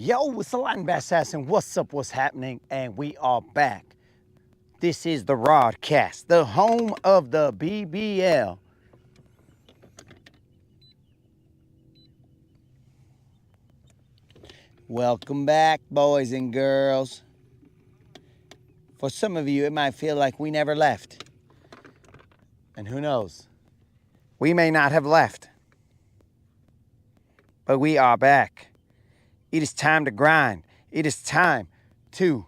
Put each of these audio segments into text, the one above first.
Yo, it's the Latin Bass Assassin. What's up? What's happening? And we are back. This is the Rodcast, the home of the BBL. Welcome back, boys and girls. For some of you, it might feel like we never left. And who knows? We may not have left. But we are back. It is time to grind. It is time to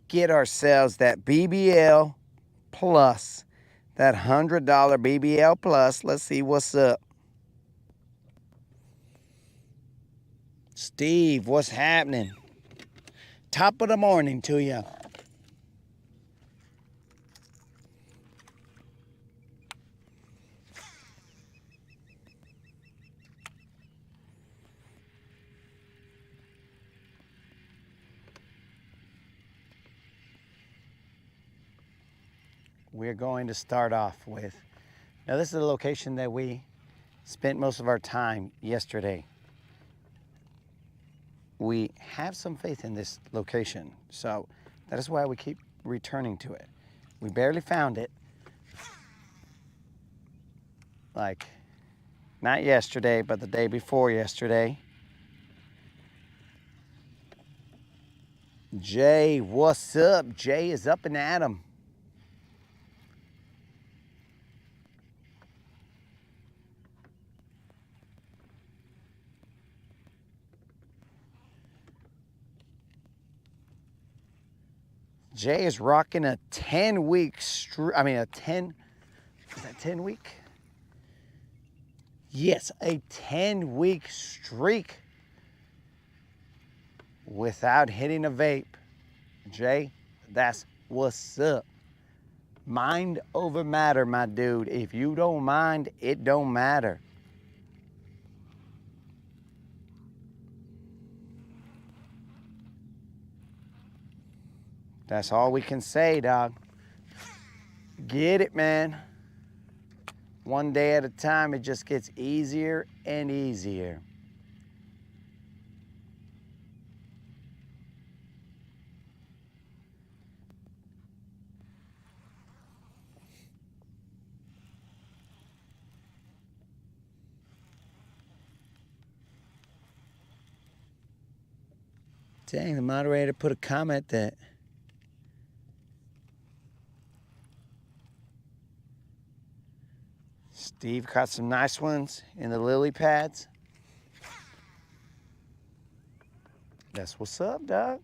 get ourselves that BBL plus, that $100 BBL plus. Let's see what's up. Steve, what's happening? Top of the morning to you. We're going to start off with, now this is the location that we spent most of our time yesterday. We have some faith in this location, so that is why we keep returning to it. We barely found it. Like, not yesterday, but the day before yesterday. Jay, what's up? Jay is up and at 'em. Jay is rocking a 10-week streak. I mean, is that 10 week? Yes, a 10-week streak without hitting a vape. Jay, that's what's up. Mind over matter, my dude. If you don't mind, it don't matter. That's all we can say, dog. Get it, man. One day at a time, it just gets easier and easier. Dang, the moderator put a comment that Steve caught some nice ones in the lily pads. That's what's up, dog.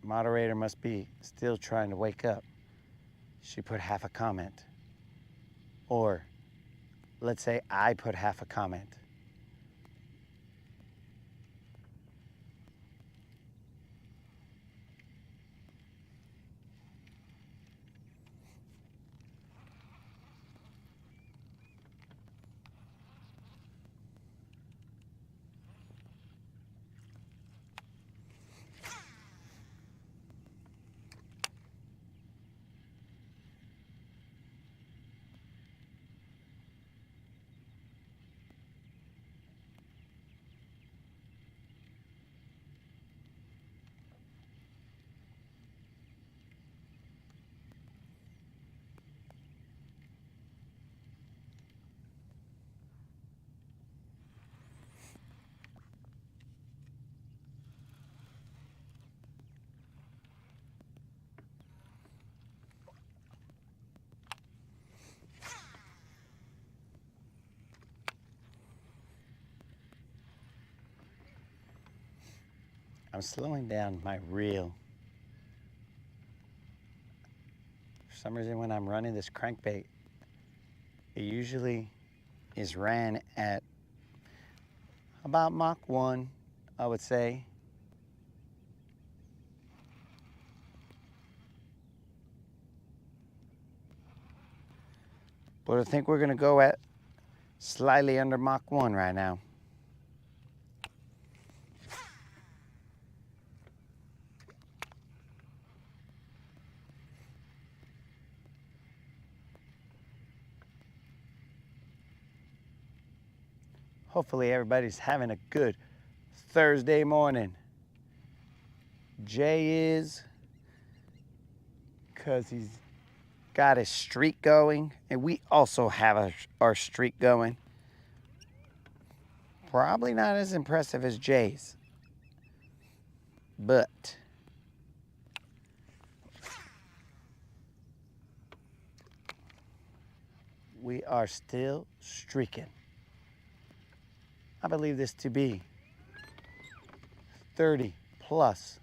Moderator must be still trying to wake up. She put half a comment. Or let's say I put half a comment. I'm slowing down my reel. For some reason, when I'm running this crankbait, it usually is ran at about Mach 1, I would say. But I think we're gonna go at slightly under Mach 1 right now. Hopefully everybody's having a good Thursday morning. Jay is, because he's got his streak going, and we also have our streak going. Probably not as impressive as Jay's, but we are still streaking. I believe this to be 30 plus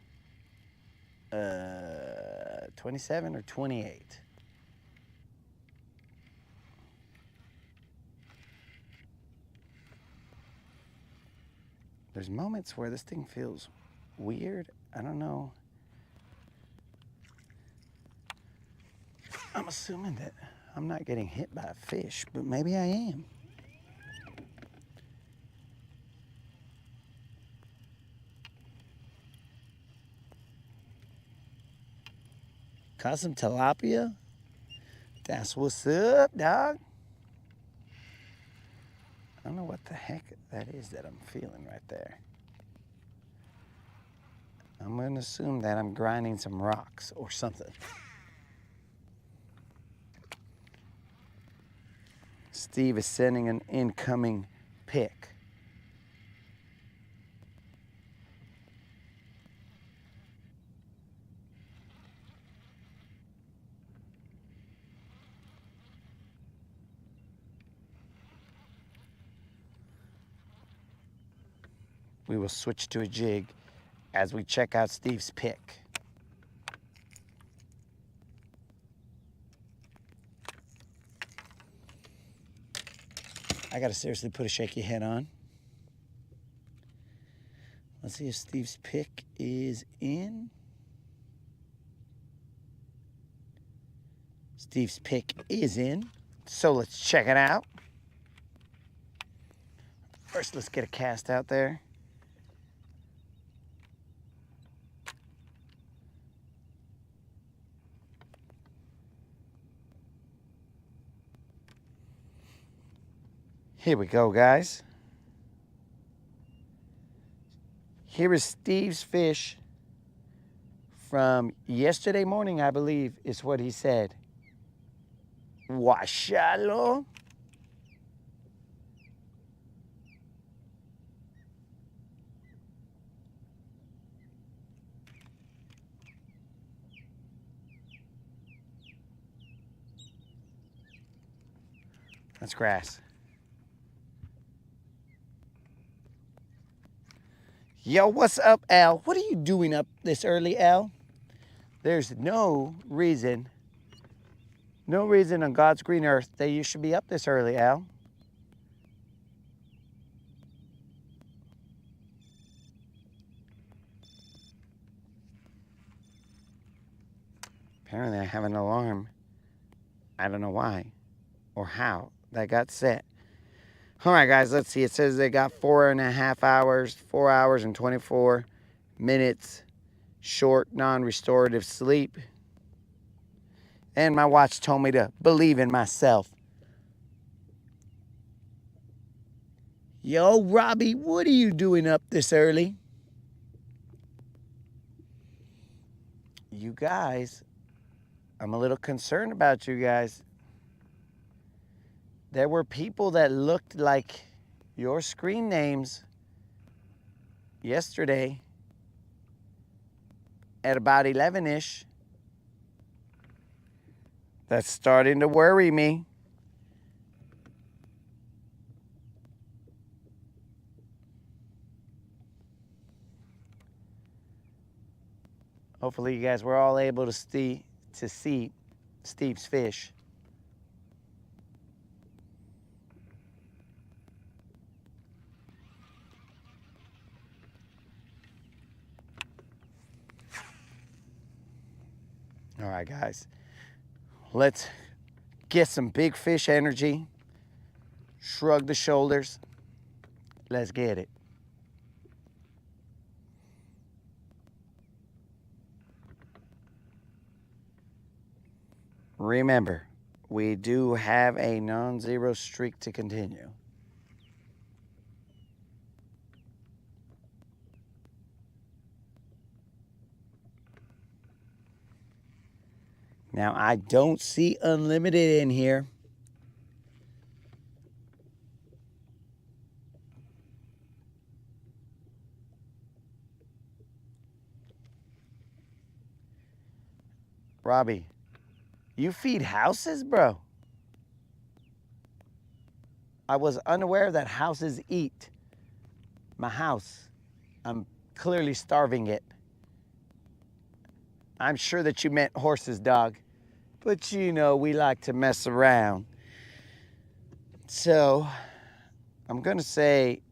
27 or 28. There's moments where this thing feels weird. I don't know. I'm assuming that I'm not getting hit by a fish, but maybe I am. Caught some tilapia? That's what's up, dog. I don't know what the heck that is that I'm feeling right there. I'm gonna assume that I'm grinding some rocks or something. Steve is sending an incoming pick. We will switch to a jig as we check out Steve's pick. I gotta seriously put a shaky head on. Let's see if Steve's pick is in. Steve's pick is in, so let's check it out. First, let's get a cast out there. Here we go, guys. Here is Steve's fish from yesterday morning, I believe, is what he said. Washalo. That's grass. Yo, what's up, Al? What are you doing up this early, Al? There's no reason on God's green earth that you should be up this early, Al. Apparently I have an alarm. I don't know why or how that got set. All right, guys, let's see. It says they got 4.5 hours, 4 hours and 24 minutes short non-restorative sleep. And my watch told me to believe in myself. Yo, Robbie, what are you doing up this early? You guys, I'm a little concerned about you guys. There were people that looked like your screen names yesterday at about 11-ish. That's starting to worry me. Hopefully you guys were all able to see Steve's fish. All right, guys, let's get some big fish energy. Shrug the shoulders. Let's get it. Remember, we do have a non-zero streak to continue. Now, I don't see unlimited in here. Robbie, you feed houses, bro? I was unaware that houses eat my house. I'm clearly starving it. I'm sure that you meant horses, dog. But you know, we like to mess around. So, I'm gonna say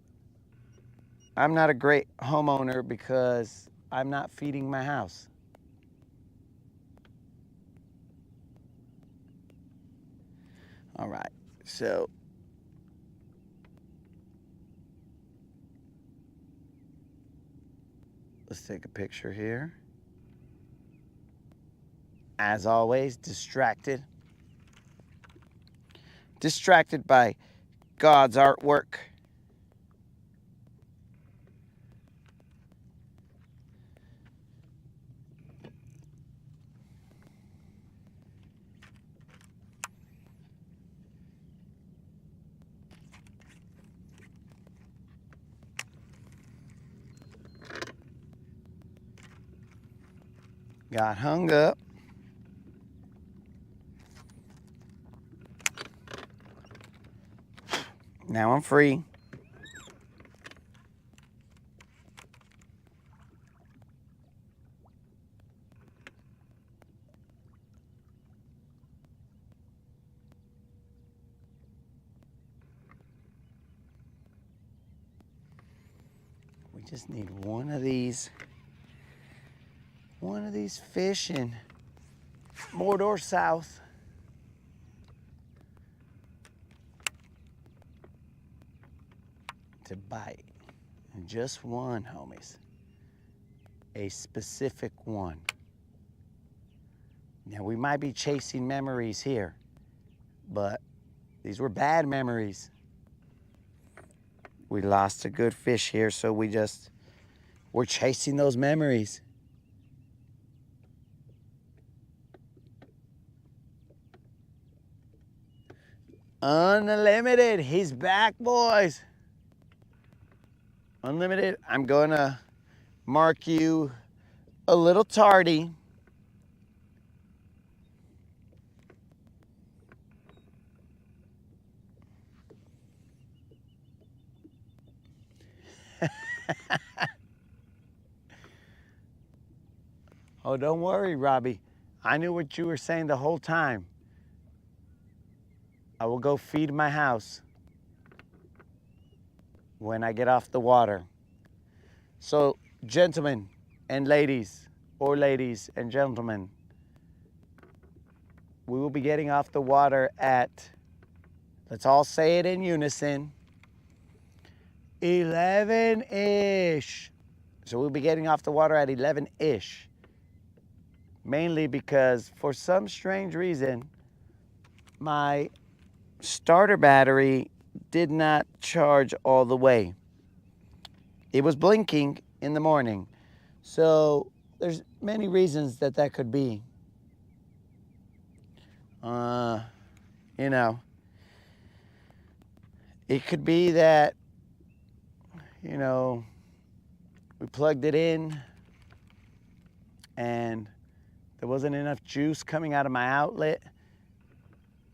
I'm not a great homeowner because I'm not feeding my house. All right, so let's take a picture here. As always, distracted. Distracted by God's artwork. Got hung up. Now I'm free. We just need one of these fish in Mordor South. To bite. And just one, homies. A specific one. Now, we might be chasing memories here, but these were bad memories. We lost a good fish here, so we're chasing those memories. Unlimited, he's back, boys. Unlimited, I'm gonna mark you a little tardy. Oh, don't worry, Robbie. I knew what you were saying the whole time. I will go feed my house when I get off the water. So, gentlemen and ladies, or ladies and gentlemen, we will be getting off the water at, let's all say it in unison, 11-ish. So we'll be getting off the water at 11-ish. Mainly because for some strange reason, my starter battery did not charge all the way. It was blinking in the morning. So there's many reasons that could be. You know, it could be that, you know, we plugged it in and there wasn't enough juice coming out of my outlet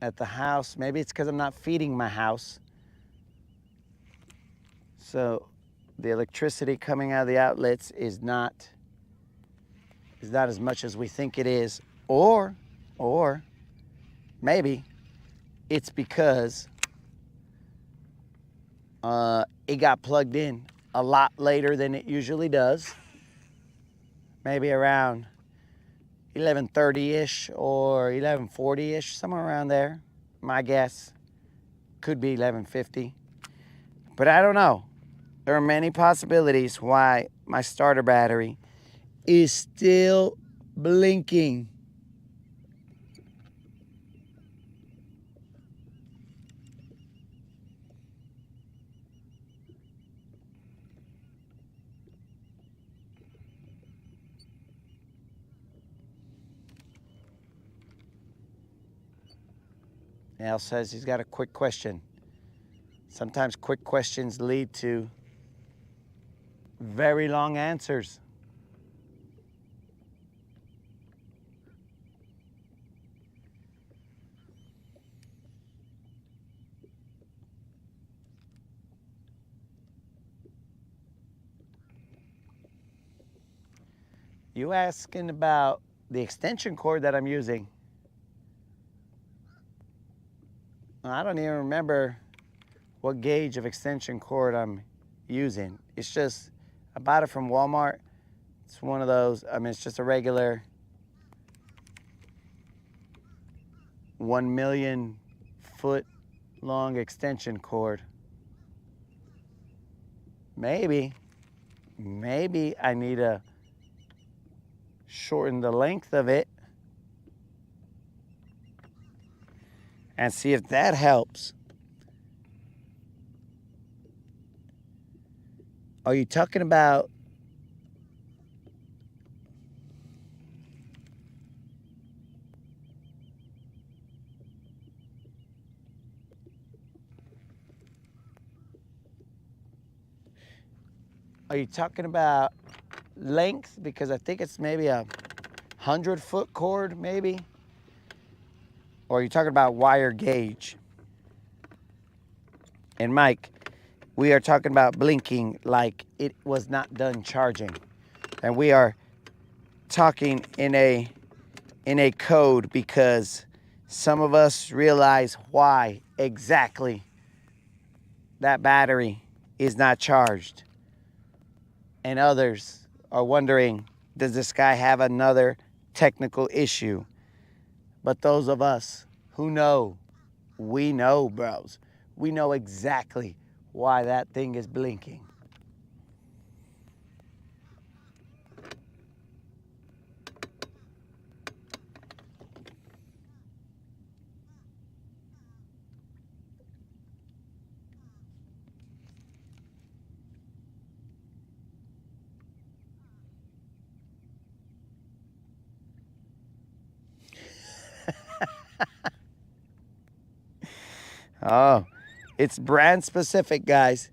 at the house. Maybe it's because I'm not feeding my house. So the electricity coming out of the outlets is not as much as we think it is. Or maybe it's because it got plugged in a lot later than it usually does. Maybe around 11:30-ish or 11:40-ish, somewhere around there. My guess could be 11:50. But I don't know. There are many possibilities why my starter battery is still blinking. Al says he's got a quick question. Sometimes quick questions lead to very long answers. You asking about the extension cord that I'm using? I don't even remember what gauge of extension cord I'm using. It's just, I bought it from Walmart. It's one of those, I mean, it's just a regular 1 million foot long extension cord. Maybe I need to shorten the length of it and see if that helps. Are you talking about length? Because I think it's maybe a 100-foot cord, maybe. Or are you talking about wire gauge? And Mike, we are talking about blinking like it was not done charging. And we are talking in a code because some of us realize why exactly that battery is not charged. And others are wondering, does this guy have another technical issue? But those of us who know, we know, bros. We know exactly why that thing is blinking. Oh, it's brand specific, guys.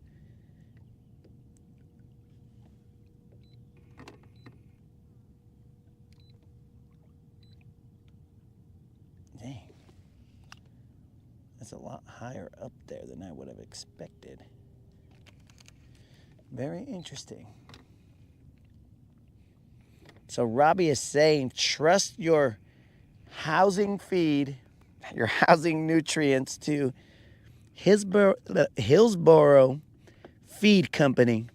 Dang. That's a lot higher up there than I would have expected. Very interesting. So Robbie is saying, trust your housing feed, your housing nutrients to Hillsboro Feed Company.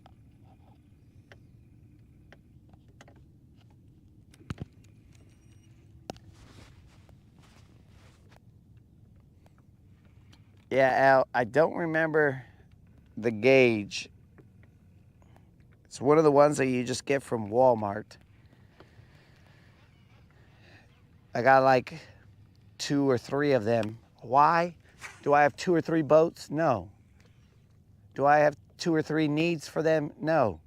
Yeah, Al, I don't remember the gauge. It's one of the ones that you just get from Walmart. I got like 2 or 3 of them. Why? Do I have 2 or 3 boats? No. Do I have 2 or 3 needs for them? No.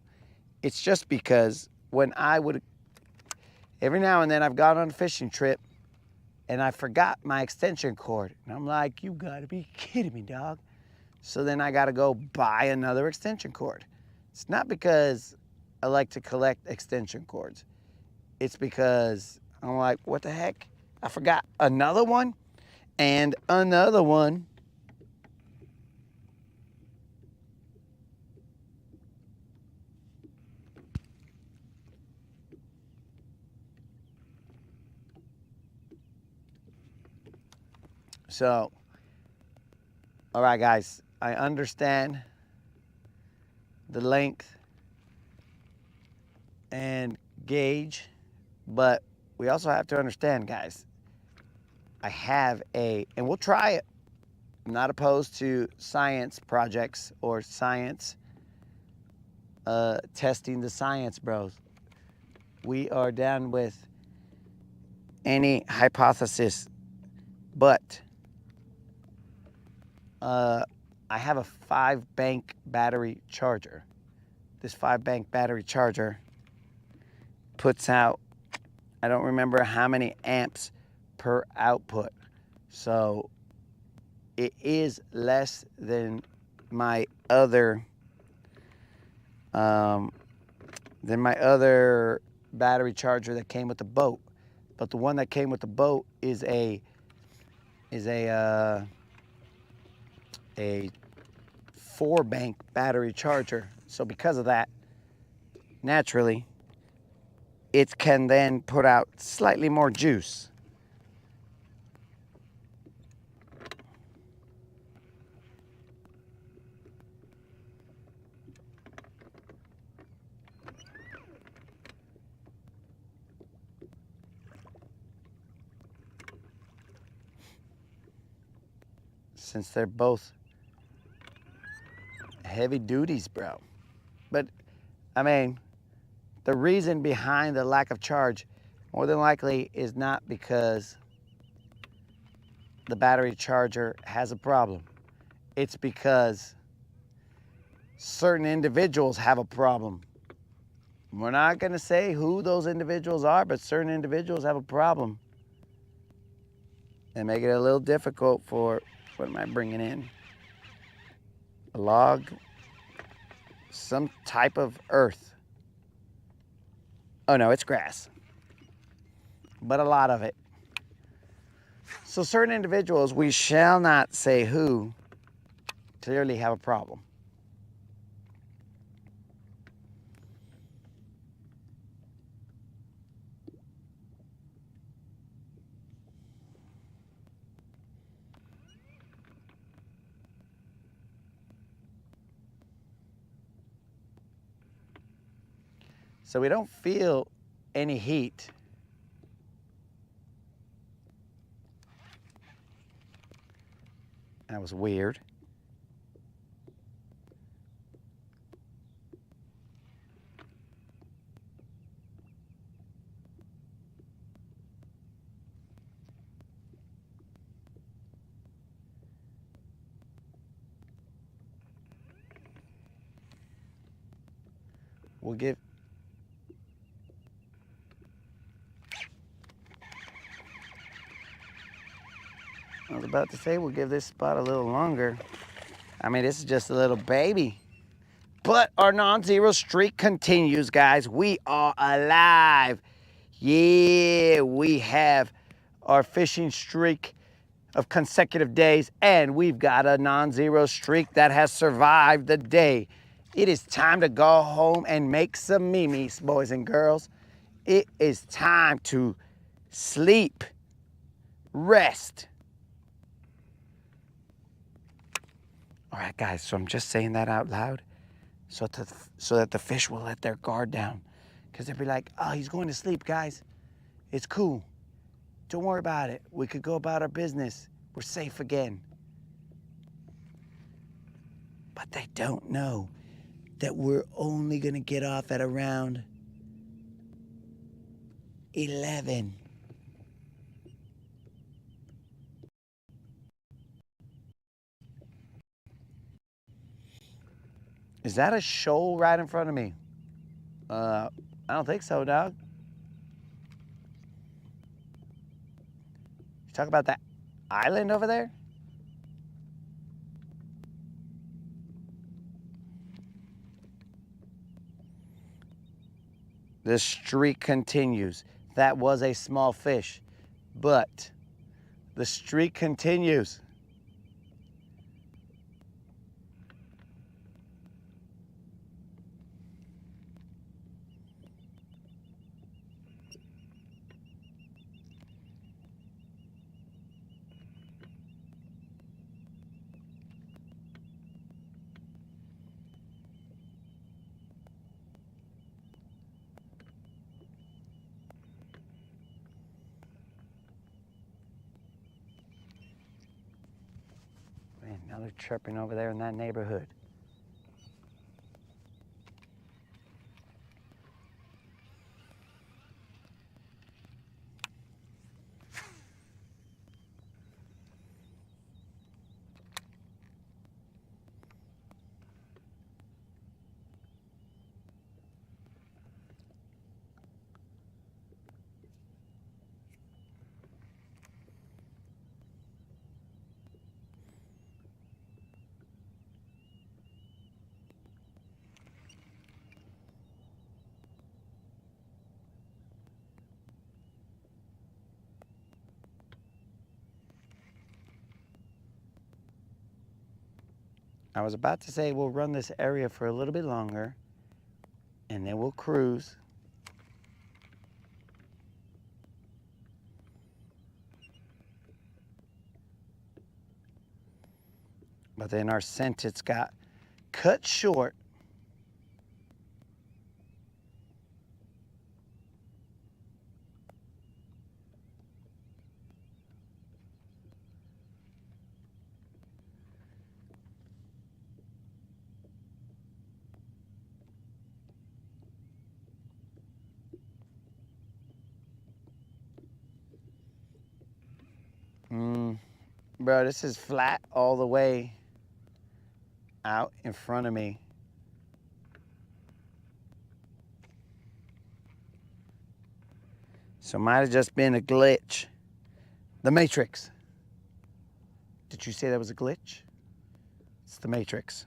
It's just because when I would, every now and then I've gone on a fishing trip and I forgot my extension cord. And I'm like, you gotta be kidding me, dog. So then I gotta go buy another extension cord. It's not because I like to collect extension cords. It's because I'm like, what the heck? I forgot another one and another one. So, all right, guys, I understand the length and gauge, but we also have to understand, guys, I have and we'll try it. I'm not opposed to science projects or science, testing the science, bros. We are down with any hypothesis, but I have a 5-bank battery charger. This 5-bank battery charger puts out, I don't remember how many amps per output. So it is less than my other battery charger that came with the boat. But the one that came with the boat is a 4-bank battery charger. So because of that, naturally, it can then put out slightly more juice. Since they're both heavy duties, bro. But I mean, the reason behind the lack of charge more than likely is not because the battery charger has a problem. It's because certain individuals have a problem. We're not gonna say who those individuals are, but certain individuals have a problem. And make it a little difficult for, what am I bringing in? A log, some type of earth. Oh no, it's grass, but a lot of it. So certain individuals, we shall not say who, clearly have a problem. So we don't feel any heat. That was weird. We'll give, I was about to say we'll give this spot a little longer. I mean, this is just a little baby. But our non-zero streak continues, guys. We are alive. Yeah, we have our fishing streak of consecutive days, and we've got a non-zero streak that has survived the day. It is time to go home and make some memes, boys and girls. It is time to sleep, rest. All right, guys, so I'm just saying that out loud so that the fish will let their guard down. Because they'll be like, oh, he's going to sleep, guys. It's cool. Don't worry about it. We could go about our business. We're safe again. But they don't know that we're only going to get off at around 11. Is that a shoal right in front of me? I don't think so, dog. You talk about that island over there? The streak continues. That was a small fish, but the streak continues. Man, now they're chirping over there in that neighborhood. I was about to say we'll run this area for a little bit longer and then we'll cruise. But then our sentence got cut short. Bro, this is flat all the way out in front of me. So might have just been a glitch. The Matrix. Did you say that was a glitch? It's the Matrix.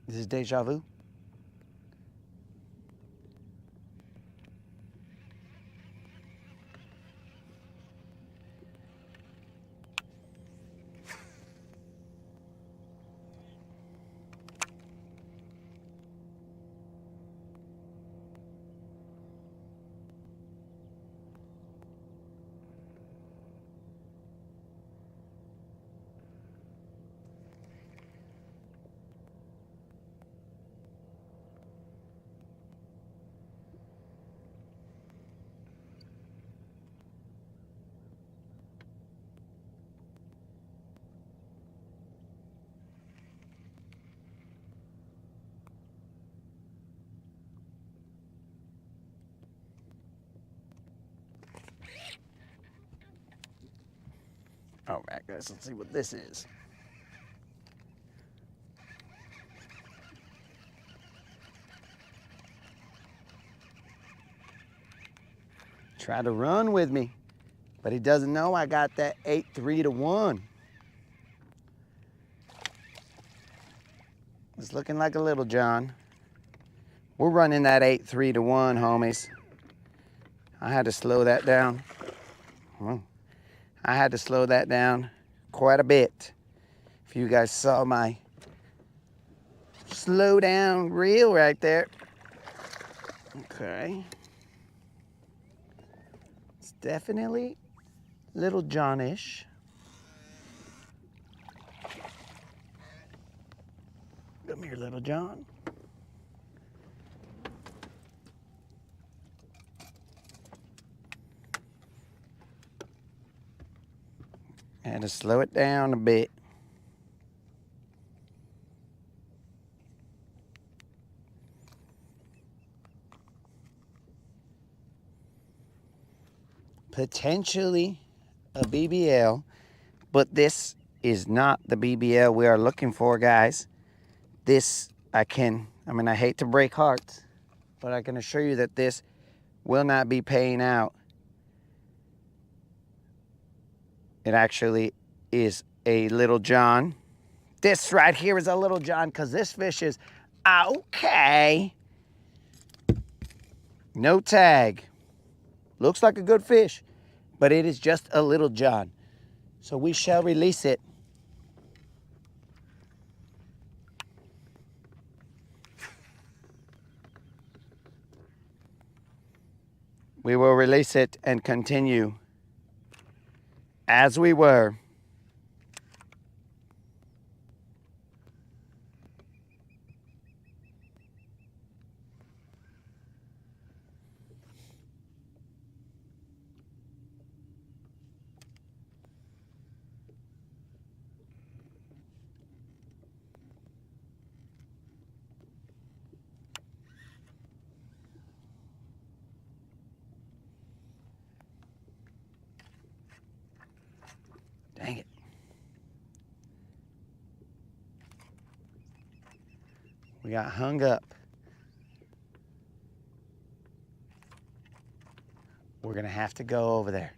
This is deja vu. All right, guys, let's see what this is. Try to run with me, but he doesn't know I got that 8-3 to 1. It's looking like a Little John. We're running that 8-3 to 1, homies. I had to slow that down. I had to slow that down quite a bit. If you guys saw my slow down reel right there. Okay. It's definitely Little John-ish. Come here, Little John. Had to slow it down a bit. Potentially a BBL, but this is not the BBL we are looking for, guys. This, I hate to break hearts, but I can assure you that this will not be paying out. It actually is a Little John. This right here is a Little John because this fish is okay. No tag. Looks like a good fish, but it is just a Little John. So we shall release it. We will release it and continue as we were. Dang it. We got hung up. We're gonna have to go over there.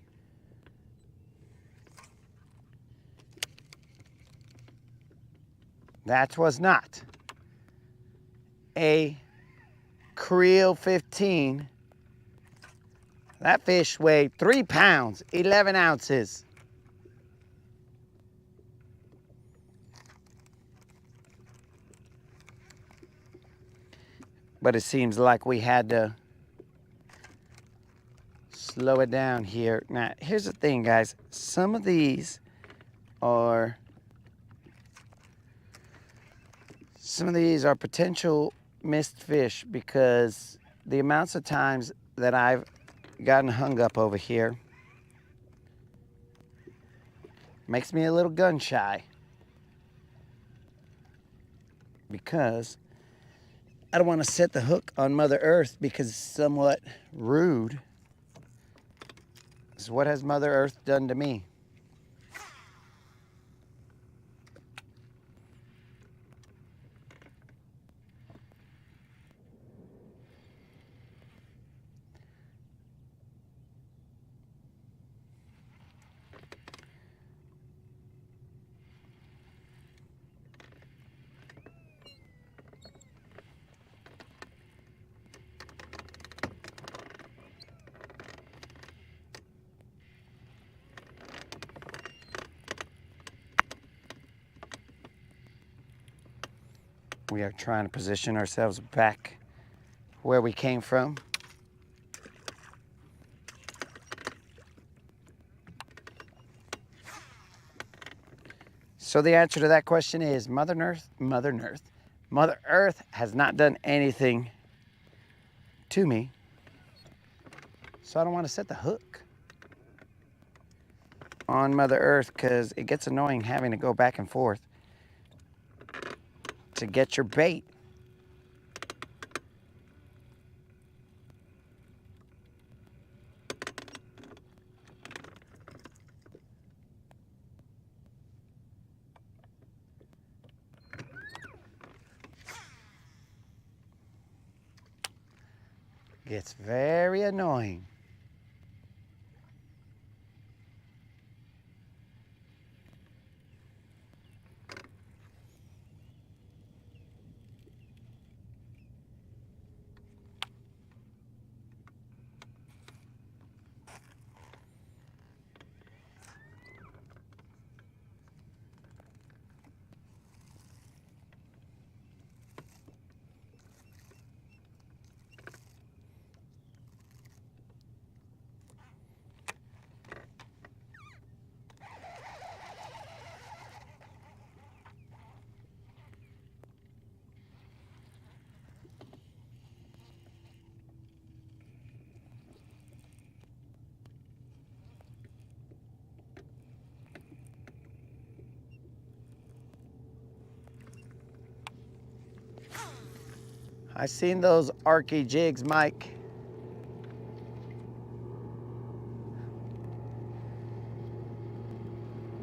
That was not a Creel 15. That fish weighed 3 pounds, 11 ounces. But it seems like we had to slow it down here. Now, here's the thing, guys. Some of these are potential missed fish because the amounts of times that I've gotten hung up over here makes me a little gun shy, because I don't want to set the hook on Mother Earth, because it's somewhat rude. So what has Mother Earth done to me? We are trying to position ourselves back where we came from. So the answer to that question is Mother Earth has not done anything to me, so I don't want to set the hook on Mother Earth, because it gets annoying having to go back and forth to get your bait. Gets very annoying. I seen those arky jigs, Mike.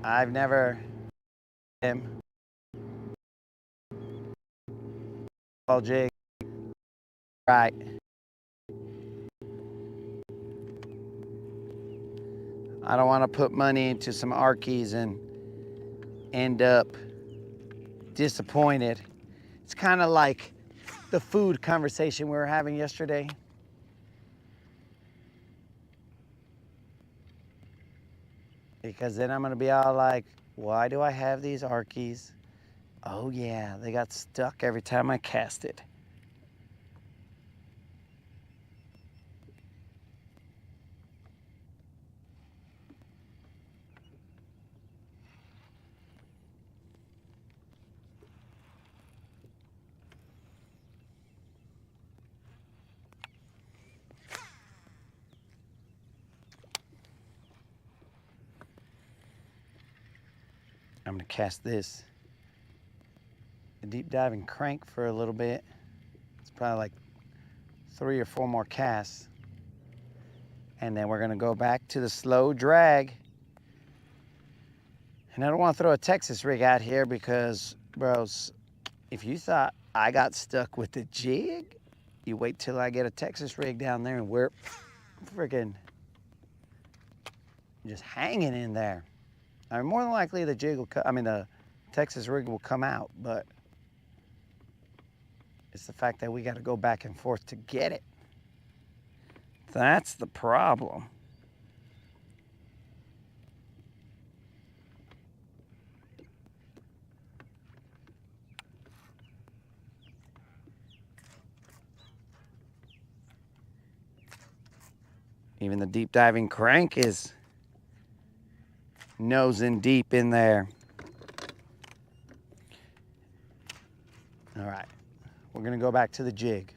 I've never him all jig. Right. I don't want to put money into some arkies and end up disappointed. It's kind of like the food conversation we were having yesterday. Because then I'm gonna be all like, why do I have these arkies? Oh yeah, they got stuck every time I cast it. I'm gonna cast this a deep diving crank for a little bit. It's probably like 3 or 4 more casts. And then we're gonna go back to the slow drag. And I don't wanna throw a Texas rig out here because, bros, if you thought I got stuck with the jig, you wait till I get a Texas rig down there and we're freaking just hanging in there. I mean, more than likely the jig will the Texas rig will come out, but It's the fact that we got to go back and forth to get it. That's the problem. Even the deep diving crank is nosing deep in there. All right, we're gonna go back to the jig.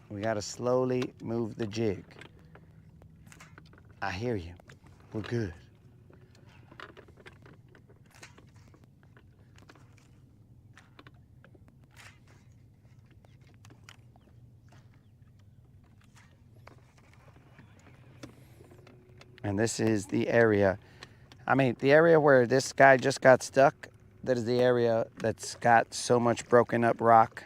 We gotta slowly move the jig. I hear you, we're good. And this is the area, the area where this guy just got stuck, that is the area that's got so much broken up rock.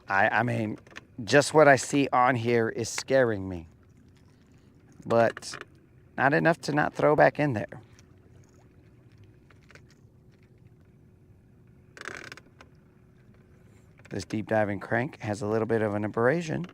I mean, just what I see on here is scaring me. But not enough to not throw back in there. This deep diving crank has a little bit of an abrasion.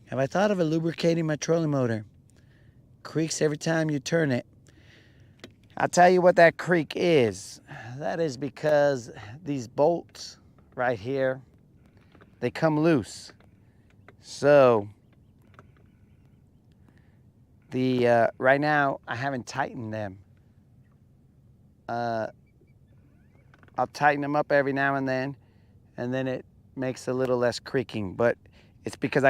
Have I thought of lubricating my trolling motor? Creaks every time you turn it. I'll tell you what that creak is. That is because these bolts right here, they come loose. So right now I haven't tightened them. I'll tighten them up every now and then it makes a little less creaking. But it's because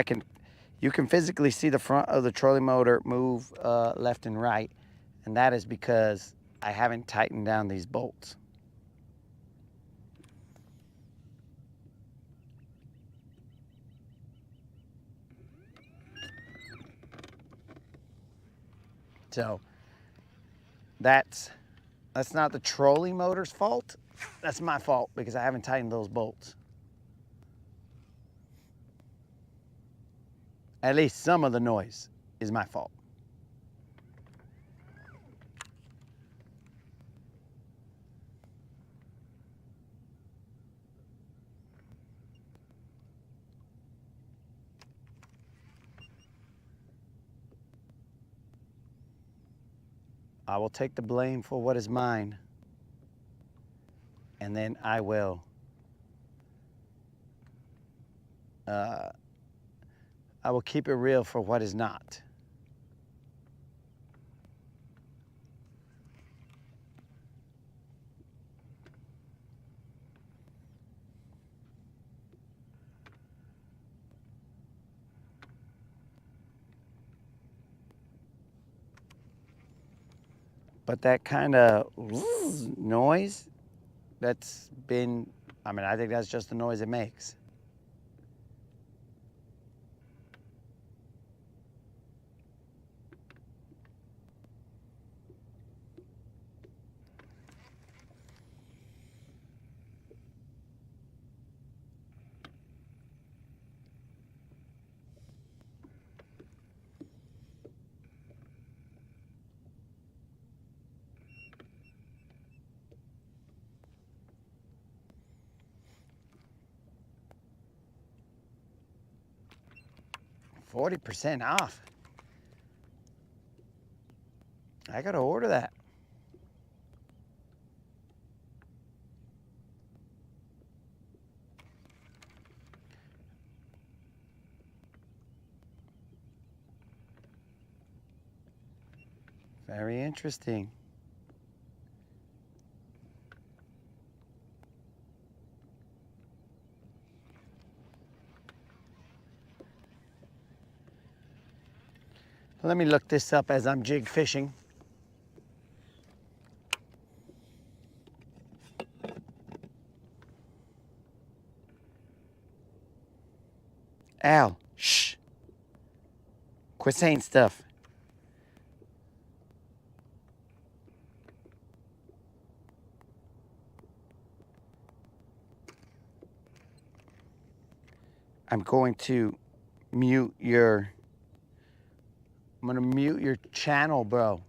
you can physically see the front of the trolling motor move left and right, and that is because I haven't tightened down these bolts. So that's not the trolling motor's fault. That's my fault because I haven't tightened those bolts. At least some of the noise is my fault. I will take the blame for what is mine, and then I will keep it real for what is not. But that kind of noise, I think that's just the noise it makes. $40% off. I gotta order that. Very interesting. Let me look this up as I'm jig fishing. Al, shh. Quit saying stuff. I'm going to mute your channel, bro.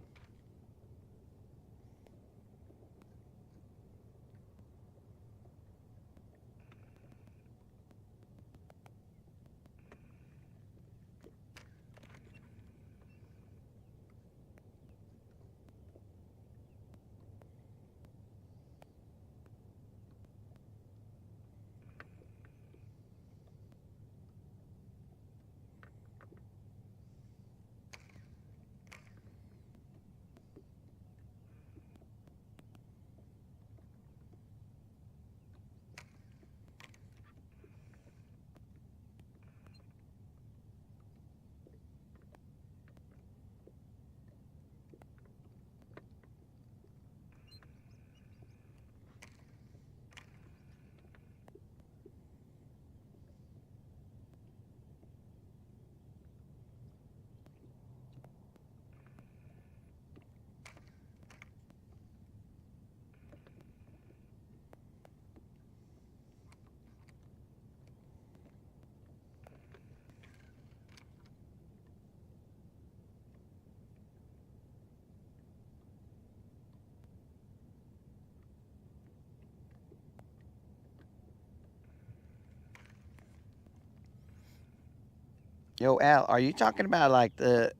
Yo, Al, are you talking about like the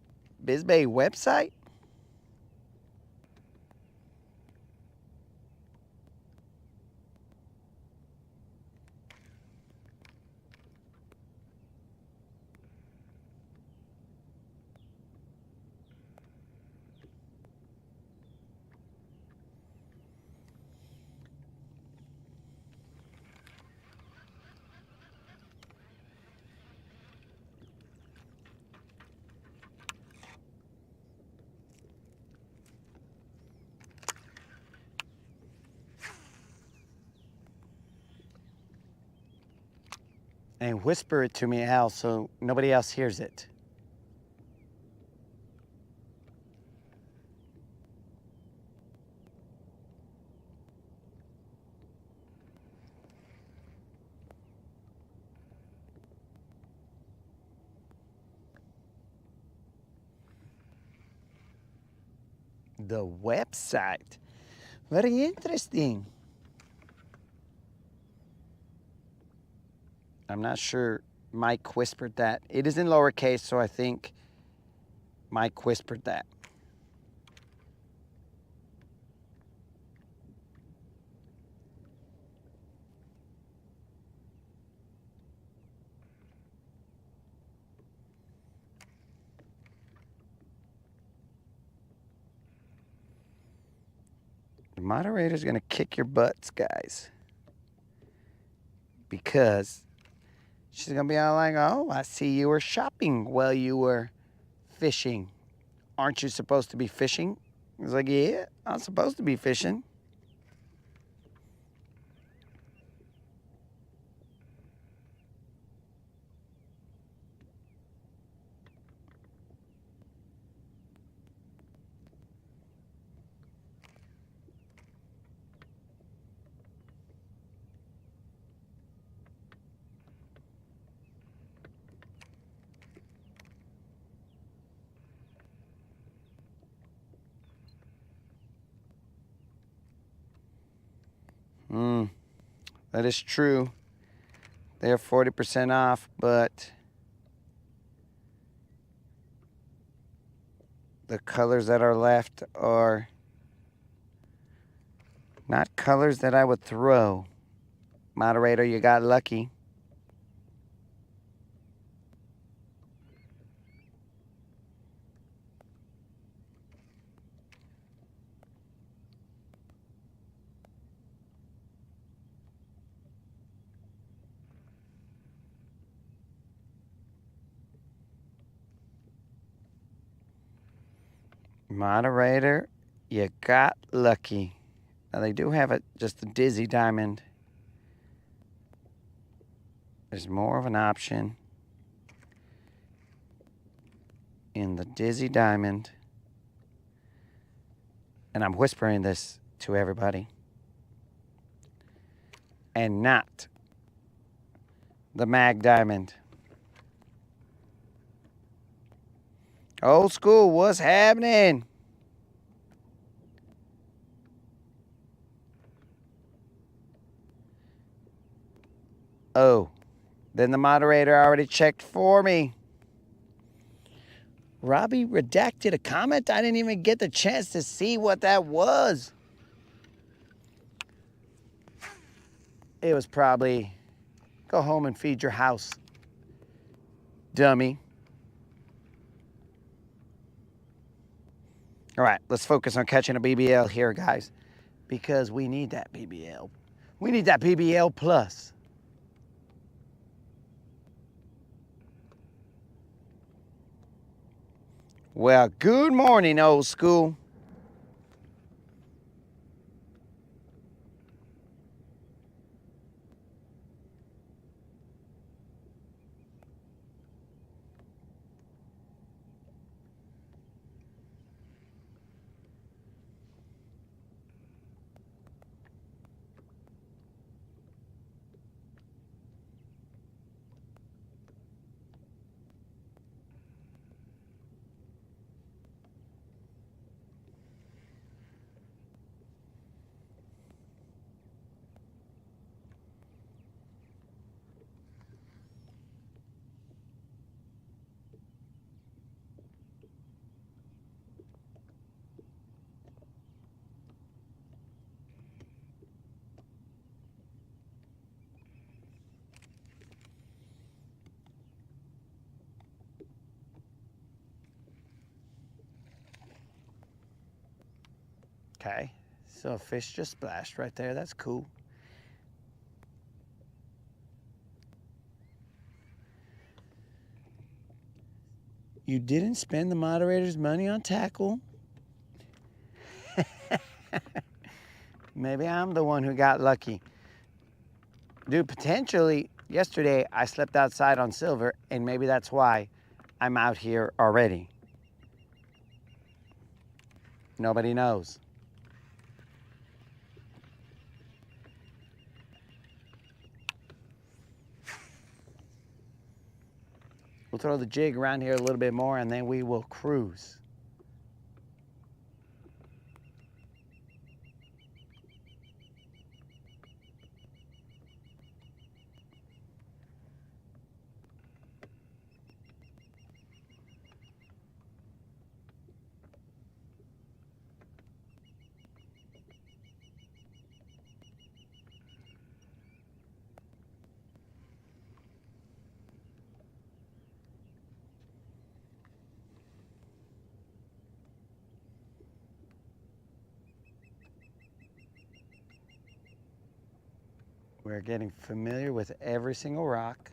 BizBay website? And whisper it to me, Al, so nobody else hears it. The website. Very interesting. I'm not sure Mike whispered that. It is in lowercase, so I think Mike whispered that. The moderator's gonna kick your butts, guys. Because she's gonna be all like, oh, I see you were shopping while you were fishing. Aren't you supposed to be fishing? He's like, yeah, I'm supposed to be fishing. That is true. They're 40% off, but the colors that are left are not colors that I would throw. Moderator, you got lucky. Moderator, you got lucky. Now they do have just a dizzy diamond. There's more of an option in the dizzy diamond. And I'm whispering this to everybody. And not the mag diamond. Old school, what's happening? Oh, then the moderator already checked for me. Robbie redacted a comment. I didn't even get the chance to see what that was. It was probably, go home and feed your house, dummy. All right, let's focus on catching a BBL here, guys, because we need that BBL. We need that BBL plus. Well, good morning, old school. Okay, so a fish just splashed right there. That's cool. You didn't spend the moderator's money on tackle. Maybe I'm the one who got lucky. Dude, potentially, yesterday I slept outside on silver, and maybe that's why I'm out here already. Nobody knows. We'll throw the jig around here a little bit more, and then we will cruise. We're getting familiar with every single rock.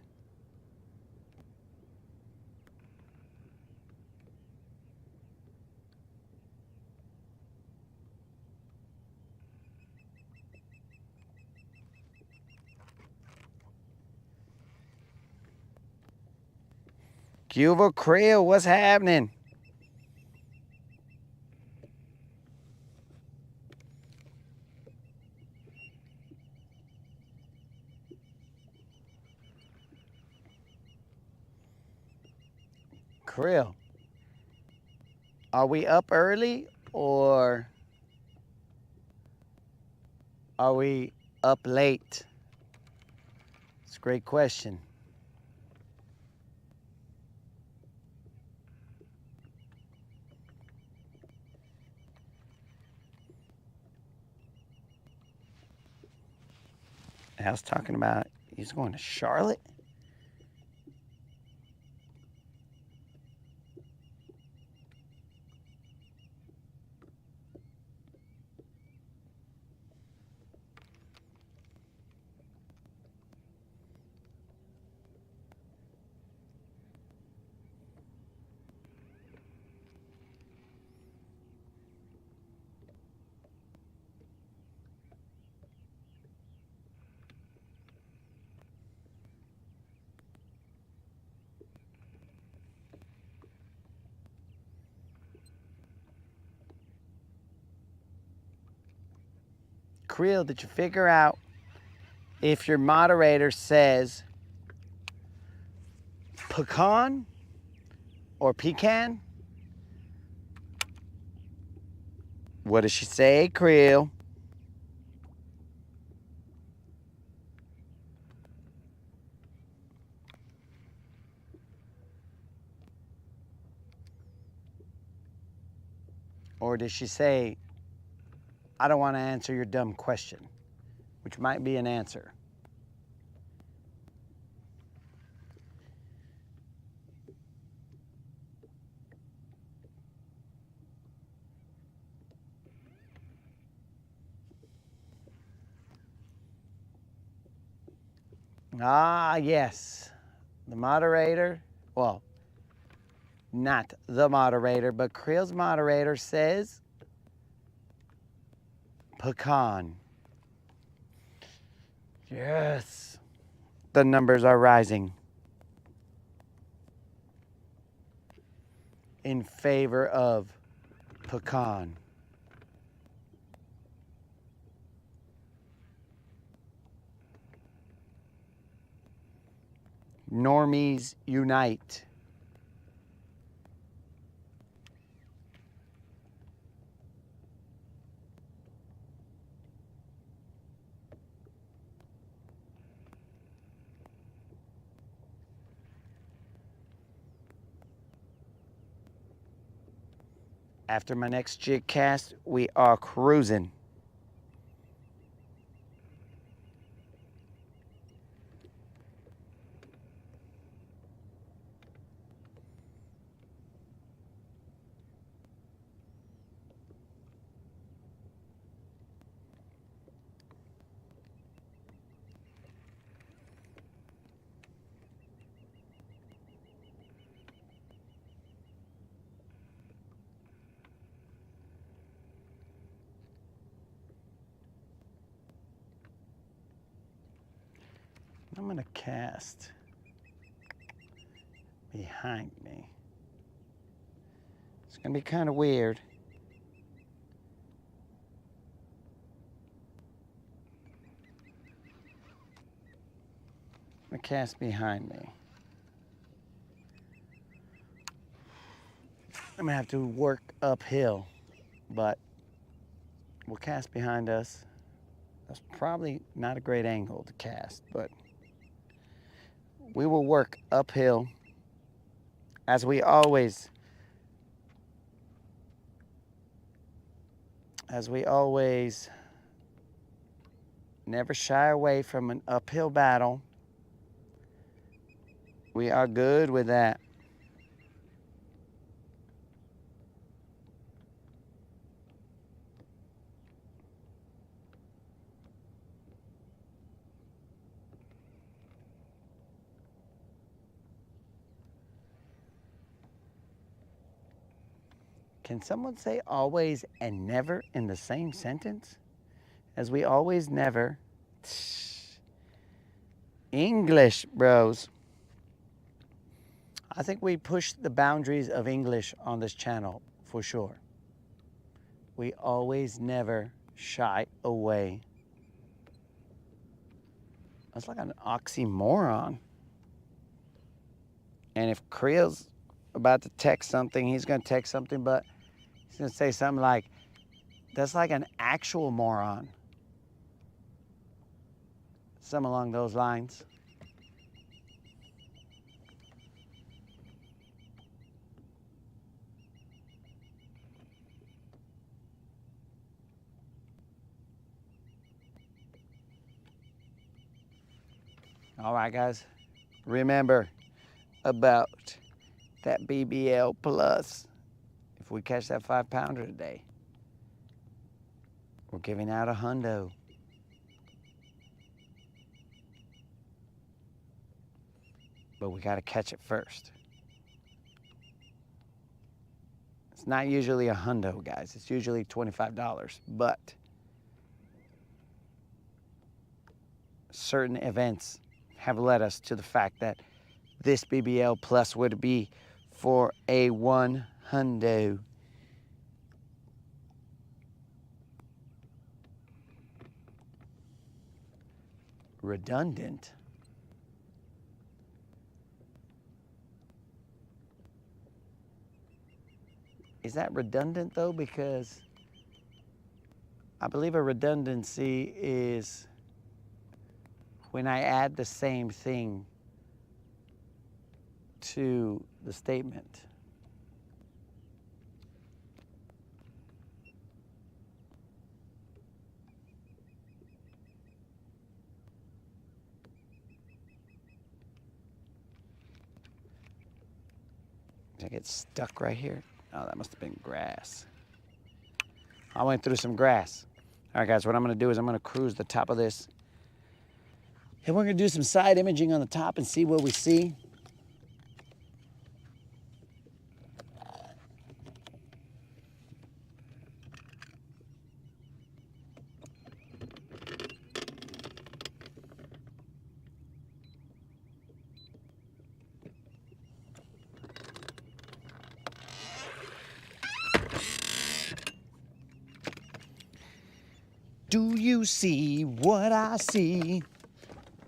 Cuba Creel, what's happening? Creel, are we up early or are we up late? It's a great question. I was talking about he's going to Charlotte. Creel, did you figure out if your moderator says pecan or pecan? What does she say, Creel? Or does she say, I don't want to answer your dumb question, which might be an answer? Ah, yes. The moderator, well, not the moderator, but Creel's moderator says pecan. Yes. The numbers are rising in favor of pecan. Normies unite. After my next jig cast, we are cruising. I'm gonna cast behind me. It's gonna be kind of weird. I'm gonna cast behind me. I'm gonna have to work uphill, but we'll cast behind us. That's probably not a great angle to cast, but we will work uphill as we always never shy away from an uphill battle. We are good with that. Can someone say always and never in the same sentence? As we always never. English, bros. I think we push the boundaries of English on this channel for sure. We always never shy away. That's like an oxymoron. And if Creel's about to text something, he's going to text something, but he's going to say something like, that's like an actual moron. Some along those lines. All right, guys. Remember about that BBL plus. If we catch that 5-pounder today, we're giving out a hundo. But we got to catch it first. It's not usually a hundo, guys. It's usually $25. But certain events have led us to the fact that this BBL plus would be for a one hundo. redundant. Is that redundant though? Because I believe a redundancy is when I add the same thing to the statement. Did I get stuck right here? Oh, that must have been grass. I went through some grass. All right, guys, what I'm gonna do is I'm gonna cruise the top of this. And we're gonna do some side imaging on the top and see what we see. Do you see what I see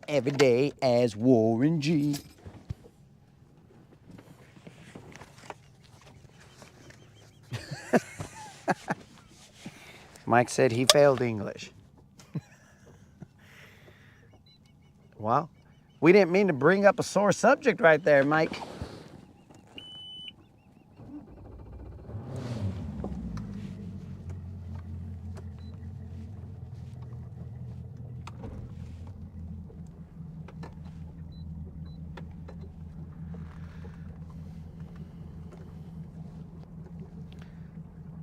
every day as Warren G? Mike said he failed English. Well, we didn't mean to bring up a sore subject right there, Mike.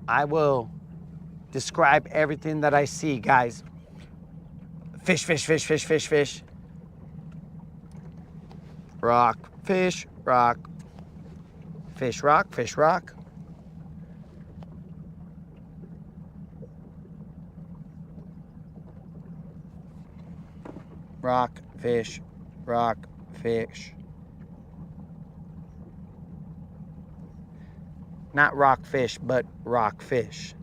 I will describe everything that I see, guys. Fish, fish, fish, fish, fish, fish. Rock, fish, rock. Fish, rock, fish, rock. Rock, fish, rock, fish. Not rockfish, but rockfish.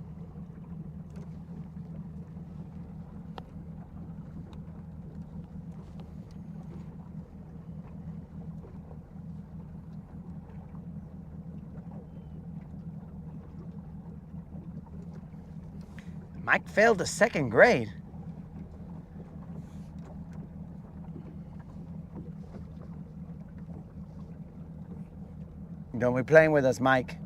Mike failed the second grade. Don't be playing with us, Mike.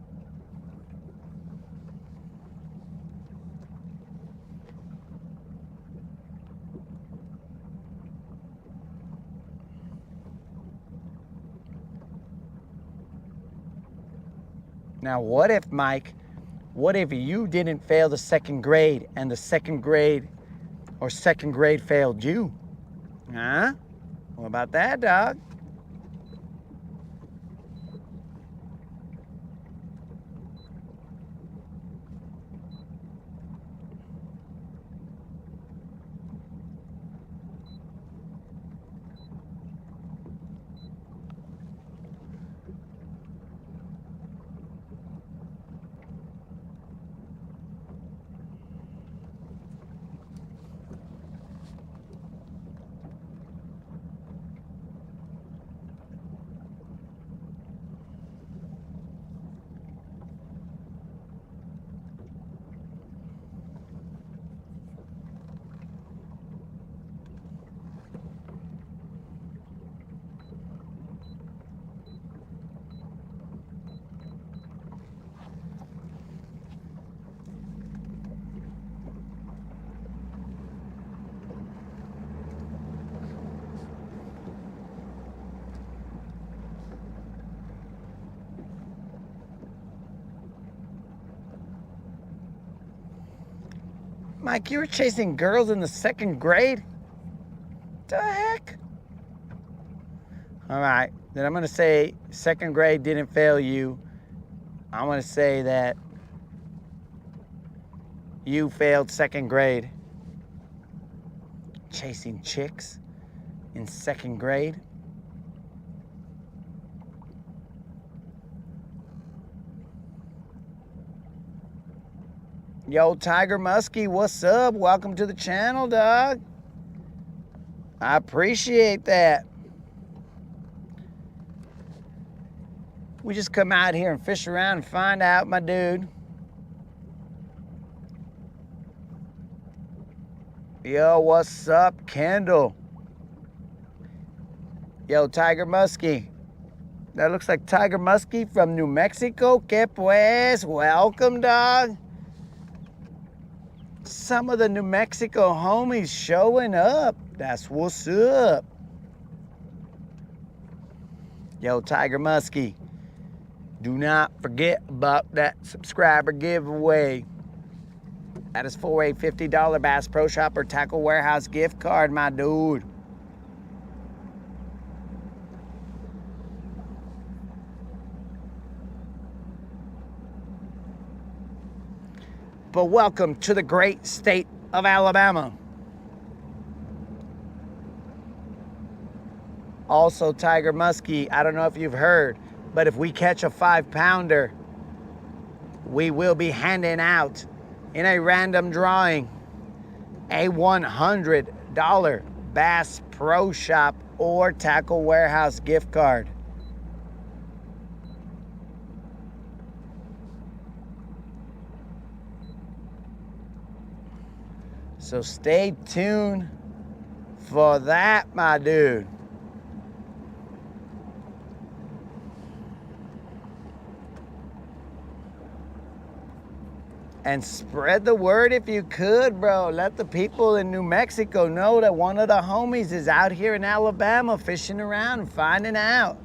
Now, what if, Mike, what if you didn't fail the second grade and the second grade failed you? Huh? What about that, dog? Mike, you were chasing girls in the second grade? The heck? All right, then I'm gonna say second grade didn't fail you. I'm gonna say that you failed second grade. Chasing chicks in second grade? Yo, Tiger Muskie, what's up? Welcome to the channel, dog. I appreciate that. We just come out here and fish around and find out, my dude. Yo, what's up, Kendall? Yo, Tiger Muskie. That looks like Tiger Muskie from New Mexico. Que pues? Welcome, dog. Some of the New Mexico homies showing up. That's what's up. Yo, Tiger Muskie. Do not forget about that subscriber giveaway. That is for a $50 Bass Pro Shopper Tackle Warehouse gift card, my dude. But welcome to the great state of Alabama. Also, Tiger Muskie, I don't know if you've heard, but if we catch a 5-pounder, we will be handing out in a random drawing a $100 Bass Pro Shop or Tackle Warehouse gift card. So stay tuned for that, my dude. And spread the word if you could, bro. Let the people in New Mexico know that one of the homies is out here in Alabama fishing around and finding out.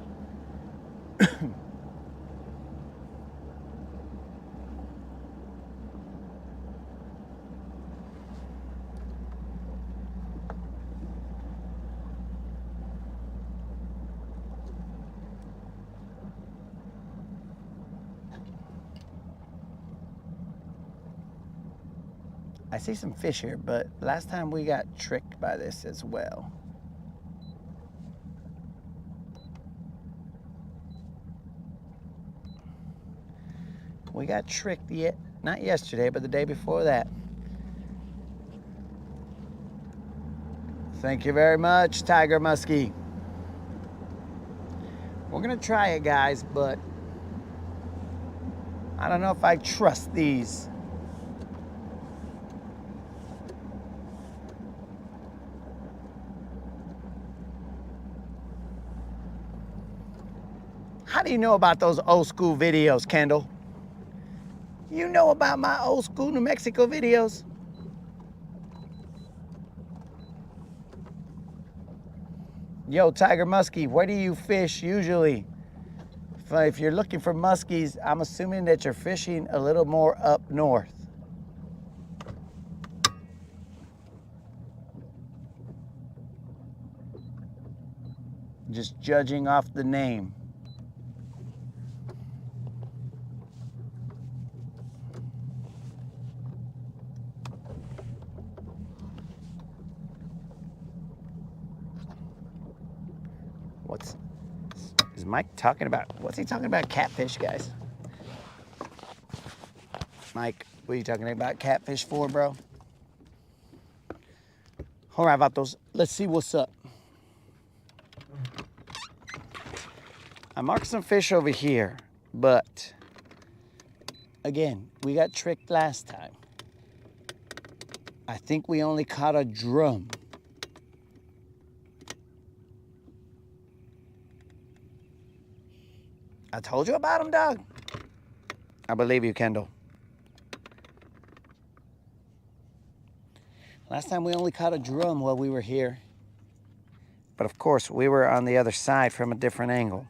I see some fish here, but last time we got tricked by this as well. We got tricked not yesterday, but the day before that. Thank you very much, Tiger Muskie. We're gonna try it, guys, but I don't know if I trust these. How do you know about those old school videos, Kendall? You know about my old school New Mexico videos? Yo, Tiger Muskie, where do you fish usually? If you're looking for muskies, I'm assuming that you're fishing a little more up north. Just judging off the name. Is Mike talking about, what's he talking about? Catfish, guys. Mike, what are you talking about catfish for, bro? All right, vatos, let's see what's up. I marked some fish over here, but again, we got tricked last time. I think we only caught a drum. I told you about him, dog. I believe you, Kendall. Last time we only caught a drum while we were here. But of course, we were on the other side from a different angle.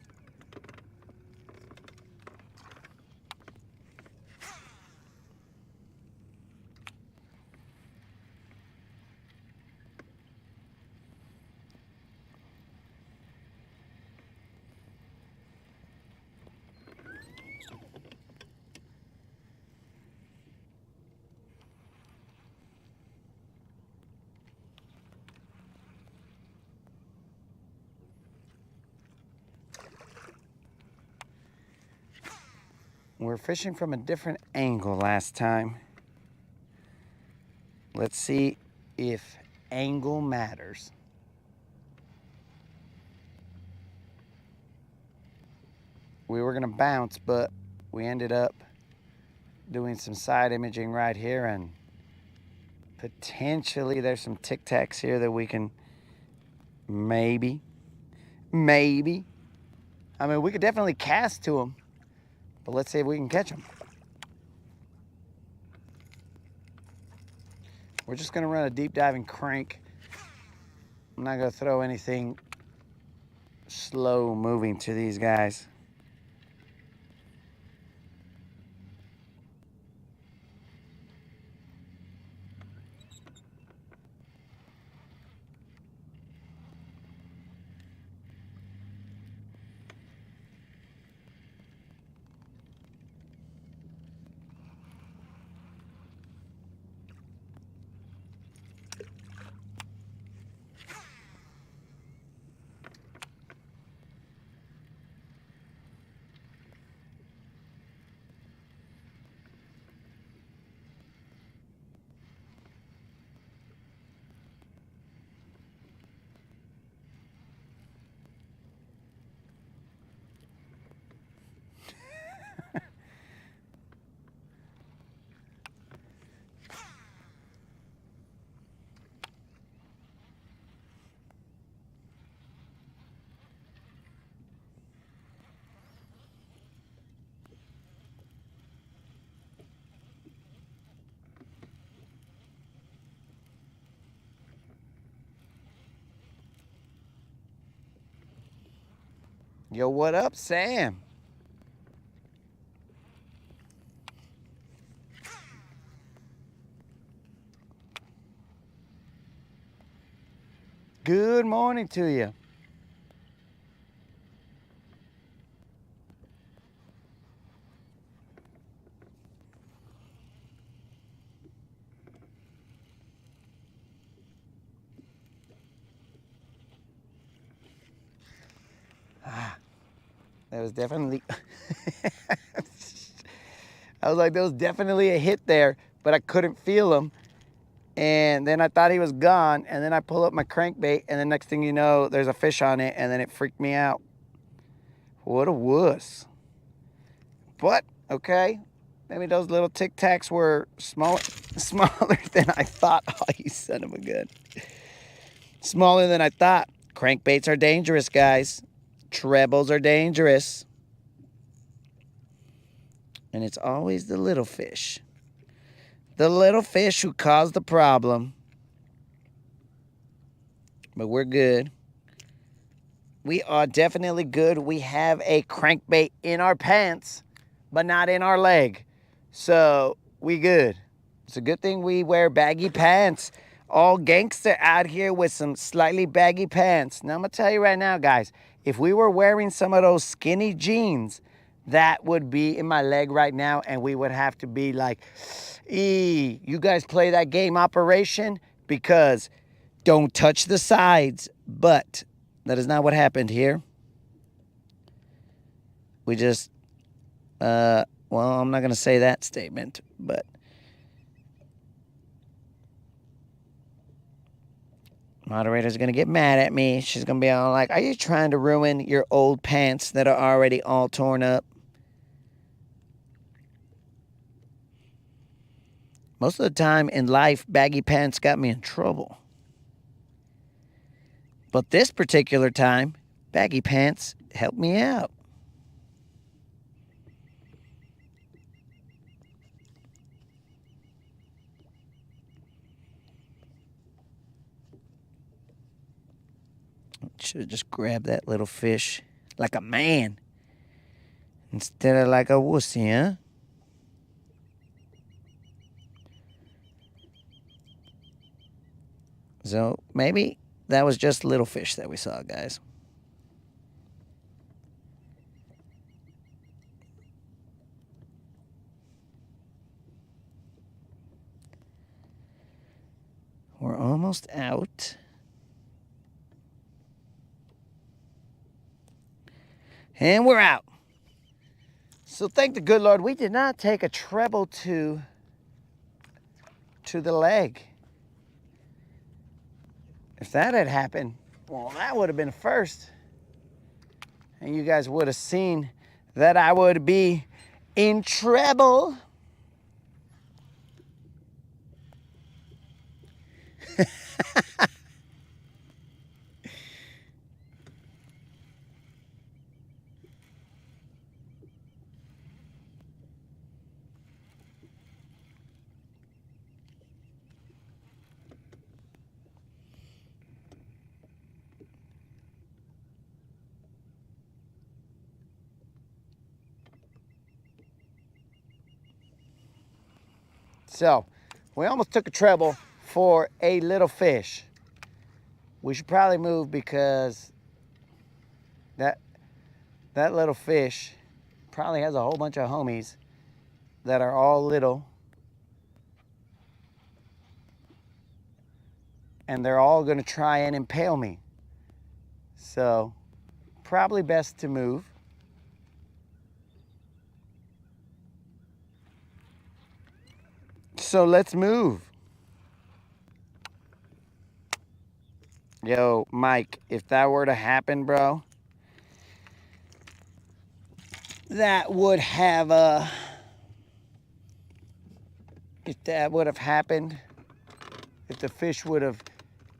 We're fishing from a different angle last time. Let's see if angle matters. we were gonna bounce, but we ended up doing some side imaging right here, and potentially there's some Tic Tacs here that we can maybe. I mean, we could definitely cast to them, but let's see if we can catch them. We're just gonna run a deep diving crank. I'm not gonna throw anything slow moving to these guys. Yo, what up, Sam? Good morning to you. That was definitely, I was like, there was definitely a hit there, but I couldn't feel him. And then I thought he was gone, and then I pull up my crankbait, and the next thing you know, there's a fish on it, and then it freaked me out. What a wuss. But, okay, maybe those little Tic Tacs were smaller than I thought. Oh, you son of a gun. Smaller than I thought. Crankbaits are dangerous, guys. Trebles are dangerous. And it's always the little fish. The little fish who cause the problem. But we're good. We are definitely good. We have a crankbait in our pants, but not in our leg. So we good. It's a good thing we wear baggy pants. All gangster out here with some slightly baggy pants. Now I'm gonna tell you right now, guys, if we were wearing some of those skinny jeans, that would be in my leg right now, and we would have to be like, you guys play that game Operation? Because don't touch the sides. But that is not what happened here. We just, well, I'm not gonna say that statement, but moderator's gonna get mad at me. She's gonna be all like, are you trying to ruin your old pants that are already all torn up? Most of the time in life, baggy pants got me in trouble. But this particular time, baggy pants helped me out. Should have just grabbed that little fish like a man instead of like a wussy, huh? So maybe that was just little fish that we saw, guys. We're almost out. And we're out. So thank the good Lord, we did not take a treble to the leg. If that had happened, well, that would have been a first. And you guys would have seen that I would be in trouble. So, we almost took a treble for a little fish. We should probably move because that little fish probably has a whole bunch of homies that are all little. And they're all gonna try and impale me. So, probably best to move. So let's move. Yo, Mike, if that were to happen, bro, that would have if that would have happened, if the fish would have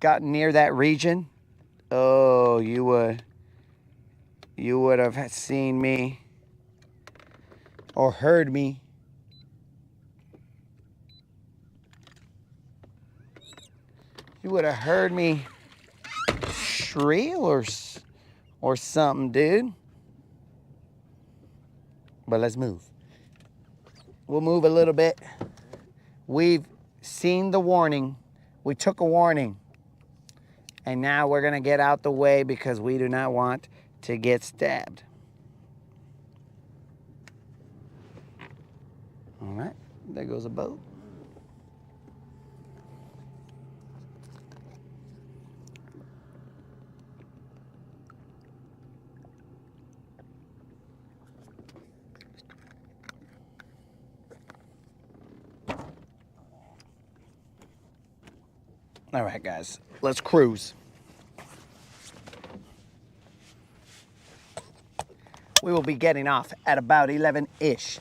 gotten near that region, oh, you would have seen me or heard me. You would have heard me shrill or something, dude. But let's move. We'll move a little bit. We've seen the warning. We took a warning. And now we're gonna get out the way because we do not want to get stabbed. All right, there goes a boat. All right, guys, let's cruise. We will be getting off at about 11-ish.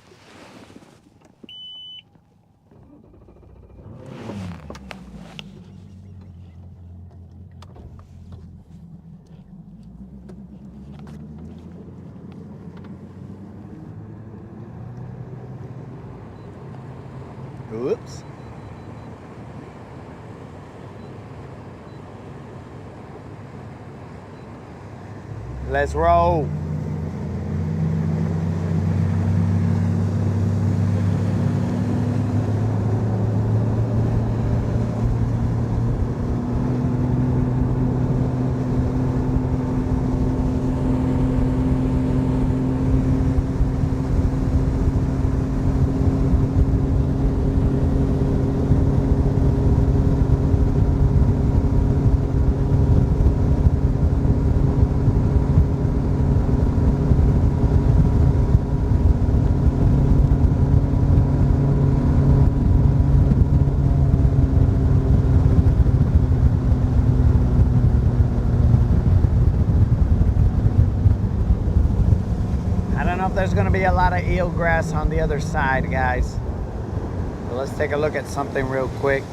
Oops. Let's roll. There's going to be a lot of eelgrass on the other side, guys. So let's take a look at something real quick.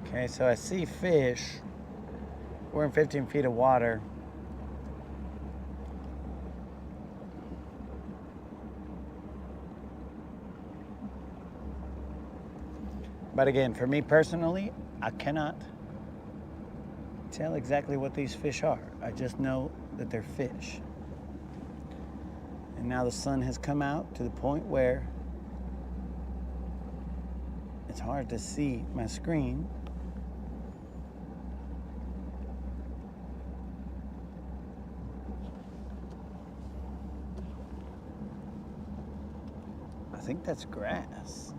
Okay, so I see fish. We're in 15 feet of water. But again, for me personally, I cannot tell exactly what these fish are. I just know that they're fish. And now the sun has come out to the point where it's hard to see my screen. I think that's grass.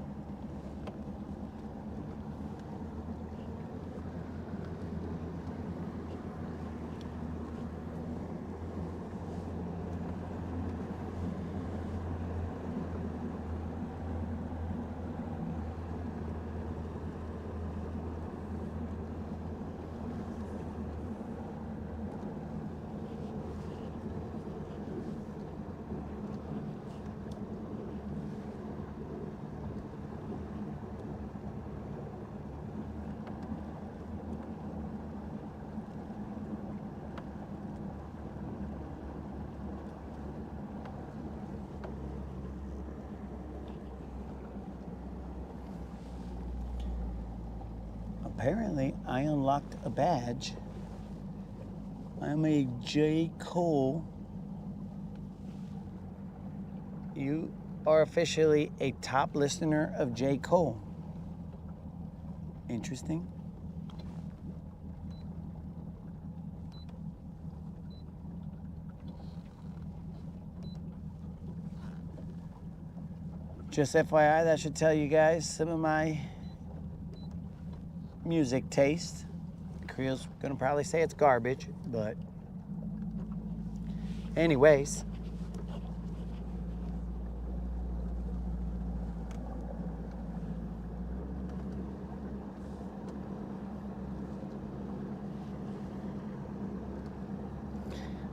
Apparently, I unlocked a badge. I'm a J. Cole. You are officially a top listener of J. Cole. Interesting. Just FYI, that should tell you guys some of my music taste. Creel's gonna probably say it's garbage, but anyways.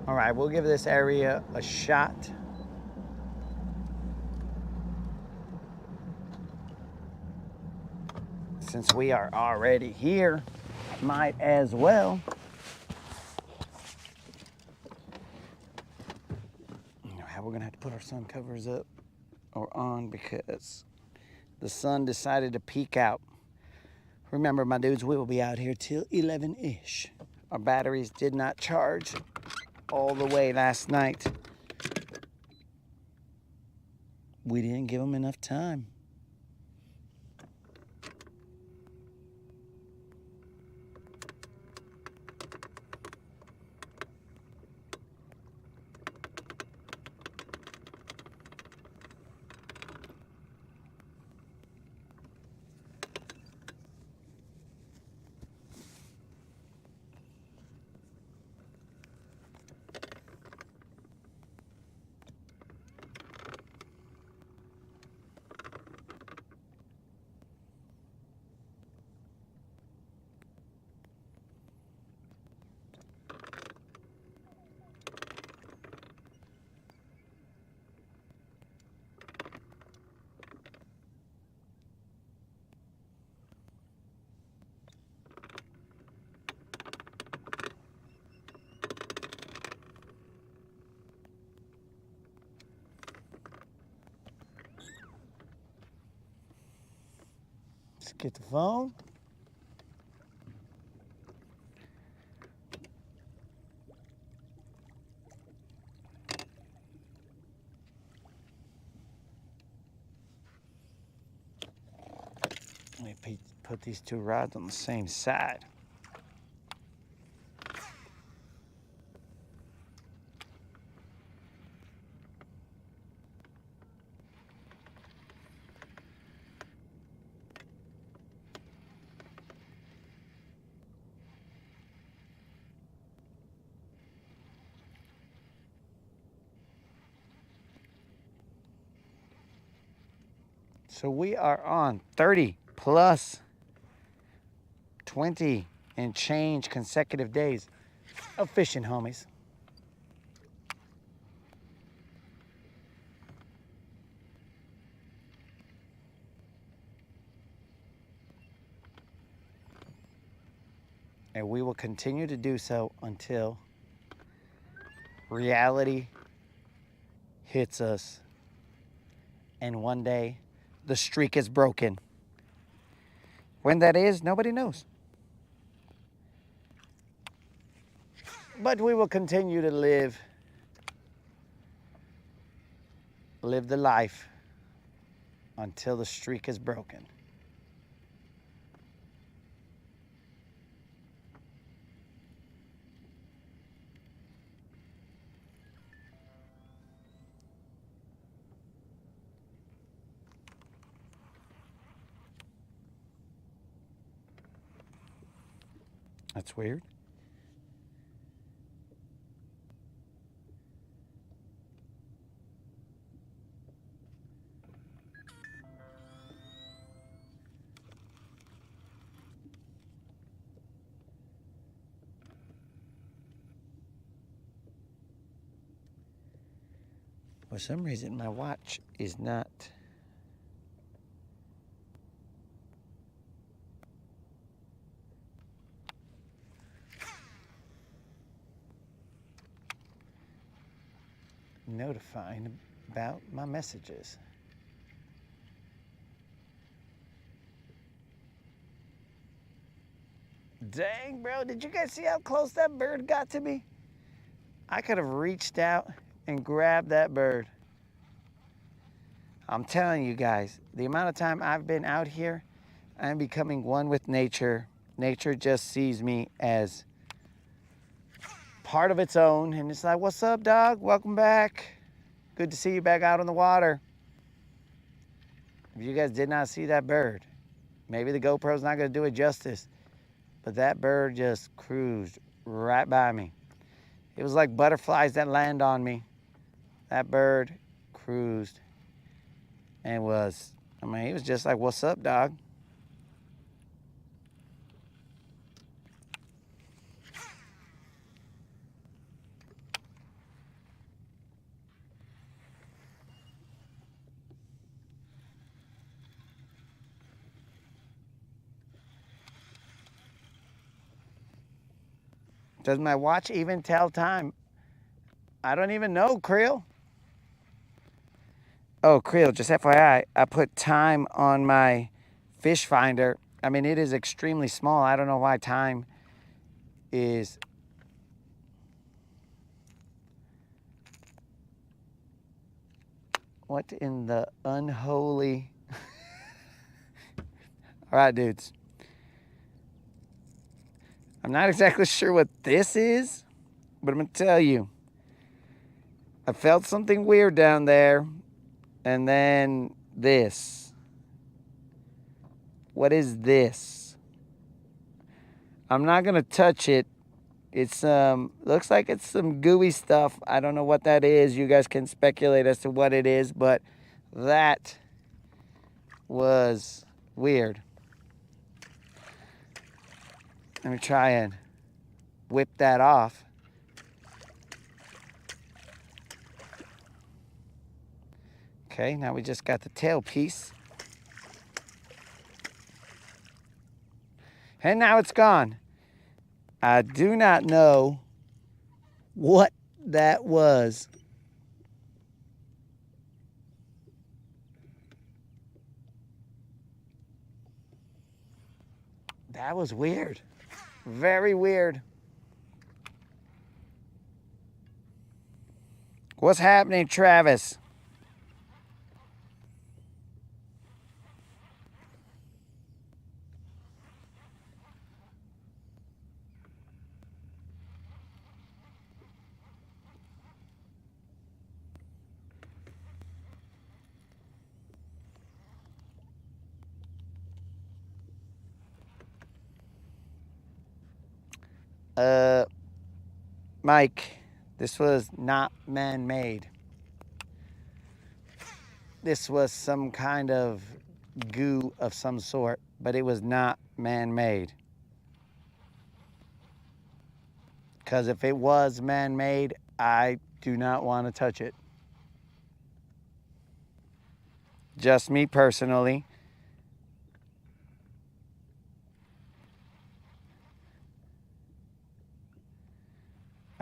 All right, we'll give this area a shot. Since we are already here, might as well. We're gonna have to put our sun covers up or on because the sun decided to peek out. Remember, my dudes, we will be out here till 11-ish. Our batteries did not charge all the way last night. We didn't give them enough time. Let's get the phone. Let me put these two rods on the same side. So we are on 30 plus 20 and change consecutive days of fishing, homies. And we will continue to do so until reality hits us. And one day, the streak is broken. When that is, nobody knows. But we will continue to live the life until the streak is broken. That's weird. For some reason, my watch is not. Notifying about my messages. Dang, bro, did you guys see how close that bird got to me? I could have reached out and grabbed that bird. I'm telling you guys, the amount of time I've been out here, I'm becoming one with nature. Nature just sees me as part of its own, and it's like, what's up, dog? Welcome back. Good to see you back out on the water. If you guys did not see that bird, maybe the GoPro's not going to do it justice, but that bird just cruised right by me. It was like butterflies that land on me. That bird cruised and he was just like, what's up, dog? Does my watch even tell time? I don't even know, Creel. Oh, Creel, just FYI, I put time on my fish finder. I mean, it is extremely small. I don't know why time is... What in the unholy... All right, dudes. I'm not exactly sure what this is, but I'm going to tell you. I felt something weird down there, and then this. What is this? I'm not going to touch it. It's looks like it's some gooey stuff. I don't know what that is. You guys can speculate as to what it is, but that was weird. Let me try and whip that off. Okay, now we just got the tail piece. And now it's gone. I do not know what that was. That was weird. Very weird. What's happening, Travis? Mike, this was not man-made. This was some kind of goo of some sort, but it was not man-made. Because if it was man-made, I do not want to touch it. Just me personally.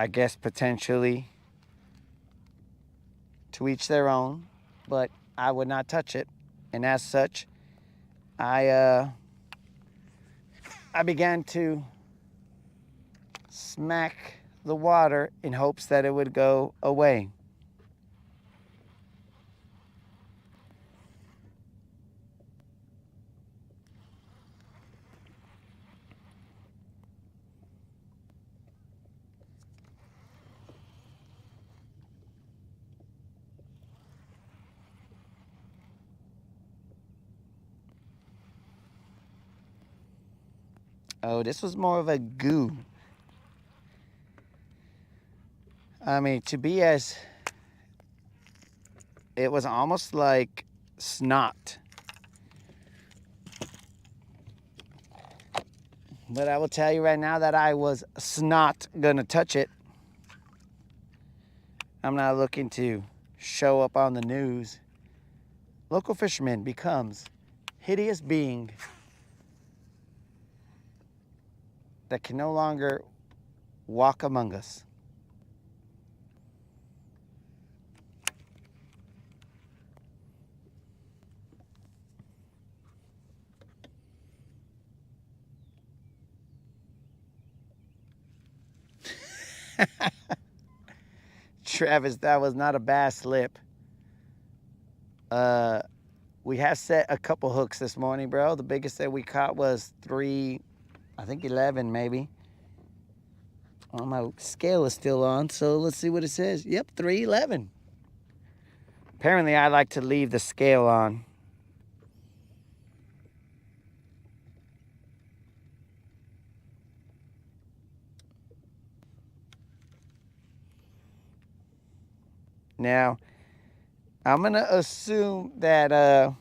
I guess potentially to each their own, but I would not touch it. And as such, I began to smack the water in hopes that it would go away. Oh, this was more of a goo. I mean, it was almost like snot. But I will tell you right now that I was not gonna touch it. I'm not looking to show up on the news. Local fisherman becomes hideous being that can no longer walk among us. Travis, that was not a bass slip. We have set a couple hooks this morning, bro. The biggest that we caught was 11 maybe. Oh, my scale is still on, so let's see what it says. Yep, 311. Apparently, I like to leave the scale on. Now, I'm gonna assume that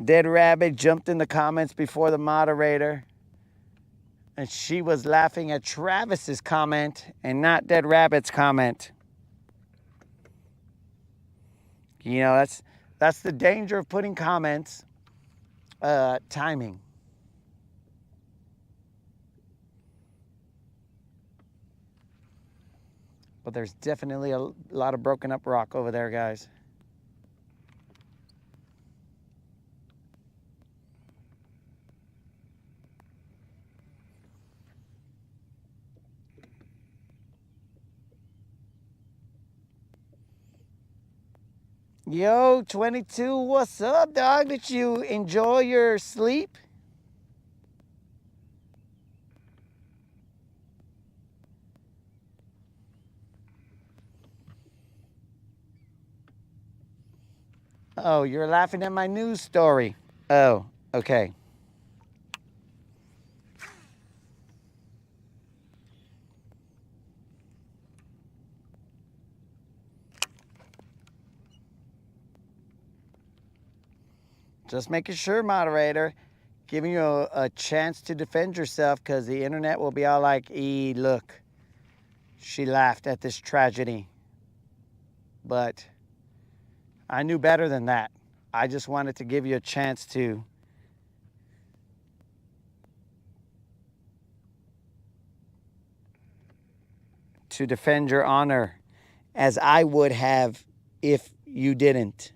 Dead Rabbit jumped in the comments before the moderator, and she was laughing at Travis's comment and not Dead Rabbit's comment. You know, that's the danger of putting comments. Timing. But there's definitely a lot of broken up rock over there, guys. Yo, 22, what's up, dog? Did you enjoy your sleep? Oh, you're laughing at my news story. Oh, okay. Just making sure, moderator, giving you a chance to defend yourself, because the internet will be all like, look, she laughed at this tragedy. But I knew better than that. I just wanted to give you a chance to defend your honor, as I would have if you didn't.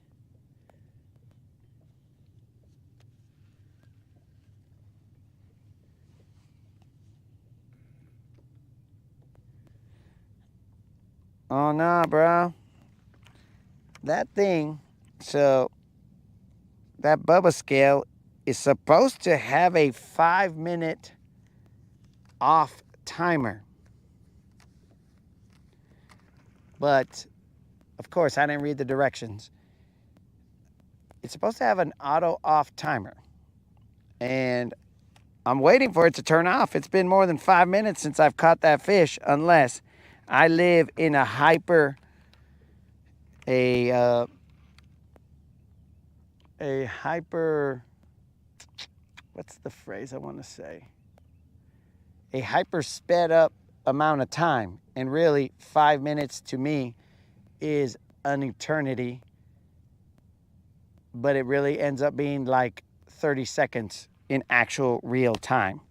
Oh, no, bro. That thing, so that Bubba scale is supposed to have a 5-minute off timer. But, of course, I didn't read the directions. It's supposed to have an auto off timer. And I'm waiting for it to turn off. It's been more than 5 minutes since I've caught that fish, unless I live in a what's the phrase I want to say? A hyper sped up amount of time. And really, 5 minutes to me is an eternity. But it really ends up being like 30 seconds in actual real time.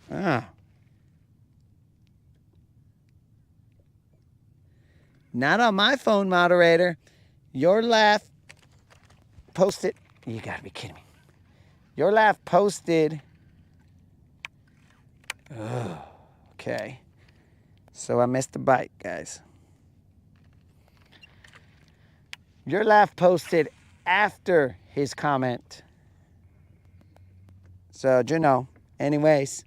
Ah. Not on my phone, moderator. Your laugh posted. You gotta be kidding me. Your laugh posted. Oh, okay. So I missed the bite, guys. Your laugh posted after his comment. So, you know, anyways.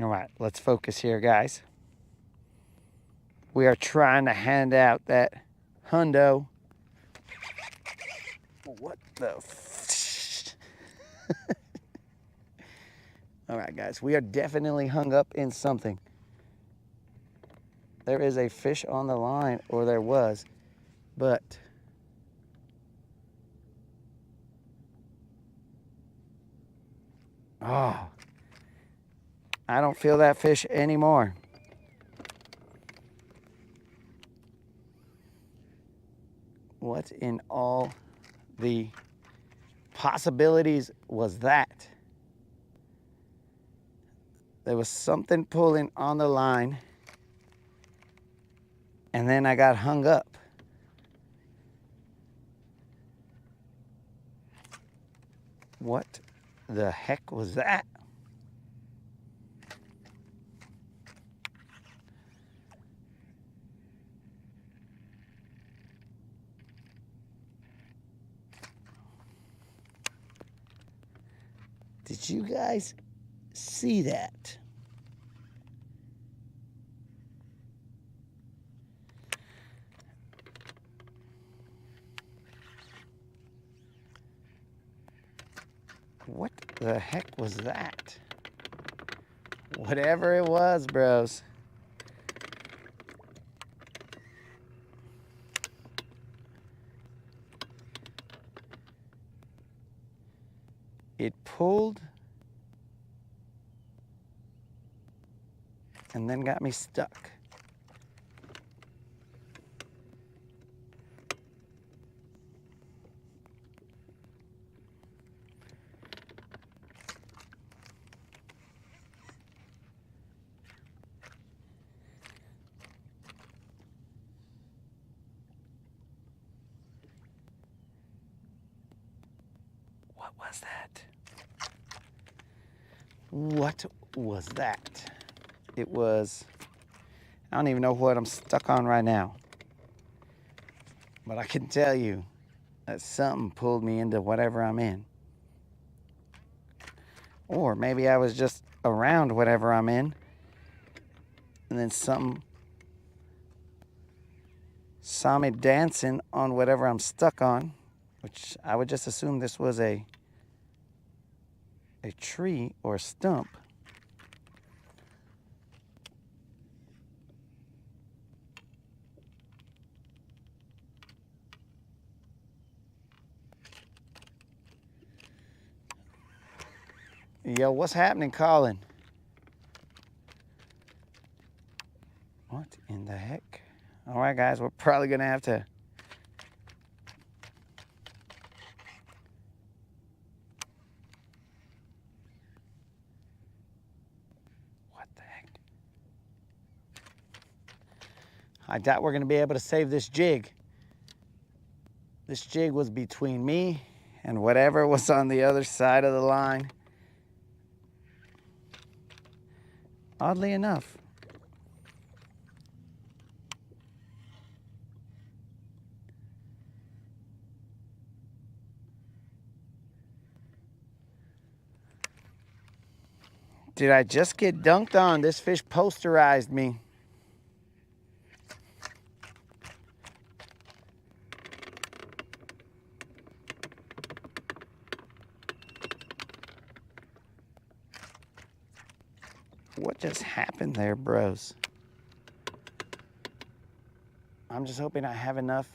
All right, let's focus here, guys. We are trying to hand out that hundo. What the All right, guys, we are definitely hung up in something. There is a fish on the line, or there was, but oh, I don't feel that fish anymore. What in all the possibilities was that? There was something pulling on the line, and then I got hung up. What the heck was that? Did you guys see that? What the heck was that? Whatever it was, bros. It pulled and then got me stuck. What was that? What was that? It was, I don't even know what I'm stuck on right now. But I can tell you that something pulled me into whatever I'm in. Or maybe I was just around whatever I'm in, and then something saw me dancing on whatever I'm stuck on, which I would just assume this was a tree or a stump. Yo, what's happening, Colin? What in the heck? All right, guys, we're probably gonna have to. What the heck? I doubt we're gonna be able to save this jig. This jig was between me and whatever was on the other side of the line. Oddly enough. Did I just get dunked on? This fish posterized me. What just happened there, bros? I'm just hoping I have enough.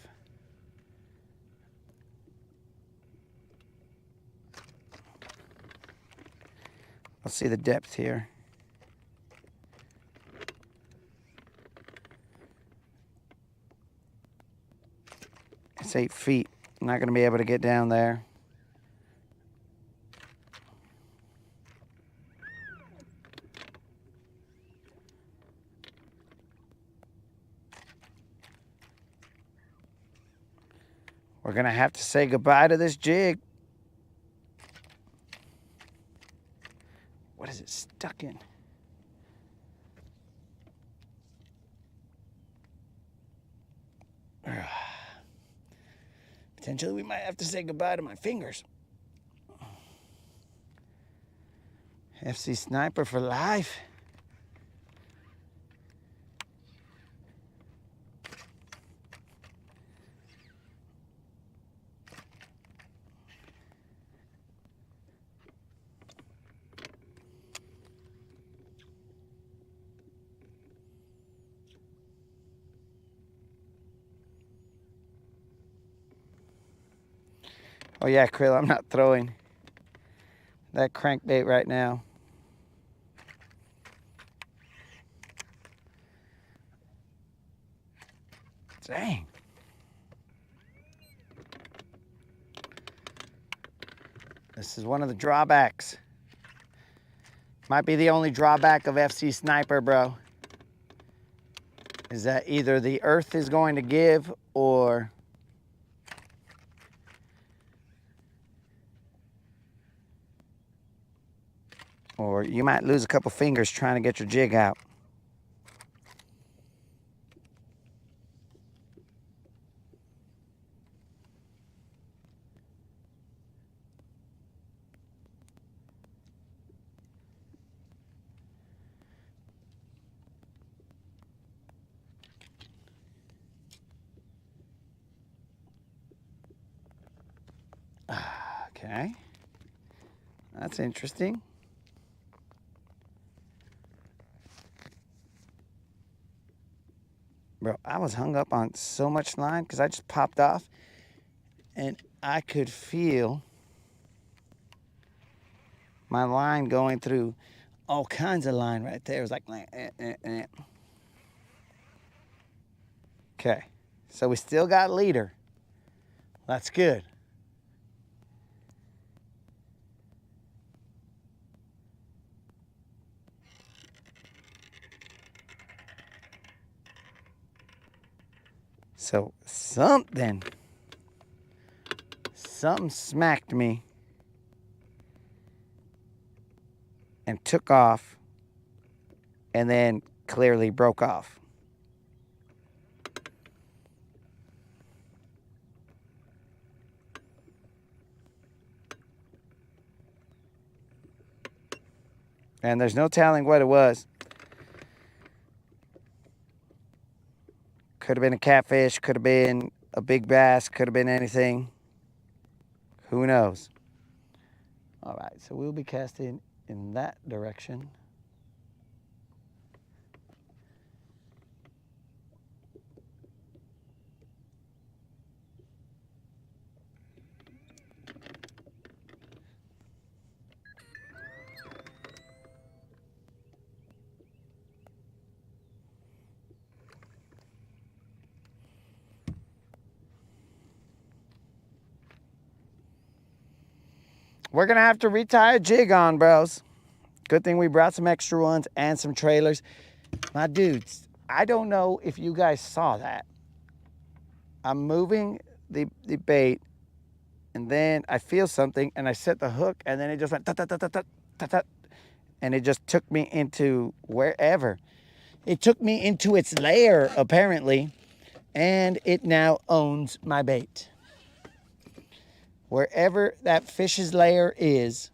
Let's see the depth here. It's 8 feet. I'm not going to be able to get down there. We're going to have to say goodbye to this jig. What is it stuck in? Potentially we might have to say goodbye to my fingers. FC Sniper for life. Oh yeah, Krill, I'm not throwing that crankbait right now. Dang. This is one of the drawbacks. Might be the only drawback of FC Sniper, bro. Is that either the earth is going to give or you might lose a couple fingers trying to get your jig out. Okay, that's interesting. Bro, I was hung up on so much line because I just popped off and I could feel my line going through all kinds of line right there. It was like, Okay, so we still got leader. That's good. So something smacked me and took off and then clearly broke off. And there's no telling what it was. Could have been a catfish, could have been a big bass, could have been anything. Who knows? All right, so we'll be casting in that direction. We're gonna have to retie a jig on, bros. Good thing we brought some extra ones and some trailers. My dudes, I don't know if you guys saw that. I'm moving the bait, and then I feel something, and I set the hook, and then it just went tut, tut, tut, tut, tut, tut. and it just took me into wherever. It took me into its lair, apparently, and it now owns my bait. Wherever that fish's lair is,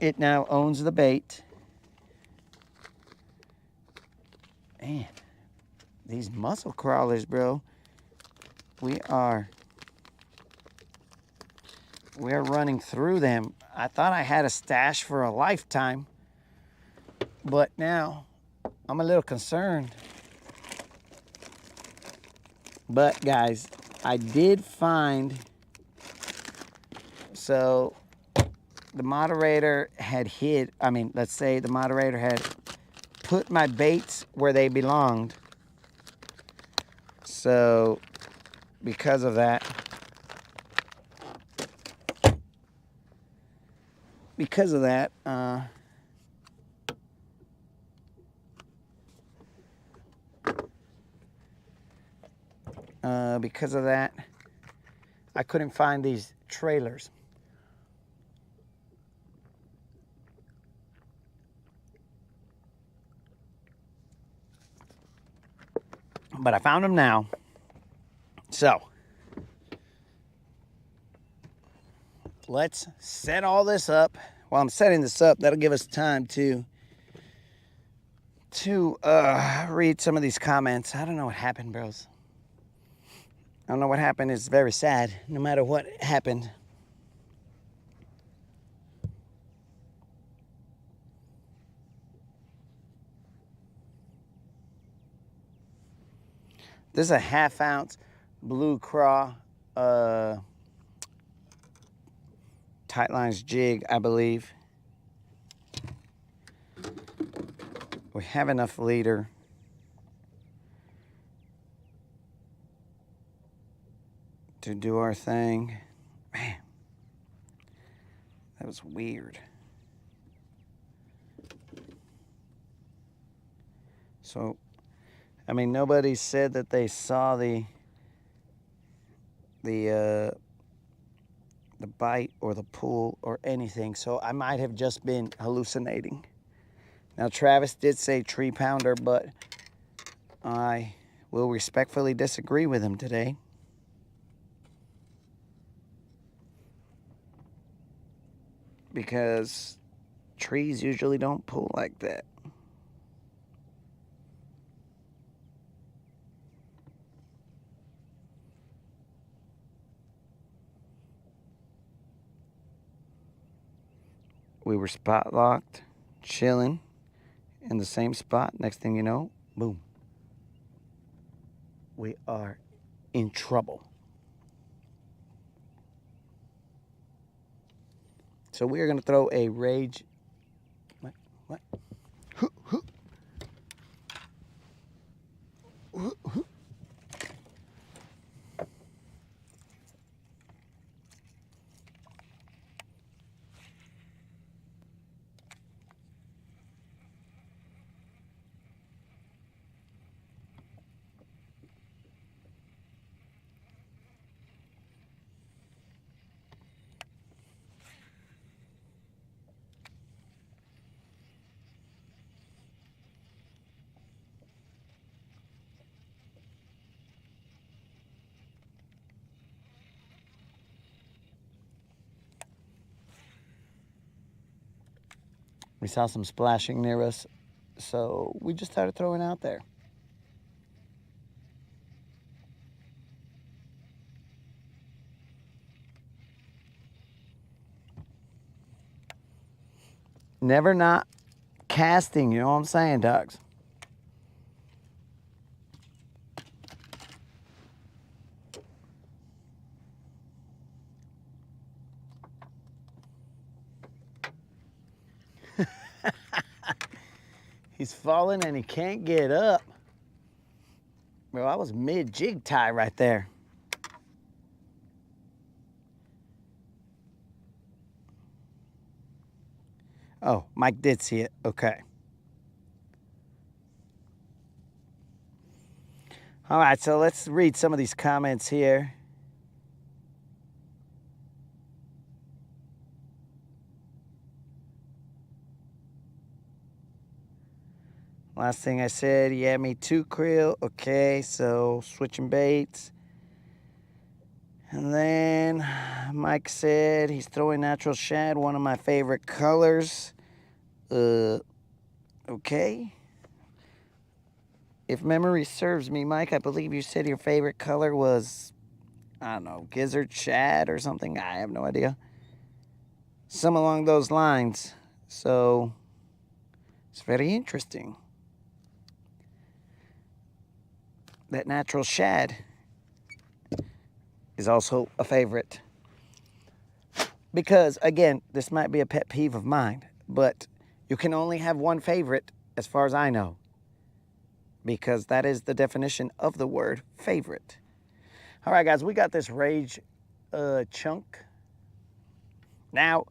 it now owns the bait. Man, these mussel crawlers, bro, we're running through them. I thought I had a stash for a lifetime, but now I'm a little concerned. But guys, I did find, so the moderator had let's say the moderator had put my baits where they belonged. So because of that, because of that, I couldn't find these trailers. But I found them now. So let's set all this up. While I'm setting this up, that'll give us time to read some of these comments. I don't know what happened, bros. I don't know what happened. It's very sad, no matter what happened. This is a 1/2 ounce blue craw tight lines jig, I believe. We have enough leader. To do our thing. Man, that was weird. So, I mean, nobody said that they saw the bite or the pull or anything, so I might have just been hallucinating. Now, Travis did say 3-pounder, but I will respectfully disagree with him today. Because trees usually don't pull like that. We were spot locked, chilling in the same spot. Next thing you know, boom. We are in trouble. So we are going to throw a rage. What? We saw some splashing near us, so we just started throwing out there. Never not casting, you know what I'm saying, dogs? He's falling and he can't get up. Bro, I was mid-jig tie right there. Oh, Mike did see it. Okay. All right, so let's read some of these comments here. Last thing I said, yeah, me too, krill. Okay, so switching baits. And then Mike said he's throwing natural shad, one of my favorite colors. Okay. If memory serves me, Mike, I believe you said your favorite color was, I don't know, gizzard shad or something. I have no idea. Some along those lines. So it's very interesting. That natural shad is also a favorite. Because, again, this might be a pet peeve of mine, but you can only have one favorite as far as I know. Because that is the definition of the word favorite. All right, guys, we got this rage chunk. Now,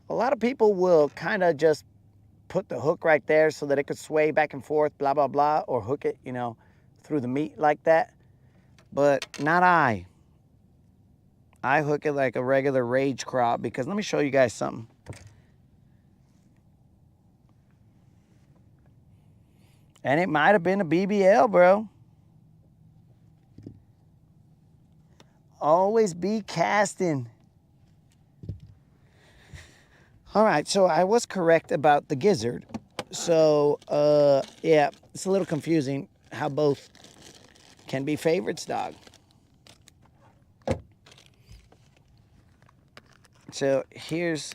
a lot of people will kind of just put the hook right there so that it could sway back and forth, blah, blah, blah, or hook it, you know, through the meat like that. But not I. I hook it like a regular rage craw because let me show you guys something. And it might have been a BBL, bro. Always be casting. All right, so I was correct about the gizzard. So, yeah, it's a little confusing how both can be favorites, dog. So here's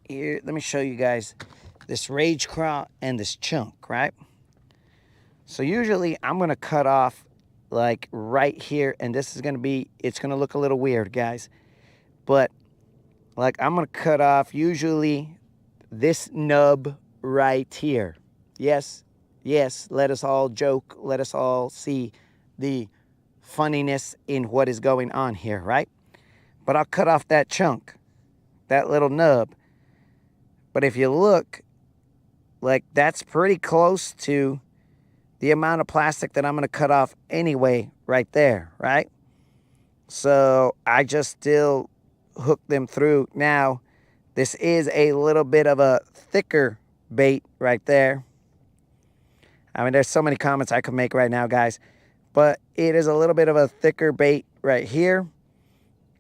here. Let me show you guys this rage craw and this chunk, right? So usually I'm gonna cut off like right here, and this is gonna be, it's gonna look a little weird, guys. But like I'm gonna cut off usually this nub right here. Yes, yes, let us all joke, let us all see the funniness in what is going on here, right? But I'll cut off that chunk, that little nub. But if you look, like that's pretty close to the amount of plastic that I'm going to cut off anyway right there, right? So I just still hook them through. Now, this is a little bit of a thicker bait right there. I mean, there's so many comments I could make right now, guys. But it is a little bit of a thicker bait right here.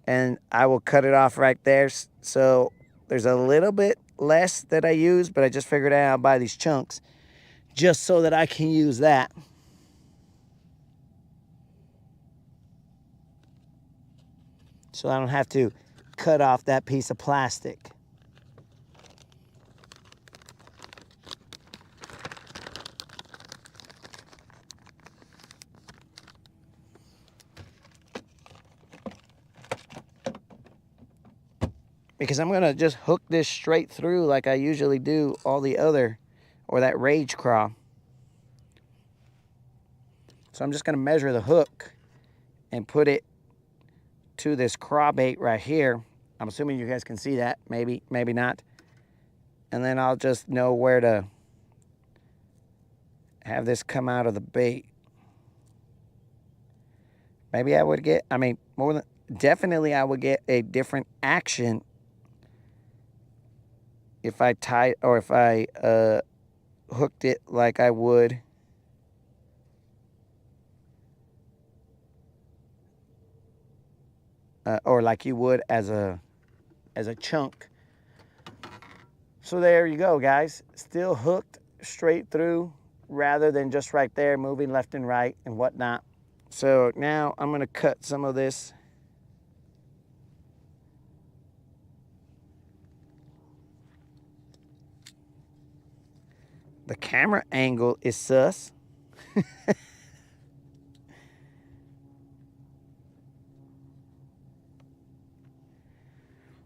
And I will cut it off right there. So there's a little bit less that I use, but I just figured out I'll buy these chunks just so that I can use that. So I don't have to cut off that piece of plastic. Because I'm gonna just hook this straight through like I usually do all the other, or that rage craw. So I'm just gonna measure the hook and put it to this craw bait right here. I'm assuming you guys can see that, maybe, maybe not. And then I'll just know where to have this come out of the bait. Maybe I would get, I mean, more than, definitely I would get a different action if I tied, or if I hooked it like I would or like you would as a chunk. So there you go, guys. Still hooked straight through rather than just right there moving left and right and whatnot. So now I'm gonna cut some of this. The camera angle is sus.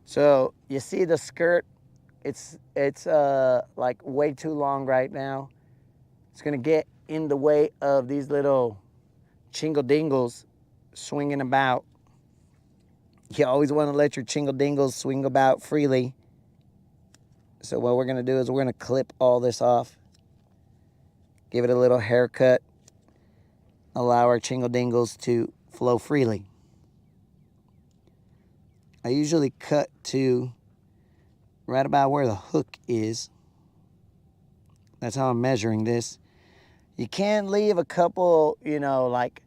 So you see the skirt, it's like way too long right now. It's gonna get in the way of these little chingle dingles swinging about. You always want to let your chingle dingles swing about freely. So what we're gonna do is we're gonna clip all this off, give it a little haircut, allow our chingle dingles to flow freely. I usually cut to right about where the hook is. That's how I'm measuring this. You can leave a couple, you know, like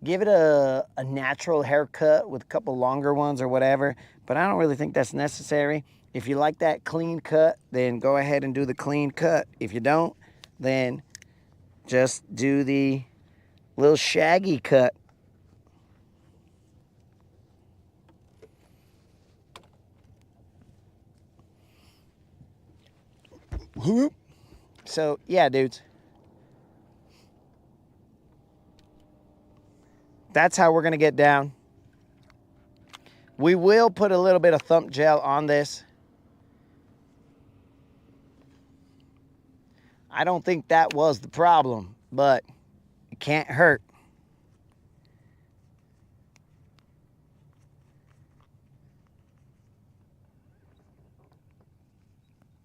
give it a natural haircut with a couple longer ones or whatever, but I don't really think that's necessary. If you like that clean cut, then go ahead and do the clean cut. If you don't, then just do the little shaggy cut. So, yeah, dudes. That's how we're going to get down. We will put a little bit of thump gel on this. I don't think that was the problem, but it can't hurt.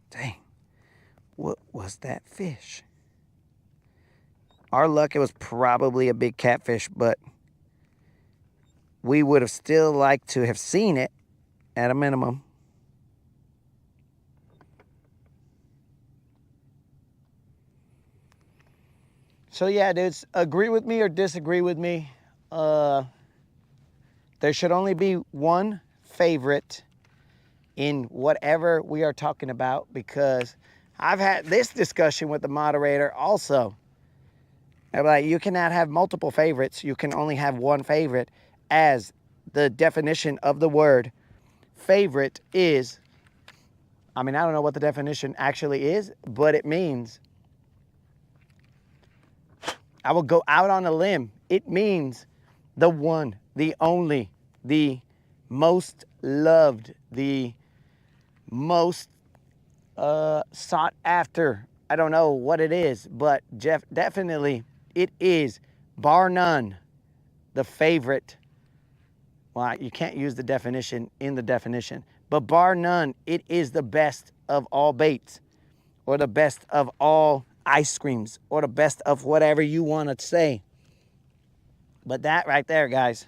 Dang, what was that fish? Our luck, it was probably a big catfish, but we would have still liked to have seen it at a minimum. So yeah, dudes, agree with me or disagree with me. There should only be one favorite in whatever we are talking about, because I've had this discussion with the moderator also. I'm like, you cannot have multiple favorites. You can only have one favorite, as the definition of the word favorite is, I mean, I don't know what the definition actually is, but it means, I will go out on a limb. It means the one, the only, the most loved, the most sought after. I don't know what it is, but definitely it is, bar none, the favorite. Well, you can't use the definition in the definition, but bar none, it is the best of all baits, or the best of all ice creams, or the best of whatever you want to say. But that right there, guys,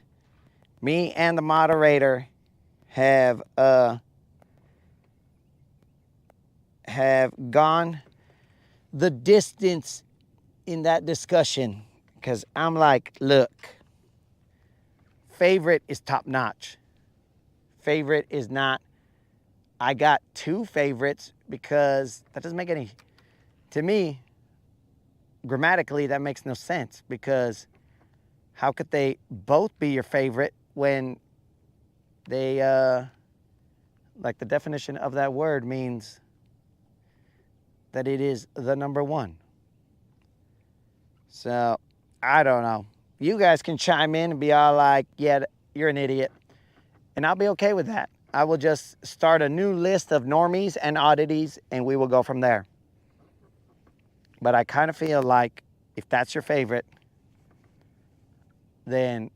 me and the moderator have gone the distance in that discussion, because I'm like, look, favorite is top notch. Favorite is not, I got two favorites, because that doesn't make any, to me, grammatically, that makes no sense, because how could they both be your favorite when they, like the definition of that word means that it is the number one. So, I don't know. You guys can chime in and be all like, yeah, you're an idiot. And I'll be okay with that. I will just start a new list of normies and oddities, and we will go from there. But I kind of feel like if that's your favorite, then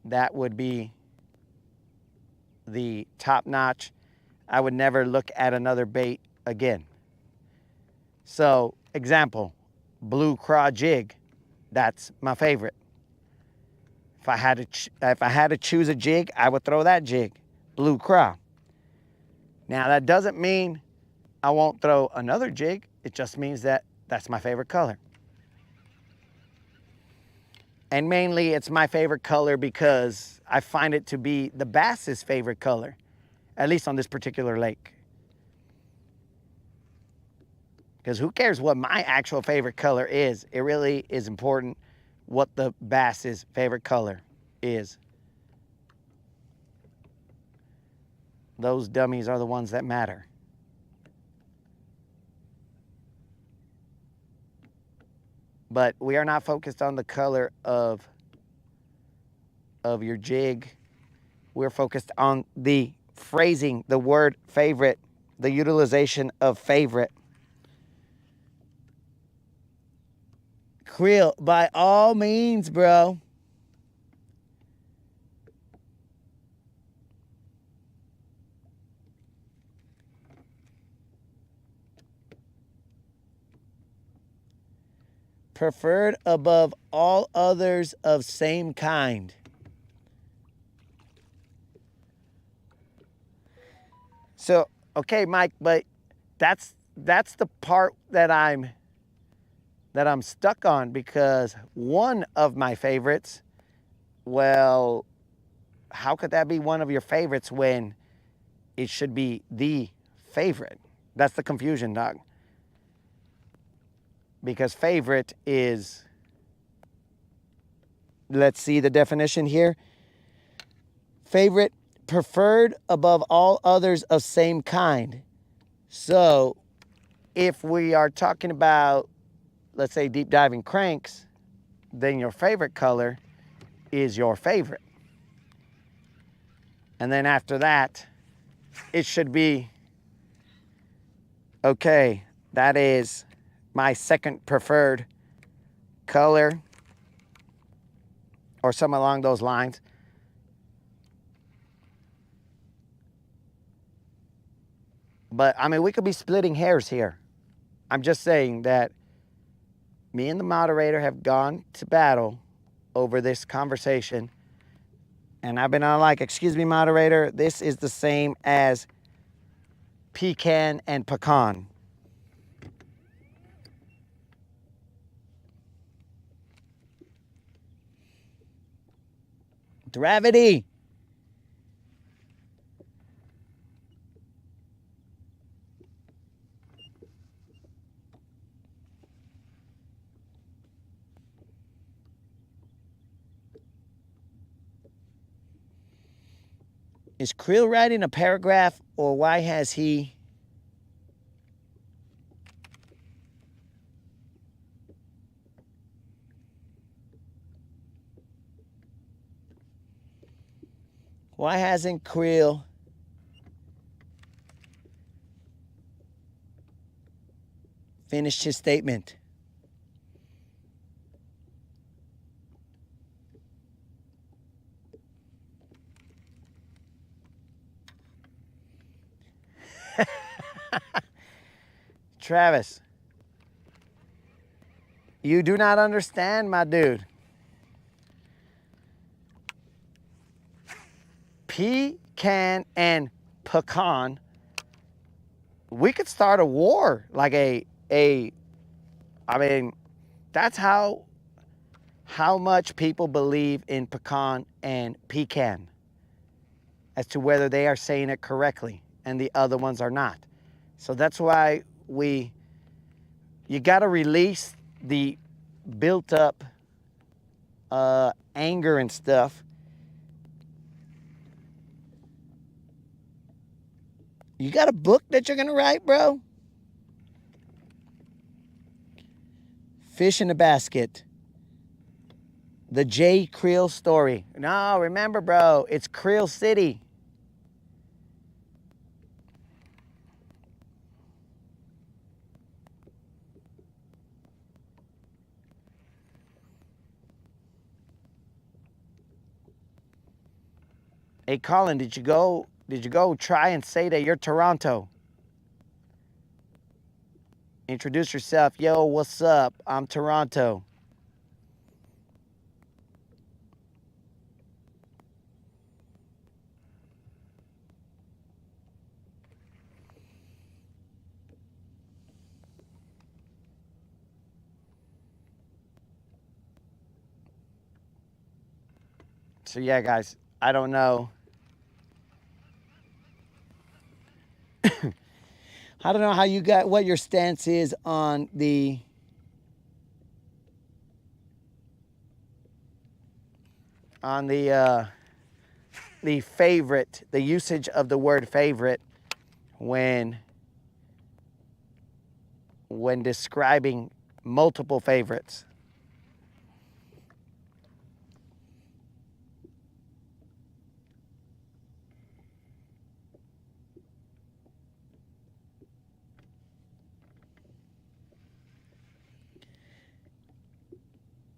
that would be the top notch. I would never look at another bait again. So, example, blue craw jig, that's my favorite. If I had to choose a jig, I would throw that jig, blue craw. Now, that doesn't mean I won't throw another jig. It just means that that's my favorite color. And mainly, it's my favorite color because I find it to be the bass's favorite color, at least on this particular lake. Because who cares what my actual favorite color is? It really is important what the bass's favorite color is. Those dummies are the ones that matter. But we are not focused on the color of your jig. We're focused on the phrasing, the word favorite, the utilization of favorite. Creel, by all means, bro. Preferred above all others of same kind. So, Okay, Mike, but that's the part that I'm stuck on, because one of my favorites, well, how could that be one of your favorites when it should be the favorite? That's the confusion, dog. Because favorite is, let's see the definition here. Favorite, preferred above all others of same kind. So if we are talking about, let's say, deep diving cranks, then your favorite color is your favorite. And then after that, it should be, okay, that is my second preferred color, or something along those lines. But I mean, we could be splitting hairs here. I'm just saying that me and the moderator have gone to battle over this conversation. And I've been on like, excuse me, moderator, this is the same as pecan and pecan. Gravity. Is Krill writing a paragraph, or why has he... Why hasn't Krill finished his statement? Travis, you do not understand, my dude. Pecan and pecan, we could start a war, like I mean, that's how much people believe in pecan and pecan, as to whether they are saying it correctly and the other ones are not. So that's why you got to release the built up anger and stuff. You got a book that you're gonna write, bro? Fish in a basket. The J. Creel story. No, remember, bro, it's Creel City. Hey, Colin, did you go try and say that you're Toronto? Introduce yourself. Yo, what's up? I'm Toronto. So yeah, guys, I don't know. I don't know how you got, what your stance is on the favorite, the usage of the word favorite when describing multiple favorites.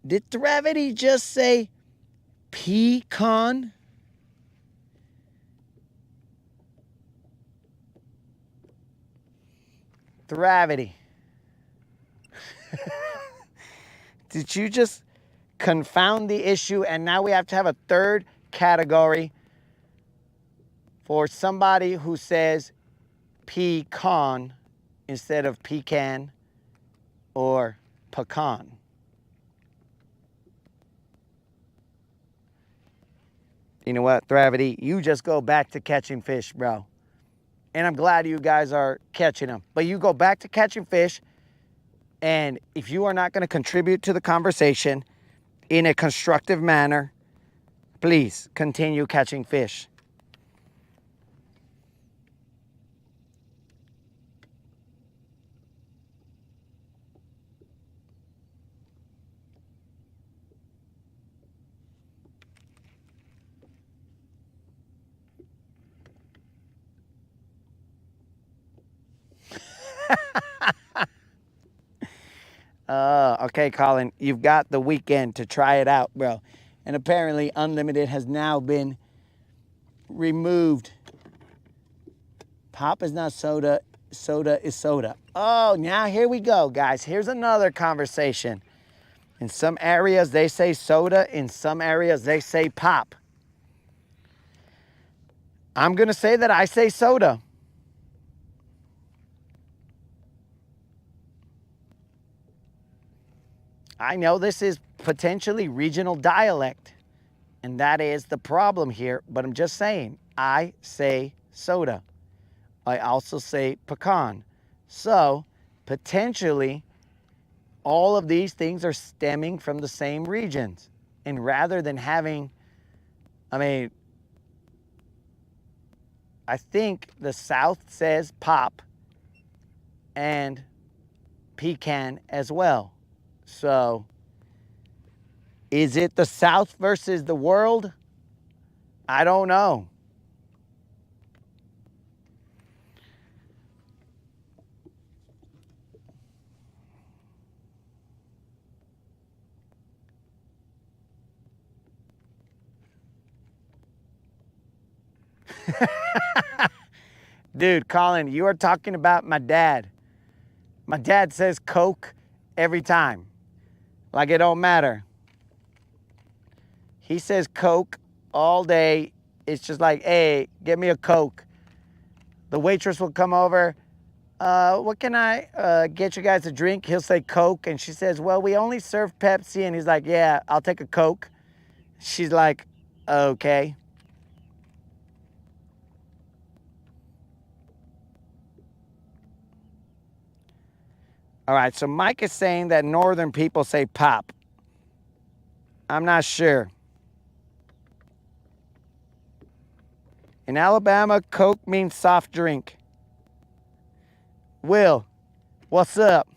Did Gravity just say pecan? Gravity. Did you just confound the issue, and now we have to have a third category for somebody who says pecan instead of pecan or pecan? You know what, Gravity? You just go back to catching fish, bro. And I'm glad you guys are catching them. But you go back to catching fish, and if you are not going to contribute to the conversation in a constructive manner, please continue catching fish. Okay, Colin, you've got the weekend to try it out, bro. And apparently unlimited has now been removed. Pop is not soda, soda is soda. Oh, now here we go, guys. Here's another conversation. In some areas, they say soda. In some areas, they say pop. I'm going to say that I say soda. I know this is potentially regional dialect, and that is the problem here, but I'm just saying, I say soda. I also say pecan. So, potentially, all of these things are stemming from the same regions. And rather than having, I think the South says pop and pecan as well. So, is it the South versus the world? I don't know. Dude, Colin, you are talking about my dad. My dad says Coke every time. Like it don't matter. He says Coke all day. It's just like, hey, get me a Coke. The waitress will come over. What can I get you guys a drink? He'll say Coke. And she says, well, we only serve Pepsi. And he's like, yeah, I'll take a Coke. She's like, okay. All right, so Mike is saying that northern people say pop. I'm not sure. In Alabama, Coke means soft drink. Will, what's up?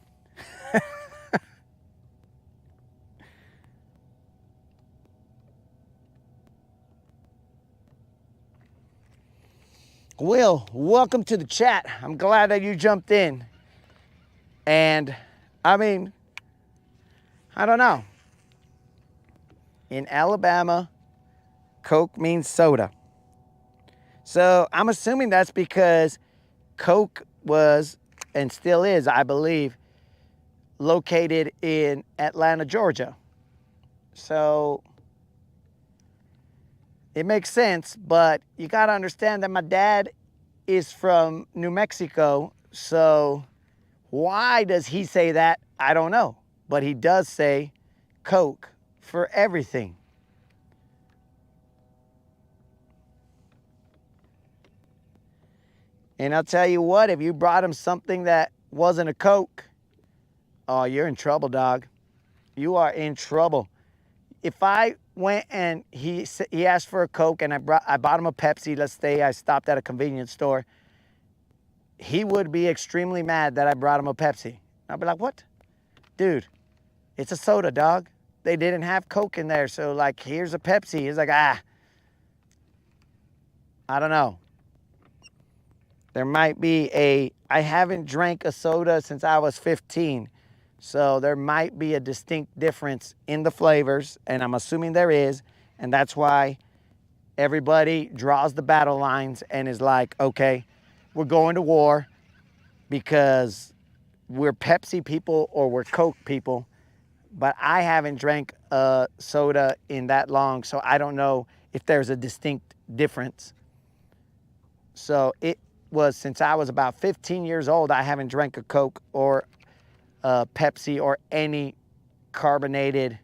Will, welcome to the chat. I'm glad that you jumped in. And, I don't know. In Alabama, Coke means soda. So I'm assuming that's because Coke was, and still is, I believe, located in Atlanta, Georgia. So it makes sense, but you got to understand that my dad is from New Mexico, so why does he say that? I don't know. But he does say Coke for everything. And I'll tell you what, if you brought him something that wasn't a Coke, oh, you're in trouble, dog. You are in trouble. If I went and he asked for a Coke and I bought him a Pepsi, let's say I stopped at a convenience store, he would be extremely mad that I brought him a Pepsi. I'd be like, what? Dude, it's a soda, dog. They didn't have Coke in there, so like, here's a Pepsi. He's like, I don't know. There might be I haven't drank a soda since I was 15, so there might be a distinct difference in the flavors, and I'm assuming there is, and that's why everybody draws the battle lines and is like, okay, we're going to war because we're Pepsi people or we're Coke people, but I haven't drank a soda in that long, so I don't know if there's a distinct difference. So was since I was about 15 years old, I haven't drank a Coke or a Pepsi or any carbonated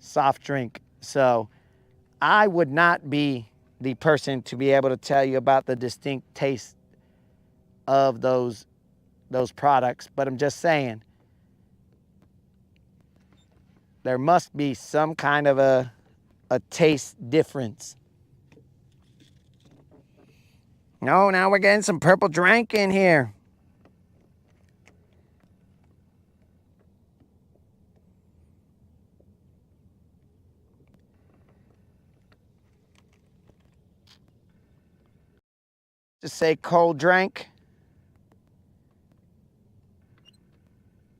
soft drink. So I would not be the person to be able to tell you about the distinct taste of those products, but I'm just saying there must be some kind of a taste difference. No, now we're getting some purple drink in here. Just say cold drink.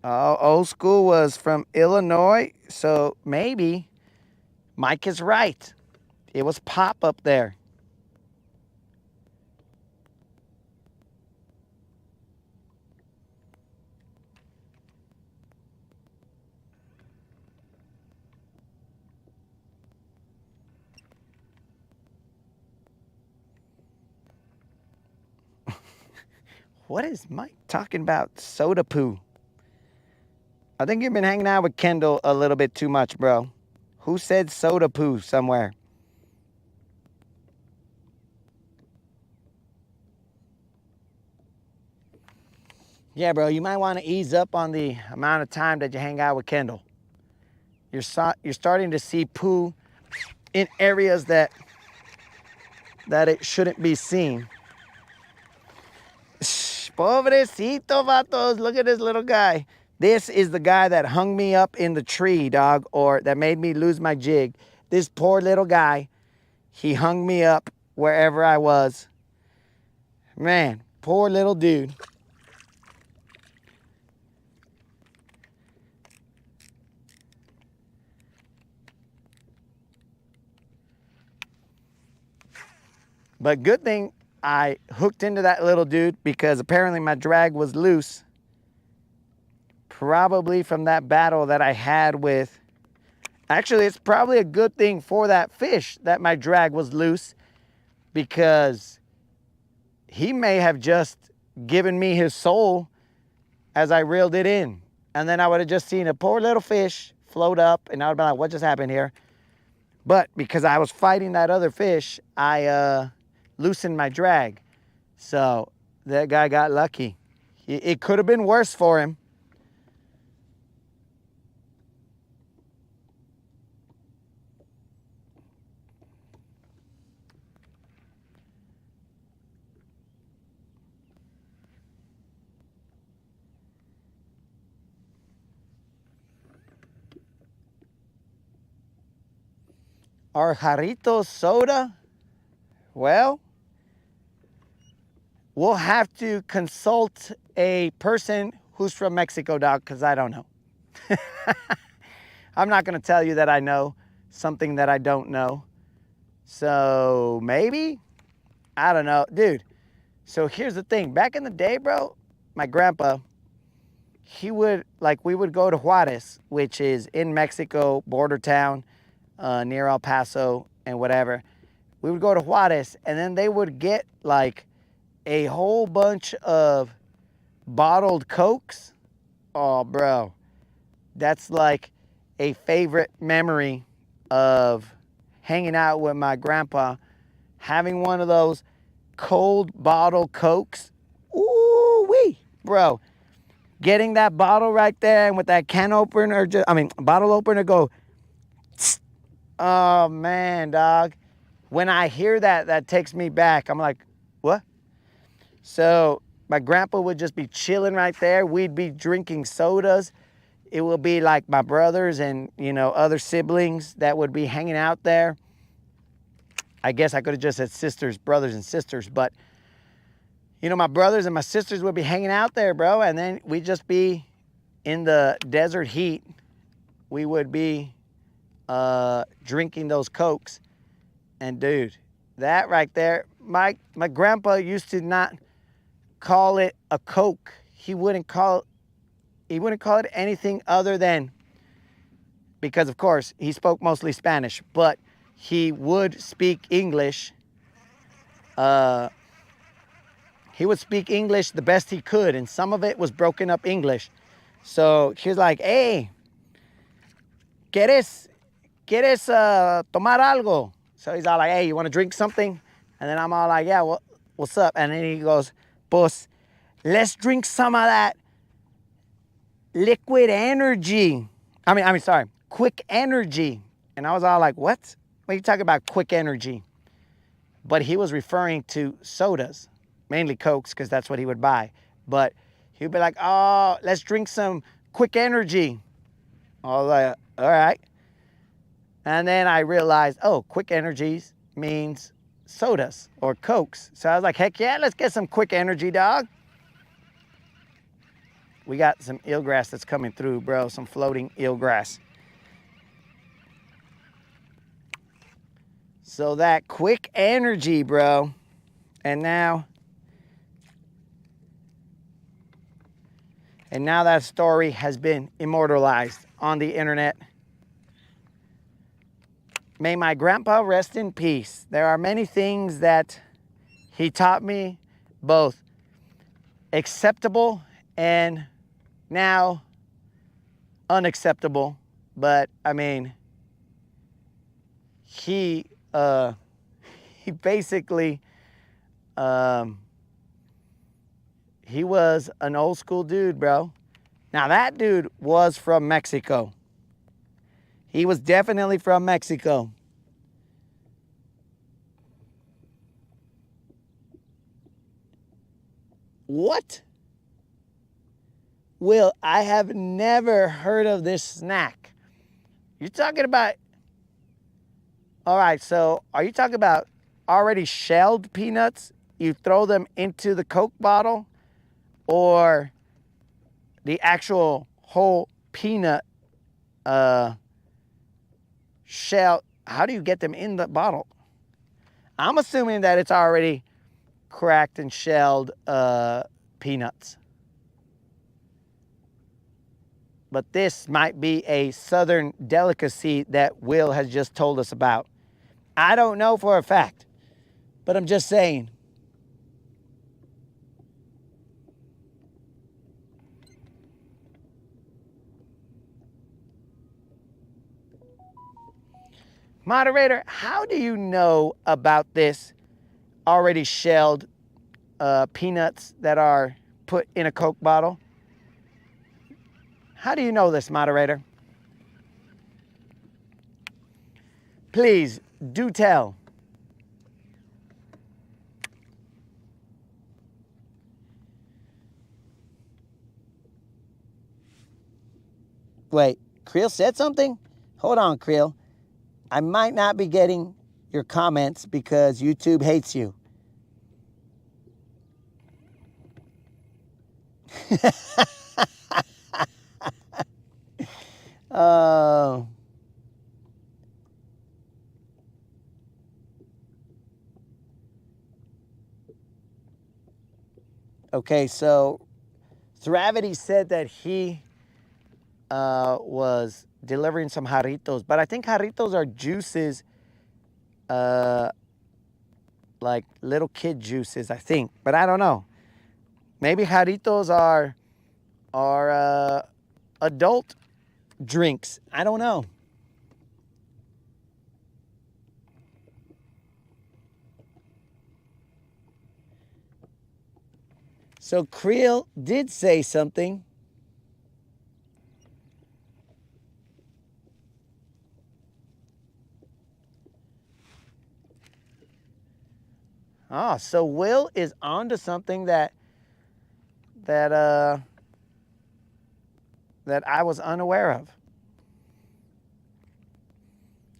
Oh, old school was from Illinois, so maybe Mike is right. It was pop up there. What is Mike talking about? Soda poo. I think you've been hanging out with Kendall a little bit too much, bro. Who said soda poo somewhere? Yeah, bro, you might want to ease up on the amount of time that you hang out with Kendall. You're starting to see poo in areas that it shouldn't be seen. Pobrecito, vatos. Look at this little guy. This is the guy that hung me up in the tree, dog, or that made me lose my jig. This poor little guy, he hung me up wherever I was. Man, poor little dude. But good thing I hooked into that little dude because apparently my drag was loose. Probably from that battle that I had with... Actually, it's probably a good thing for that fish that my drag was loose because he may have just given me his soul as I reeled it in. And then I would have just seen a poor little fish float up and I would have been like, what just happened here? But because I was fighting that other fish, I loosened my drag. So that guy got lucky. It could have been worse for him. Our Jarrito soda, well, we'll have to consult a person who's from Mexico, dog, because I don't know. I'm not going to tell you that I know something that I don't know. So maybe, I don't know. Dude, so here's the thing. Back in the day, bro, my grandpa, we would go to Juarez, which is in Mexico, border town, near El Paso and whatever. We would go to Juarez and then they would get like a whole bunch of bottled Cokes. Oh, bro, that's like a favorite memory of hanging out with my grandpa, having one of those cold bottle Cokes. Ooh wee, bro. Getting that bottle right there and with that bottle opener go, tss. Oh man, dog. When I hear that, that takes me back. I'm like, what? So my grandpa would just be chilling right there. We'd be drinking sodas. It would be like my brothers and, other siblings that would be hanging out there. I guess I could have just said sisters, brothers and sisters, but my brothers and my sisters would be hanging out there, bro. And then we'd just be in the desert heat. We would be drinking those Cokes. And dude, that right there, my grandpa used to not call it a Coke. He wouldn't call it anything other than, because of course he spoke mostly Spanish, but he would speak English. he would speak English the best he could, and some of it was broken up English. So he was like, hey, ¿quieres tomar algo? So he's all like, hey, you want to drink something? And then I'm all like, yeah, what's up? And then he goes, pues, let's drink some of that liquid energy. Sorry, quick energy. And I was all like, what? What are you talking about, quick energy? But he was referring to sodas, mainly Cokes, because that's what he would buy. But he would be like, oh, let's drink some quick energy. I was like, all right. And then I realized, oh, quick energies means sodas or Cokes. So I was like, heck yeah, let's get some quick energy, dog. We got some eelgrass that's coming through, bro, some floating eelgrass. So that quick energy, bro. And now that story has been immortalized on the internet. May my grandpa rest in peace. There are many things that he taught me, both acceptable and now unacceptable. But I mean, he basically, he was an old school dude, bro. Now that dude was from Mexico. He was definitely from Mexico. What? Will, I have never heard of this snack. You're talking about... All right, so are you talking about already shelled peanuts? You throw them into the Coke bottle, or the actual whole peanut shell? How do you get them in the bottle? I'm assuming that it's already cracked and shelled peanuts. But this might be a southern delicacy that Will has just told us about. I don't know for a fact, but I'm just saying. Moderator, how do you know about this already shelled peanuts that are put in a Coke bottle? How do you know this, moderator? Please, do tell. Wait, Creel said something? Hold on, Creel. I might not be getting your comments because YouTube hates you. Okay, so Thravity said that he was delivering some jarritos, but I think jarritos are juices, like little kid juices, I think, but I don't know. Maybe jarritos are adult drinks. I don't know. So Creel did say something. Ah, so Will is onto something that I was unaware of.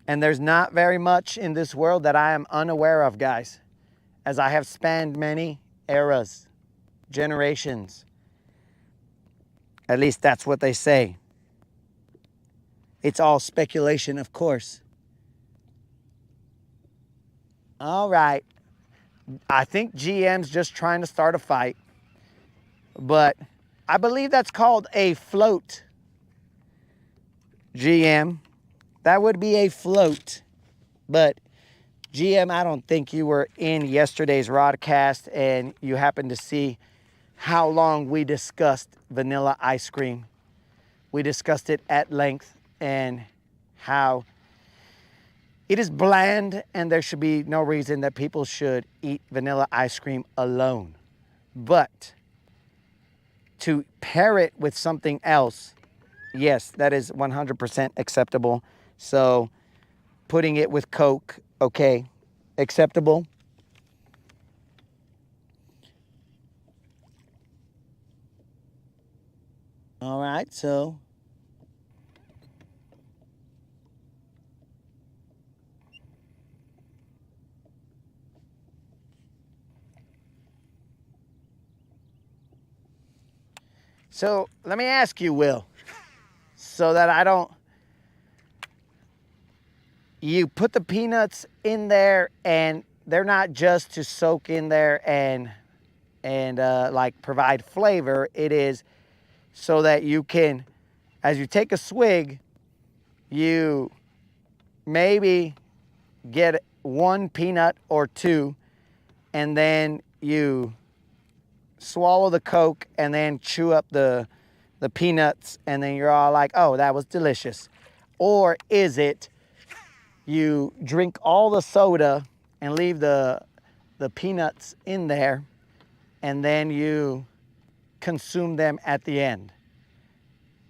And there's not very much in this world that I am unaware of, guys, as I have spanned many eras, generations. At least that's what they say. It's all speculation, of course. All right. I think GM's just trying to start a fight, but I believe that's called a float. GM, that would be a float, but GM, I don't think you were in yesterday's Rodcast and you happened to see how long we discussed vanilla ice cream. We discussed it at length and how it is bland and there should be no reason that people should eat vanilla ice cream alone. But to pair it with something else, yes, that is 100% acceptable. So putting it with Coke, okay, acceptable. All right, so let me ask you, Will, so that I don't, you put the peanuts in there and they're not just to soak in there and like provide flavor. It is so that you can, as you take a swig, you maybe get one peanut or two and then you swallow the Coke and then chew up the peanuts and then you're all like, oh, that was delicious? Or is it you drink all the soda and leave the peanuts in there and then you consume them at the end?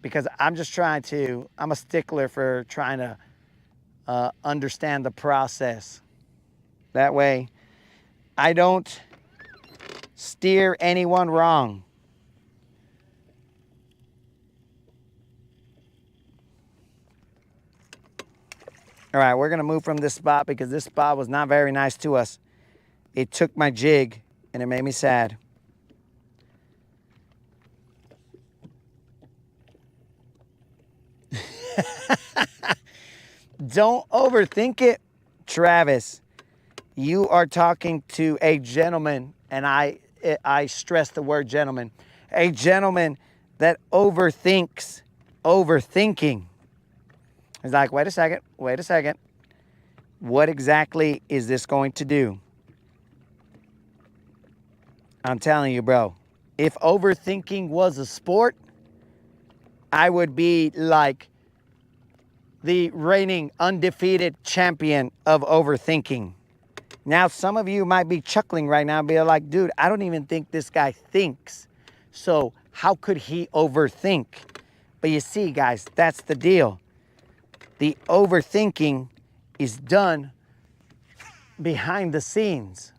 Because I'm a stickler for trying to understand the process. That way I don't steer anyone wrong. All right, we're gonna move from this spot because this spot was not very nice to us. It took my jig and it made me sad. Don't overthink it, Travis. You are talking to a gentleman, and I stress the word gentleman. A gentleman that overthinks overthinking. He's like, wait a second. What exactly is this going to do? I'm telling you, bro, if overthinking was a sport, I would be like the reigning undefeated champion of overthinking. Now, some of you might be chuckling right now and be like, dude, I don't even think this guy thinks. So how could he overthink? But you see, guys, that's the deal. The overthinking is done behind the scenes.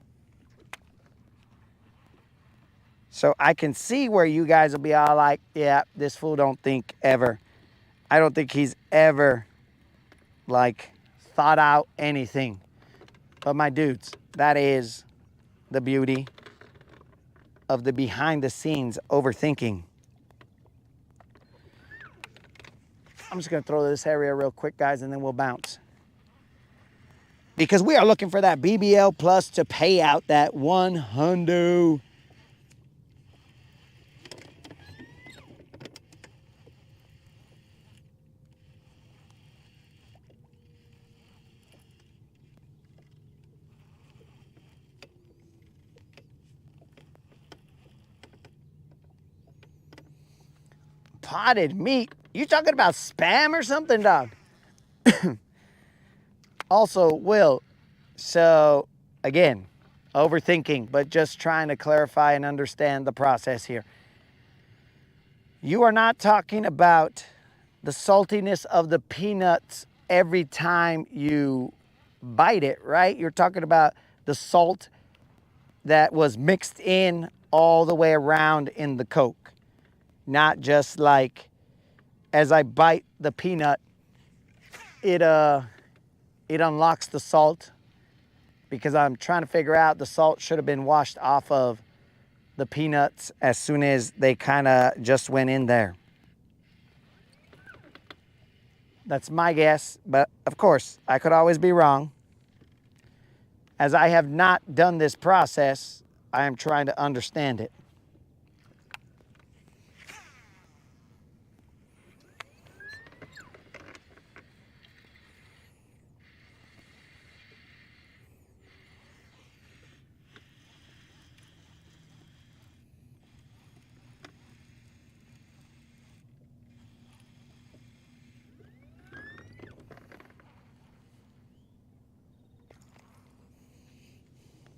So I can see where you guys will be all like, yeah, this fool don't think ever. I don't think he's ever like thought out anything. But my dudes, that is the beauty of the behind the scenes overthinking. I'm just gonna throw this area real quick, guys, and then we'll bounce. Because we are looking for that BBL Plus to pay out that $100. Potted meat? You talking about spam or something, dog? Also, Will, so again, overthinking, but just trying to clarify and understand the process here. You are not talking about the saltiness of the peanuts every time you bite it, right? You're talking about the salt that was mixed in all the way around in the Coke. Not just like as I bite the peanut, it unlocks the salt, because I'm trying to figure out the salt should have been washed off of the peanuts as soon as they kind of just went in there. That's my guess, but of course, I could always be wrong. As I have not done this process, I am trying to understand it.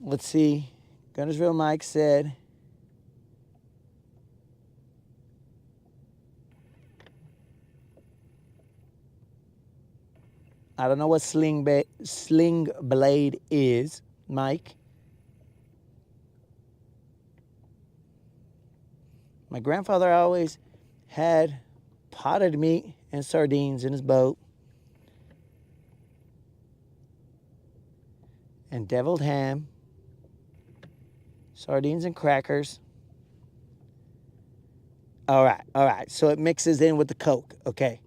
let's see. Guntersville Mike said, I don't know what sling blade is, Mike. My grandfather always had potted meat and sardines in his boat. And deviled ham. Sardines and crackers. All right. So it mixes in with the Coke. Okay.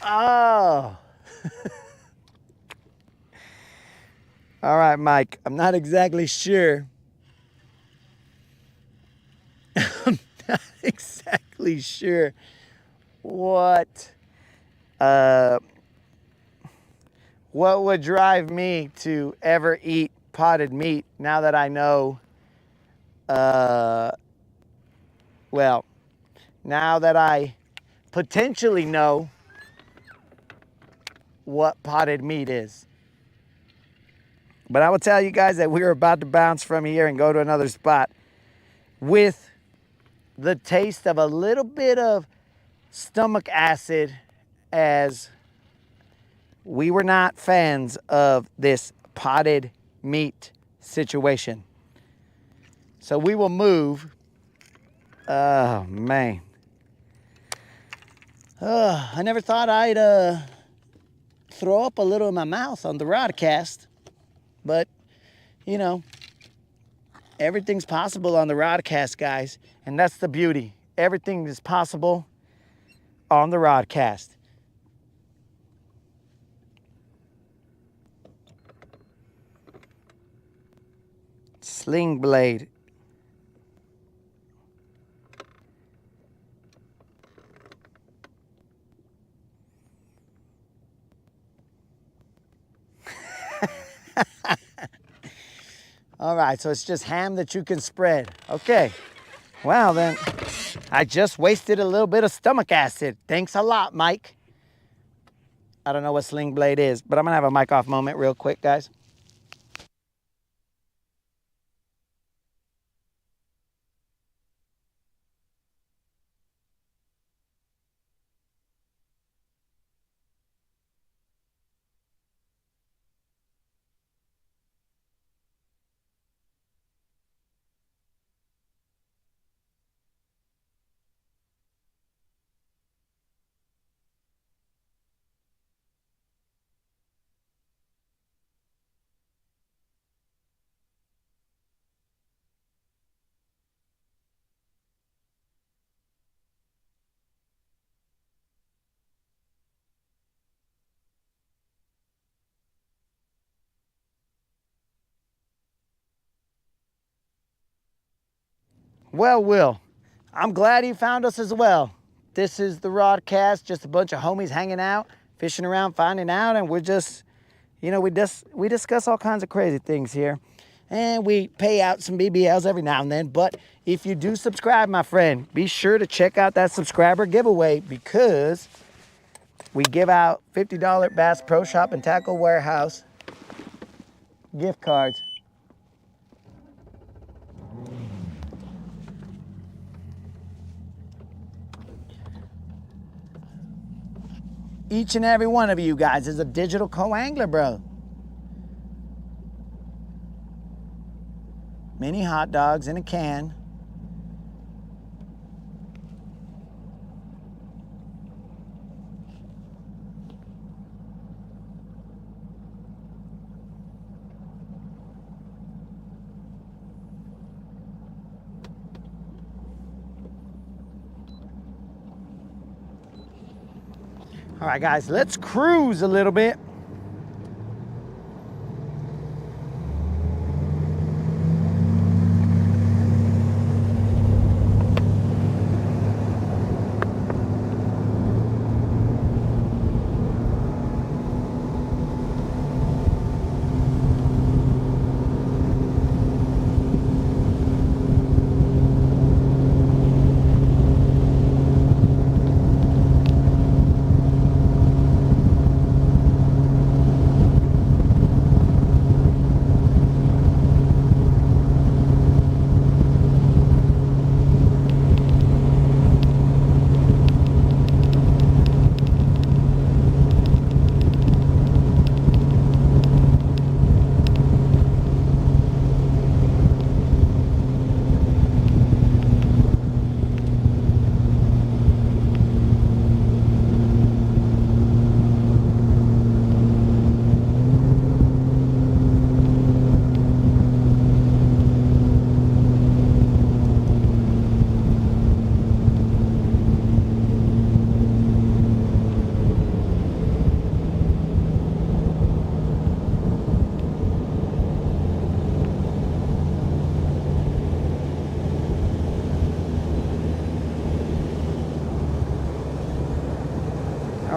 Oh. All right, Mike. I'm not exactly sure. I'm not exactly sure what would drive me to ever eat potted meat now that I know, well, now that I potentially know what potted meat is. But I will tell you guys that we're about to bounce from here and go to another spot with the taste of a little bit of stomach acid, as we were not fans of this potted meat situation. So we will move. Oh, man. I never thought I'd throw up a little in my mouth on the Rodcast. But, you know, everything's possible on the Rodcast, guys. And that's the beauty. Everything is possible on the Rodcast. Sling blade. All right, so it's just ham that you can spread. Okay, well then, I just wasted a little bit of stomach acid. Thanks a lot, Mike. I don't know what sling blade is, but I'm gonna have a mic off moment real quick, guys. Well, Will, I'm glad you found us as well. This is the Rodcast, just a bunch of homies hanging out, fishing around, finding out, and we're just, you know, we discuss all kinds of crazy things here. And we pay out some BBLs every now and then. But if you do subscribe, my friend, be sure to check out that subscriber giveaway, because we give out $50 Bass Pro Shop and Tackle Warehouse gift cards. Each and every one of you guys is a digital co-angler, bro. Mini hot dogs in a can. All right, guys, let's cruise a little bit.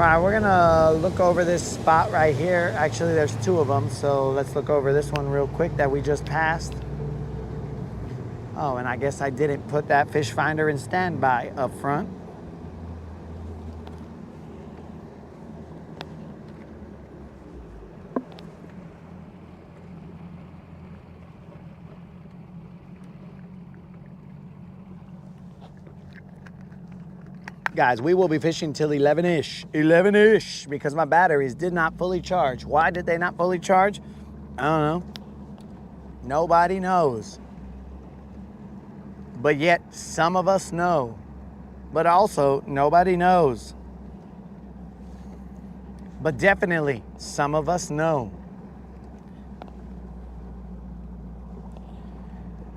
right, we're gonna look over this spot right here. Actually, there's two of them, so let's look over this one real quick that we just passed. Oh, and I guess I didn't put that fish finder in standby up front. Guys, we will be fishing till 11-ish, because my batteries did not fully charge. Why did they not fully charge? I don't know. Nobody knows. But yet, some of us know. But also, nobody knows. But definitely, some of us know.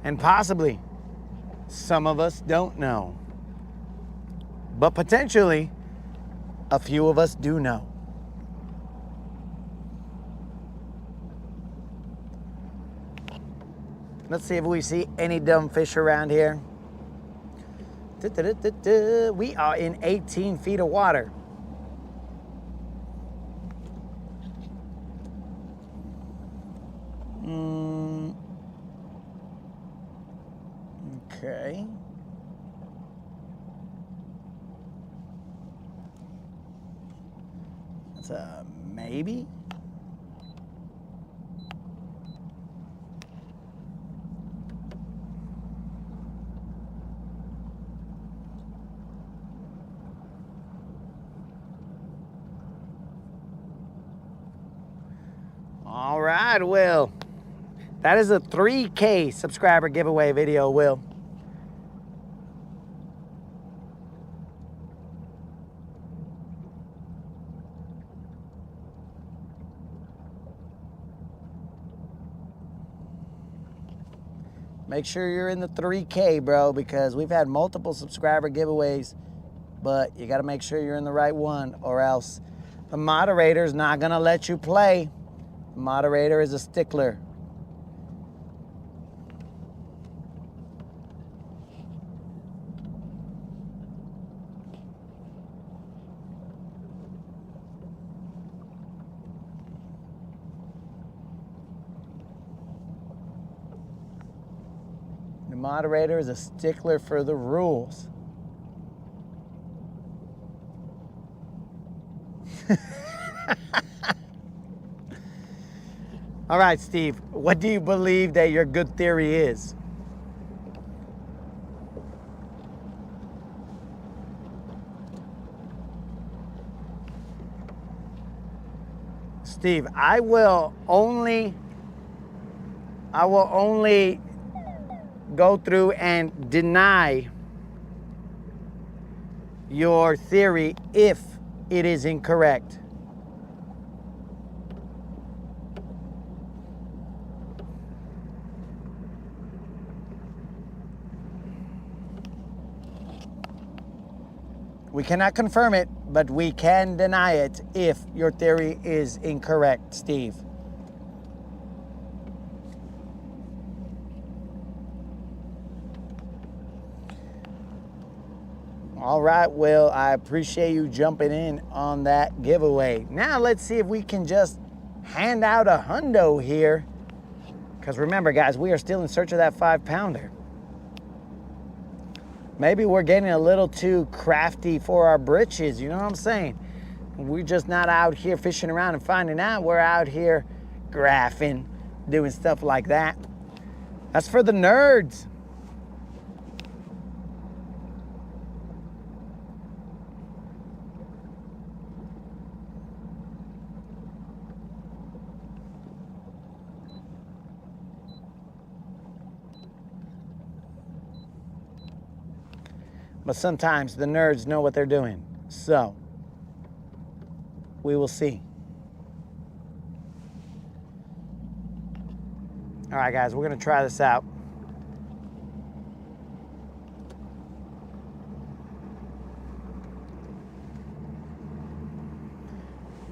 And possibly, some of us don't know. But potentially, a few of us do know. Let's see if we see any dumb fish around here. We are in 18 feet of water. Okay. That's a maybe. All right, Will. That is a 3K subscriber giveaway video, Will. Make sure you're in the 3K, bro, because we've had multiple subscriber giveaways, but you got to make sure you're in the right one, or else the moderator's not going to let you play. The moderator is a stickler. The moderator is a stickler for the rules. All right, Steve, what do you believe that your good theory is? Steve, I will only go through and deny your theory if it is incorrect. We cannot confirm it, but we can deny it if your theory is incorrect, Steve. All right, Will, I appreciate you jumping in on that giveaway. Now let's see if we can just hand out a hundo here. Because remember, guys, we are still in search of that 5-pounder. Maybe we're getting a little too crafty for our britches, you know what I'm saying? We're just not out here fishing around and finding out. We're out here graphing, doing stuff like that. That's for the nerds. But sometimes the nerds know what they're doing. So, we will see. All right, guys, we're gonna try this out.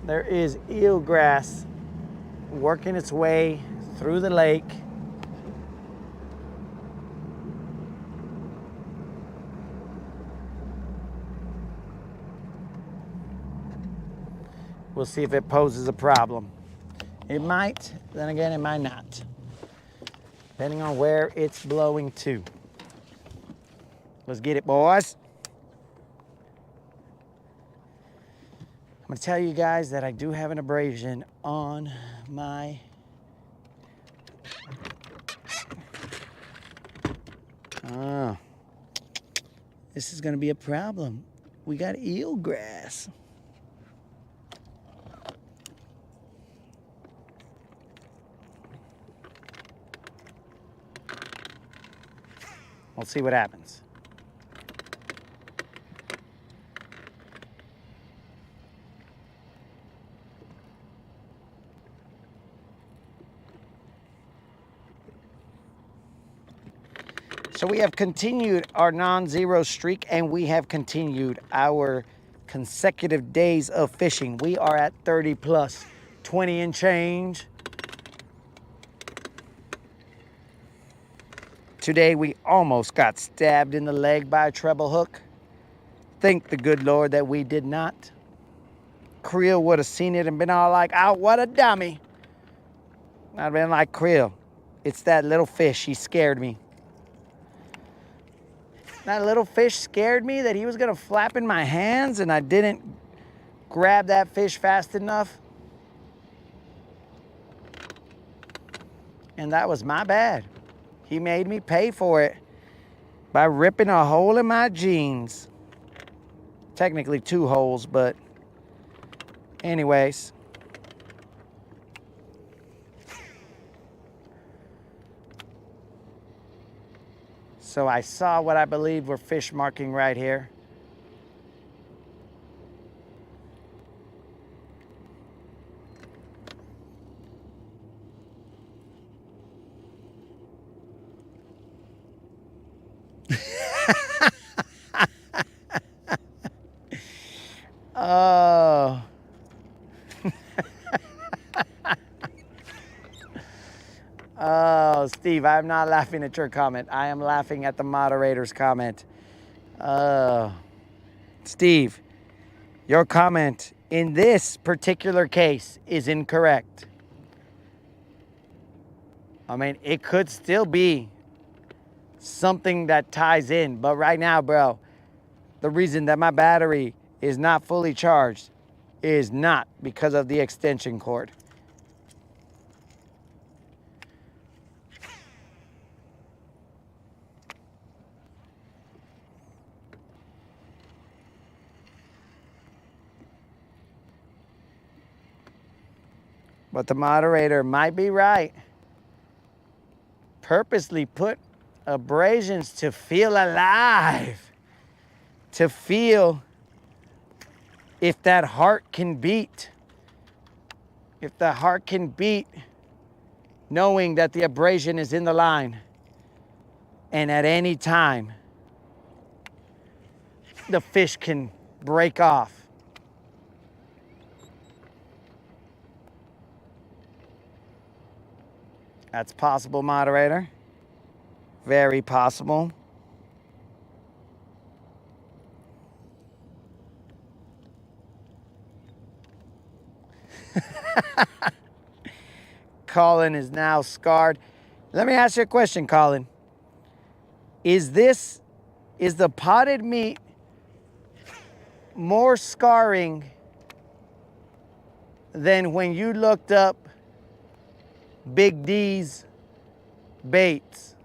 There is eelgrass working its way through the lake. We'll see if it poses a problem. It might, then again, it might not. Depending on where it's blowing to. Let's get it, boys. I'm gonna tell you guys that I do have an abrasion on my this is gonna be a problem. We got eelgrass. We'll see what happens. So we have continued our non-zero streak, and we have continued our consecutive days of fishing. We are at 30 plus, 20 and change. Today we almost got stabbed in the leg by a treble hook. Thank the good Lord that we did not. Creel would have seen it and been all like, "Oh, what a dummy." I'd have been like, "Creel, it's that little fish. He scared me." That little fish scared me that he was gonna flap in my hands and I didn't grab that fish fast enough. And that was my bad. He made me pay for it by ripping a hole in my jeans. Technically 2 holes, but anyways. So I saw what I believe were fish marking right here. Oh. Oh, Steve, I'm not laughing at your comment. I am laughing at the moderator's comment. Steve, your comment in this particular case is incorrect. I mean, it could still be something that ties in, but right now, bro, the reason that my battery is not fully charged is not because of the extension cord. But the moderator might be right. Purposely put abrasions to feel alive. To feel if that heart can beat. If the heart can beat knowing that the abrasion is in the line. And at any time, the fish can break off. That's possible, moderator. Very possible. Colin is now scarred. Let me ask you a question, Colin. Is the potted meat more scarring than when you looked up Big D's baits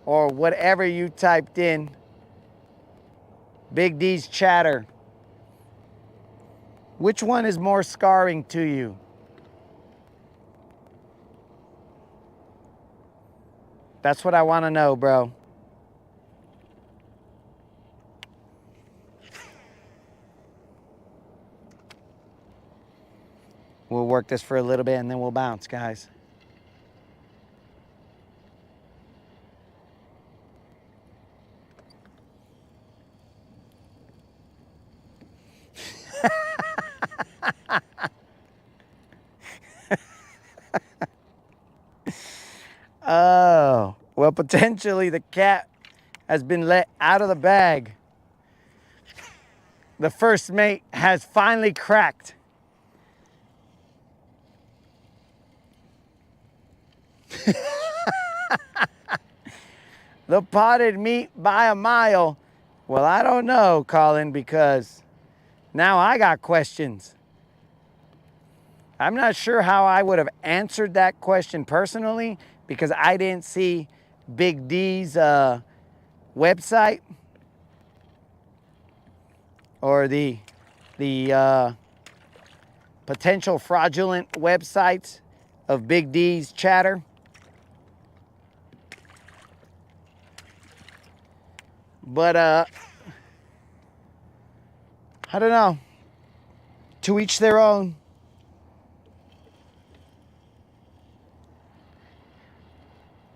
or whatever you typed in, Big D's chatter? Which one is more scarring to you? That's what I want to know, bro. We'll work this for a little bit and then we'll bounce, guys. Oh, well, potentially the cat has been let out of the bag. The first mate has finally cracked. The potted meat by a mile. Well, I don't know, Colin, because now I got questions. I'm not sure how I would have answered that question personally because I didn't see Big D's website or the potential fraudulent websites of Big D's chatter. But I don't know. To each their own.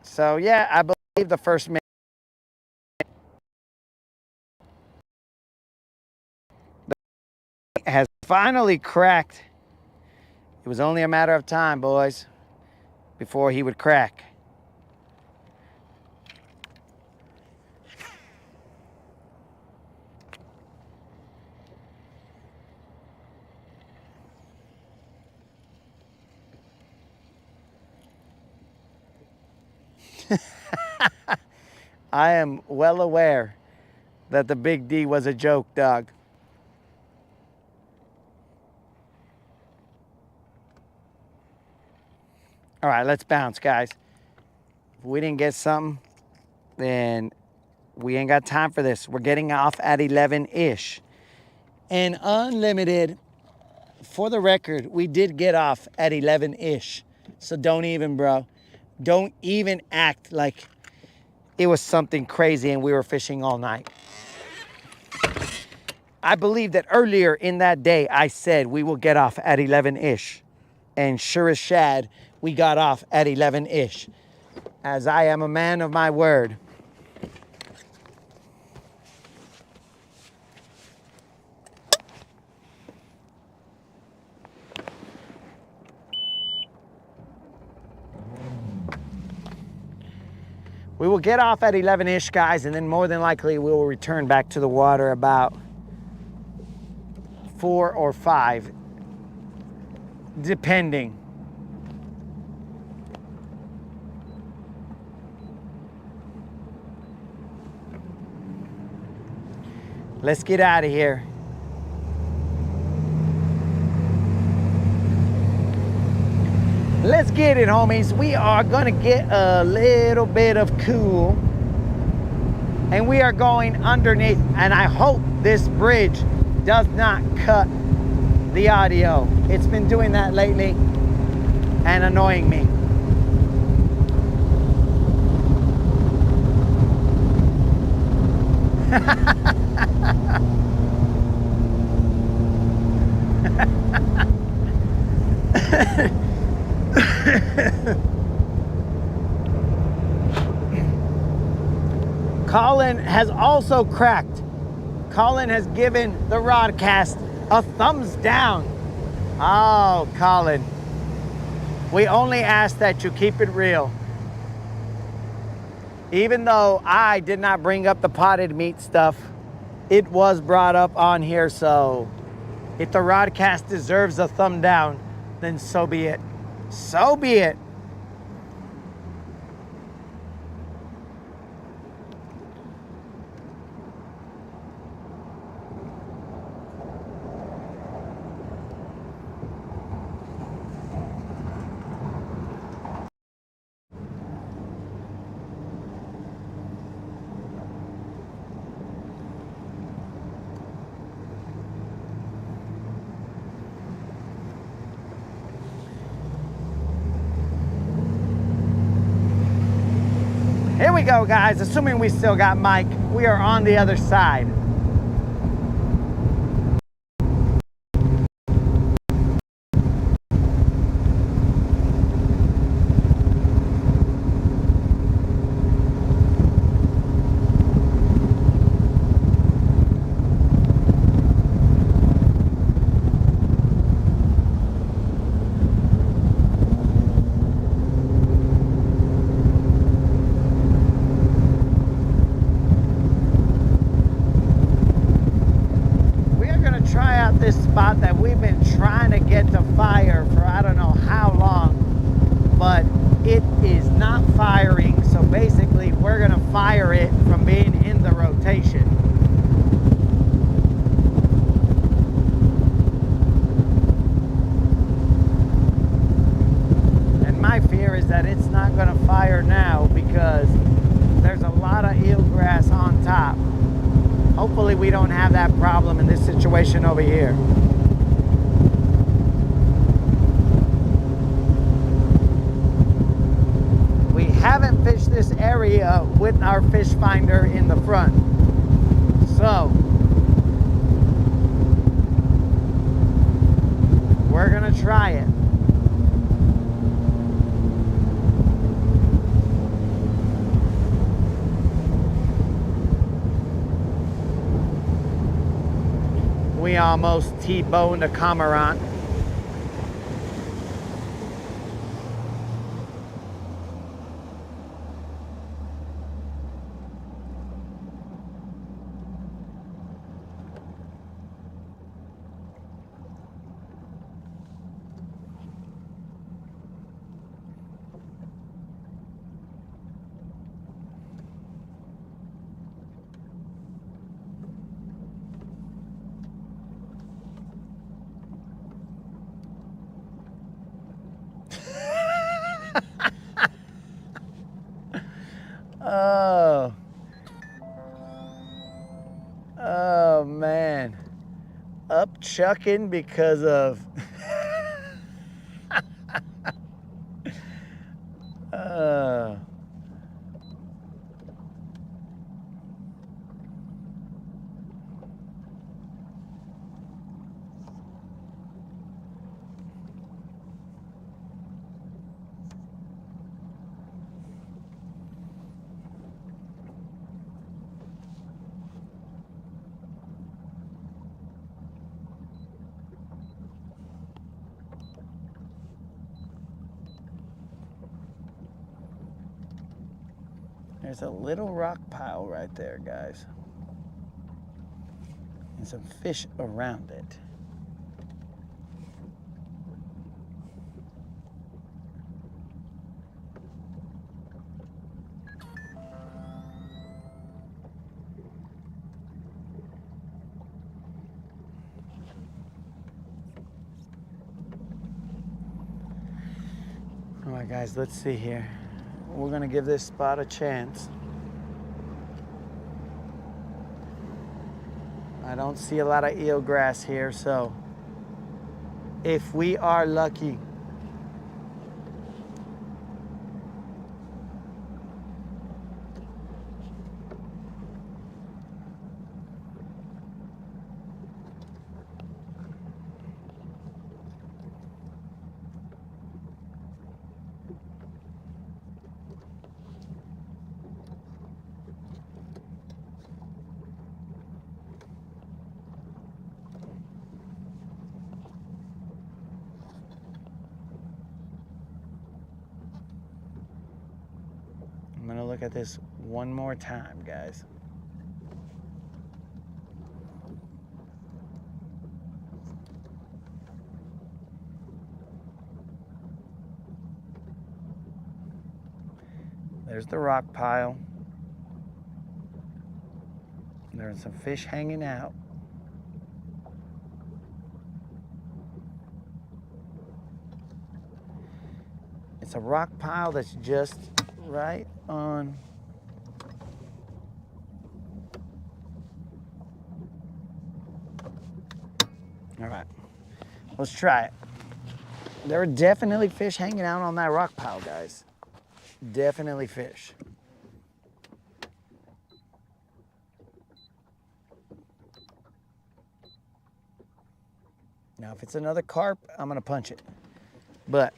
So yeah, I believe the first man has finally cracked. It was only a matter of time, boys, before he would crack. I am well aware that the Big D was a joke, dog. All right, let's bounce, guys. If we didn't get something, then we ain't got time for this. We're getting off at 11-ish. And unlimited, for the record, we did get off at 11-ish. So don't even, bro. Don't even act like it was something crazy and we were fishing all night. I believe that earlier in that day, I said we will get off at 11-ish. And sure as shad, we got off at 11-ish. As I am a man of my word. We will get off at 11-ish, guys, and then more than likely we will return back to the water about 4 or 5, depending. Let's get out of here. Let's get it, homies. We are gonna get a little bit of cool and we are going underneath, and I hope this bridge does not cut the audio. It's been doing that lately and annoying me. Colin has also cracked. Colin has given the Rodcast a thumbs down. Oh, Colin. We only ask that you keep it real. Even though I did not bring up the potted meat stuff, it was brought up on here, so if the Rodcast deserves a thumb down, then so be it. So be it. Here we go, guys. Assuming we still got Mike, we are on the other side. is not firing, so basically we're gonna fire it from being in the rotation. And my fear is that it's not gonna fire now because there's a lot of eelgrass on top. Hopefully we don't have that problem in this situation over here. We haven't fished this area with our fish finder in the front. So we're gonna try it. We almost T-boned a cormorant. Oh. Oh man. Up chucking because of there's a little rock pile right there, guys. And some fish around it. All right, guys, let's see here. We're gonna give this spot a chance. I don't see a lot of eelgrass here, so if we are lucky, I'm gonna look at this one more time, guys. There's the rock pile. There's some fish hanging out. It's a rock pile that's just right on. All right, let's try it. There are definitely fish hanging out on that rock pile, guys. Definitely fish. Now, if it's another carp, I'm gonna punch it. But,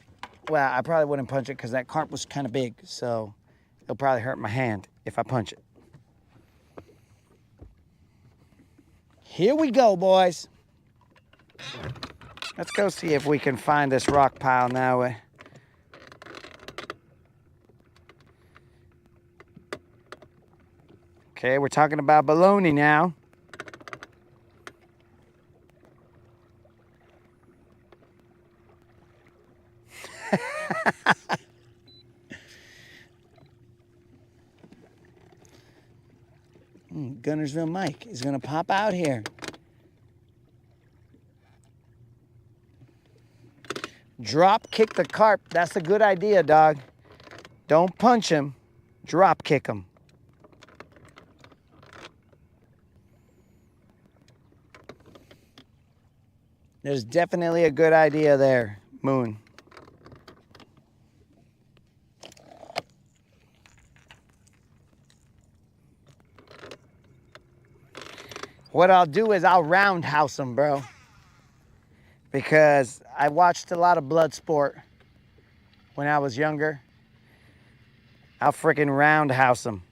well, I probably wouldn't punch it because that carp was kind of big, so it'll probably hurt my hand if I punch it. Here we go, boys. Let's go see if we can find this rock pile now. Okay, we're talking about baloney now. Guntersville Mike is going to pop out here. Drop kick the carp. That's a good idea, dog. Don't punch him. Drop kick him. There's definitely a good idea there, Moon. What I'll do is I'll roundhouse him, bro. Because I watched a lot of blood sport when I was younger. I'll freaking roundhouse him.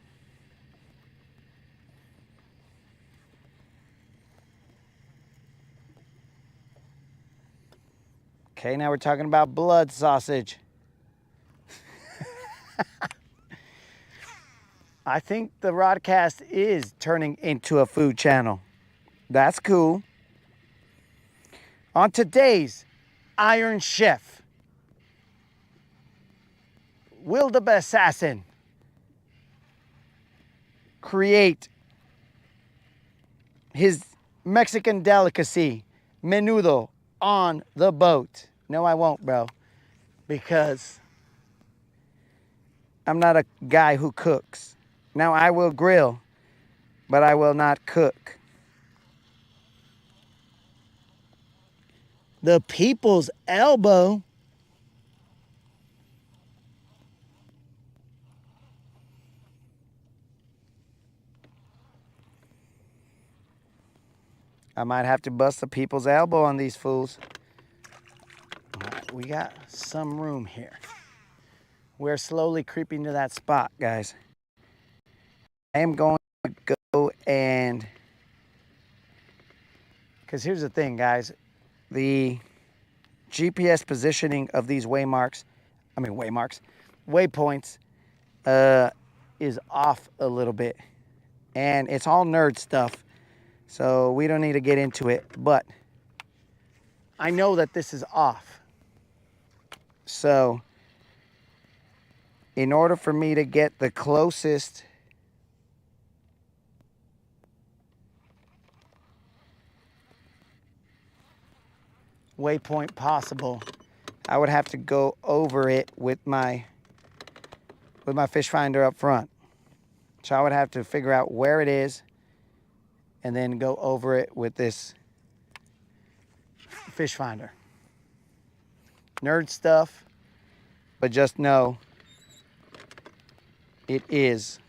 Okay, now we're talking about blood sausage. I think the Rodcast is turning into a food channel. That's cool. On today's Iron Chef, will the assassin create his Mexican delicacy, menudo, on the boat? No, I won't, bro, because I'm not a guy who cooks. Now, I will grill, but I will not cook. The people's elbow. I might have to bust the people's elbow on these fools. All right, we got some room here. We're slowly creeping to that spot, guys. I am going to go and... Because here's the thing, guys. The GPS positioning of these waypoints is off a little bit. And it's all nerd stuff, so we don't need to get into it. But I know that this is off. So in order for me to get the closest waypoint possible, I would have to go over it with my fish finder up front. So I would have to figure out where it is and then go over it with this fish finder. Nerd stuff, but just know it is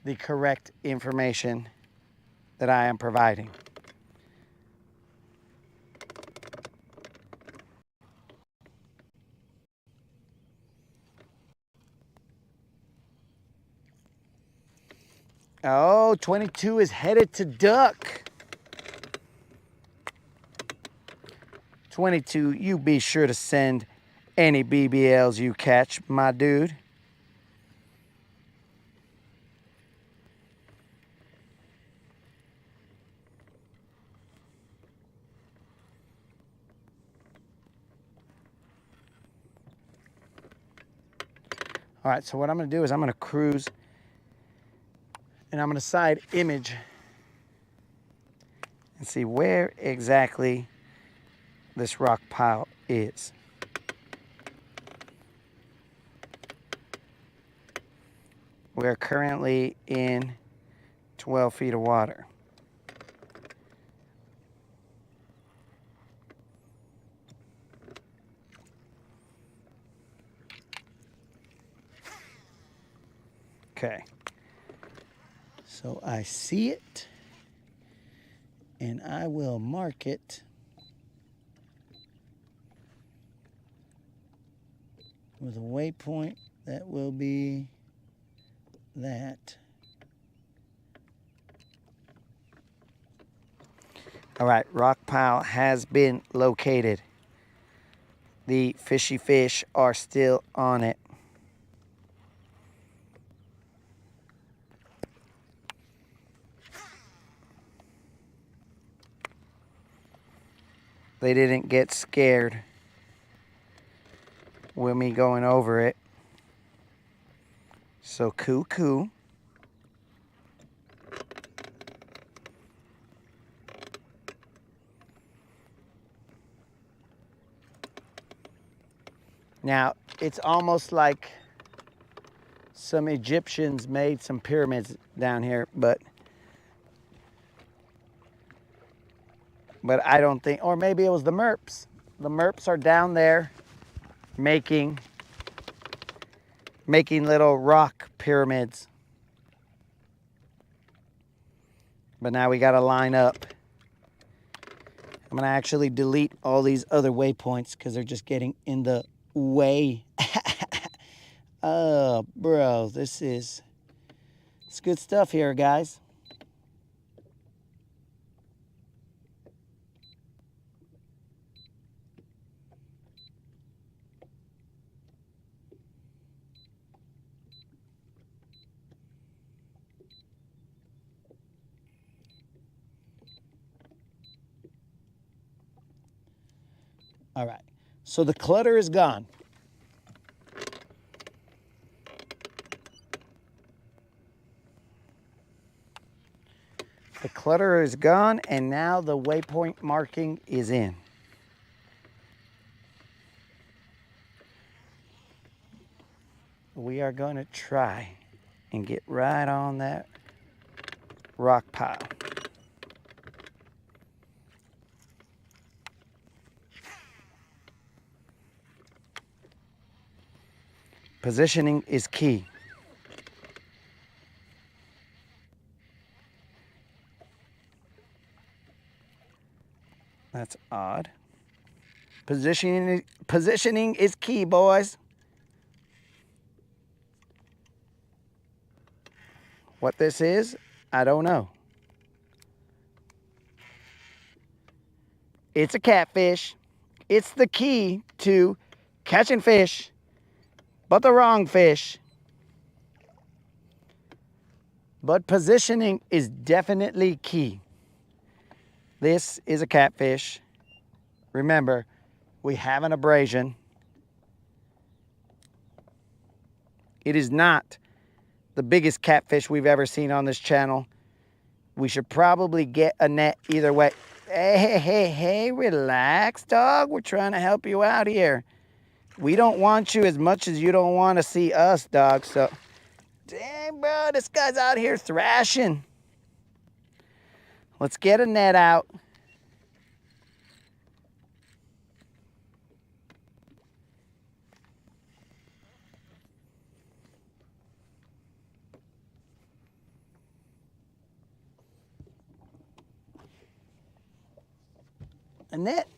the correct information that I am providing. Oh, 22 is headed to duck. 22, you be sure to send any BBLs you catch, my dude. All right, so what I'm gonna do is I'm gonna cruise and I'm gonna side image and see where exactly this rock pile is. We're currently in 12 feet of water. Okay. So I see it, and I will mark it with a waypoint that will be that. All right, rock pile has been located. The fishy fish are still on it. They didn't get scared with me going over it. So cool. Now, it's almost like some Egyptians made some pyramids down here, but I don't think, or maybe it was the Merps. The Merps are down there making little rock pyramids. But now we got to line up. I'm going to actually delete all these other waypoints because they're just getting in the way. Oh, bro, it's good stuff here, guys. All right, so the clutter is gone. The clutter is gone, and now the waypoint marking is in. We are going to try and get right on that rock pile. Positioning is key. That's odd. Positioning is key, boys. What this is, I don't know. It's a catfish. It's the key to catching fish, but the wrong fish. But positioning is definitely key. This is a catfish. Remember, we have an abrasion. It is not the biggest catfish we've ever seen on this channel. We should probably get a net either way. Hey, relax, dog. We're trying to help you out here. We don't want you as much as you don't want to see us, dog. So, dang, bro, this guy's out here thrashing. Let's get a net out. Annette,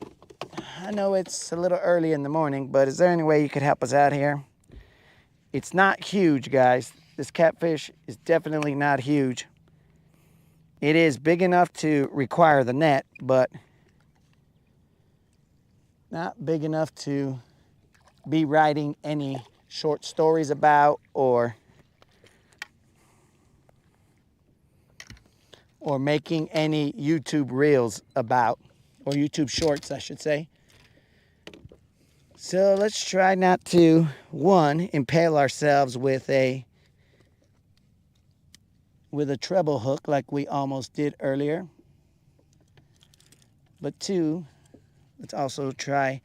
I know it's a little early in the morning, but is there any way you could help us out here? It's not huge, guys. This catfish is definitely not huge. It is big enough to require the net, but not big enough to be writing any short stories about or making any YouTube reels about. Or YouTube shorts, I should say. So let's try not to, one, impale ourselves with a treble hook like we almost did earlier. But two, let's also try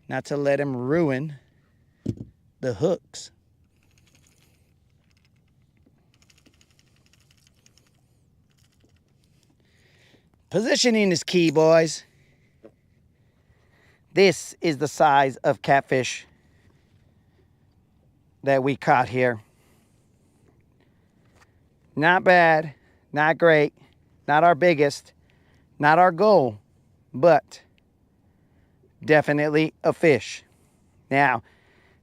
not to let him ruin the hooks. Positioning is key, boys. This is the size of catfish that we caught here. Not bad, not great, not our biggest, not our goal, but definitely a fish. Now,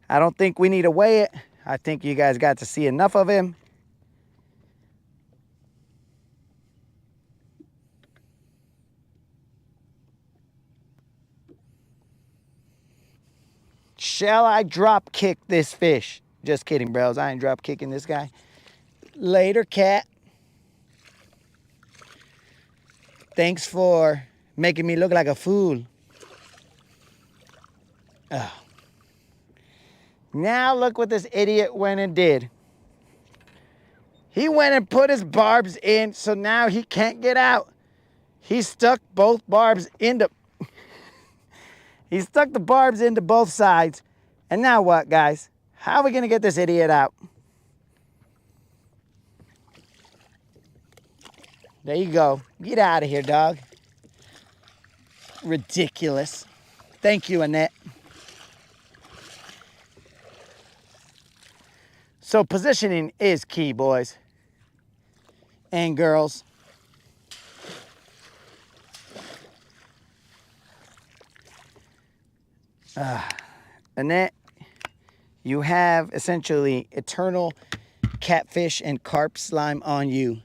I don't think we need to weigh it. I think you guys got to see enough of him. Shall I drop kick this fish? Just kidding, bros. I ain't drop kicking this guy. Later, cat. Thanks for making me look like a fool. Oh. Now look what this idiot went and did. He went and put his barbs in, so now he can't get out. He stuck both barbs into... He stuck the barbs into both sides, And now what, guys? How are we going to get this idiot out? There you go. Get out of here, dog. Ridiculous. Thank you, Annette. So positioning is key, boys and girls. Annette, you have essentially eternal catfish and carp slime on you.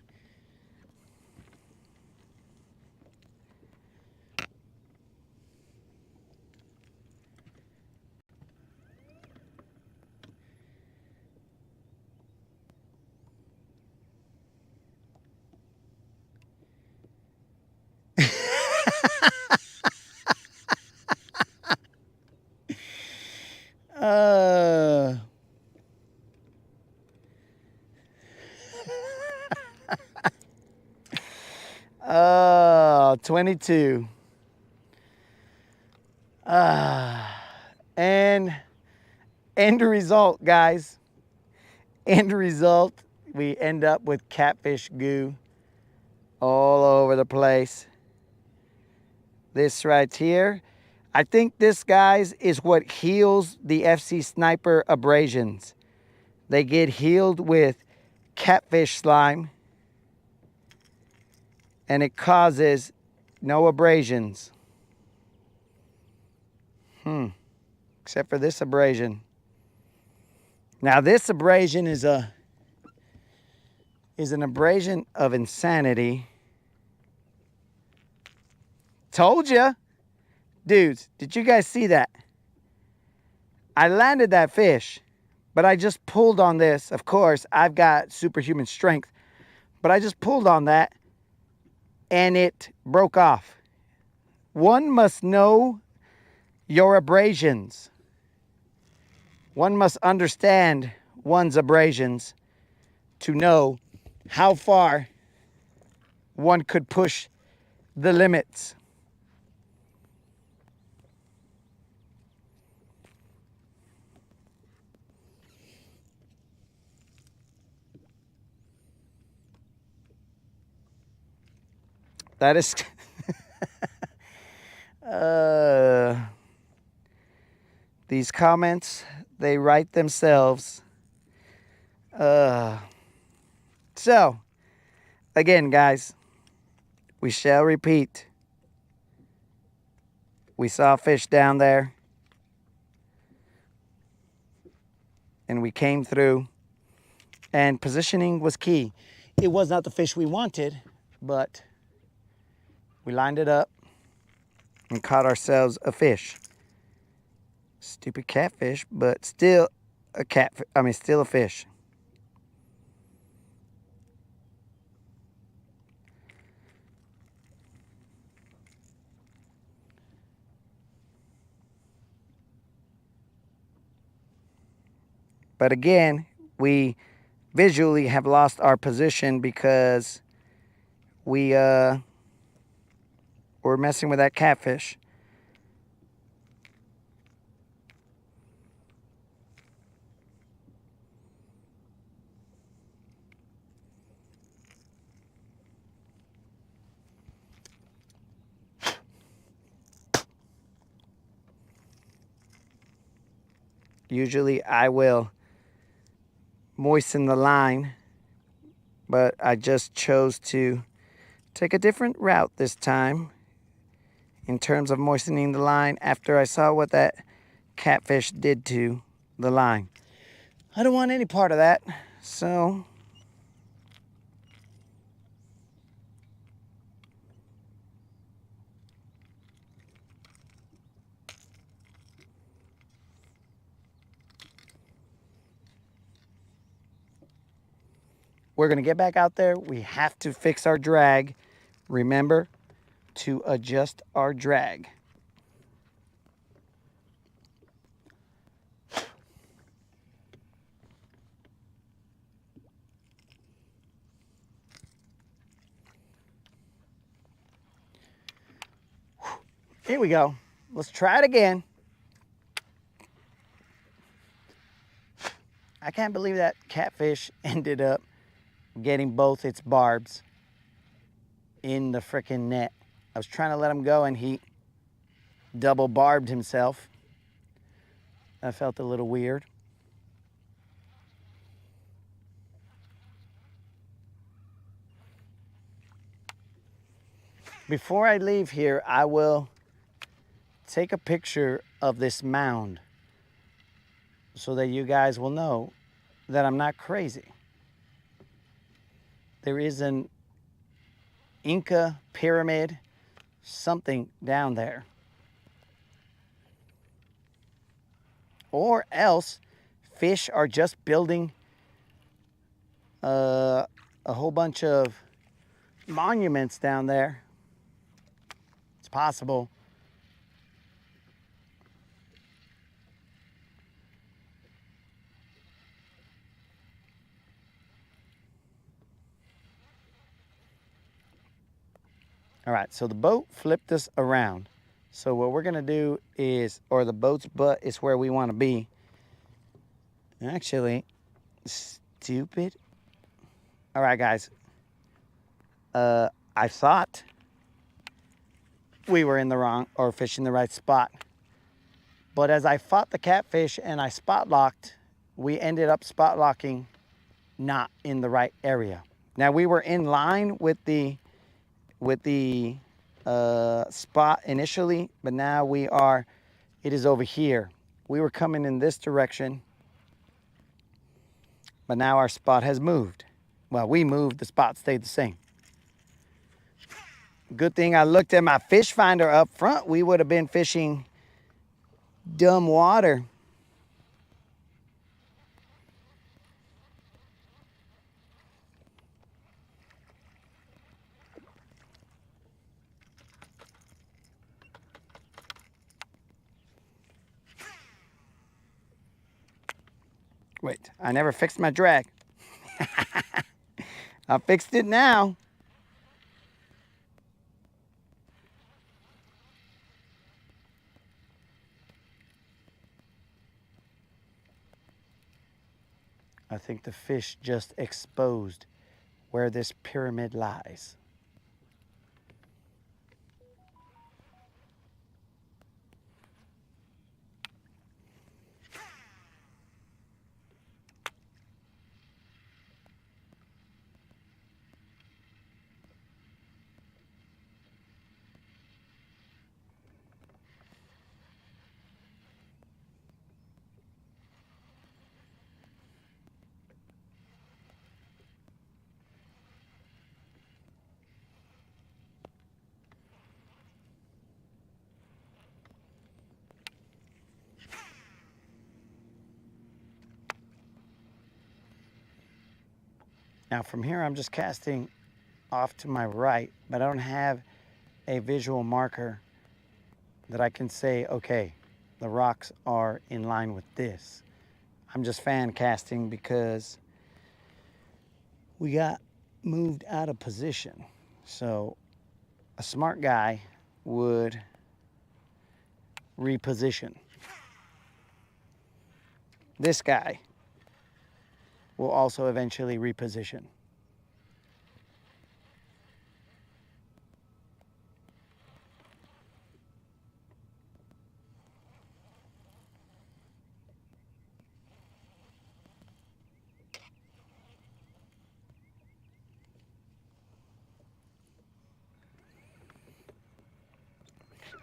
uh 22. And end result, guys. End result, we end up with catfish goo all over the place. This right here, I think this, guys, is what heals the FC Sniper abrasions. They get healed with catfish slime, and it causes no abrasions. Except for this abrasion. Now this abrasion is an abrasion of insanity. Told ya. Dudes, did you guys see that? I landed that fish, but I just pulled on this. Of course, I've got superhuman strength, but I just pulled on that and it broke off. One must know your abrasions. One must understand one's abrasions to know how far one could push the limits. That is these comments, they write themselves. So, again, guys, we shall repeat. We saw fish down there, and we came through, and positioning was key. It was not the fish we wanted, but we lined it up and caught ourselves a fish. Stupid catfish, but still a still a fish. But again, we visually have lost our position because we're messing with that catfish. Usually I will moisten the line, but I just chose to take a different route this time in terms of moistening the line after I saw what that catfish did to the line. I don't want any part of that, so we're going to get back out there. We have to fix our drag. Remember to adjust our drag. Here we go. Let's try it again. I can't believe that catfish ended up getting both its barbs in the frickin' net. I was trying to let him go and he double barbed himself. I felt a little weird. Before I leave here, I will take a picture of this mound so that you guys will know that I'm not crazy. There is an Inca pyramid, something down there. Or else fish are just building a whole bunch of monuments down there. It's possible. All right, so the boat flipped us around. So what we're gonna do is, or the boat's butt is where we wanna be. Actually, stupid. All right, guys. I thought we were in the wrong, or fishing the right spot. But as I fought the catfish and I spot locked, we ended up spot locking not in the right area. Now we were in line with the spot initially, but now it is over here. We were coming in this direction, but now our spot has moved. Well, we moved, the spot stayed the same. Good thing I looked at my fish finder up front. We would have been fishing dumb water. Wait, I never fixed my drag. I fixed it now. I think the fish just exposed where this pyramid lies. Now from here, I'm just casting off to my right, but I don't have a visual marker that I can say, okay, the rocks are in line with this. I'm just fan casting because we got moved out of position. So a smart guy would reposition. This guy will also eventually reposition.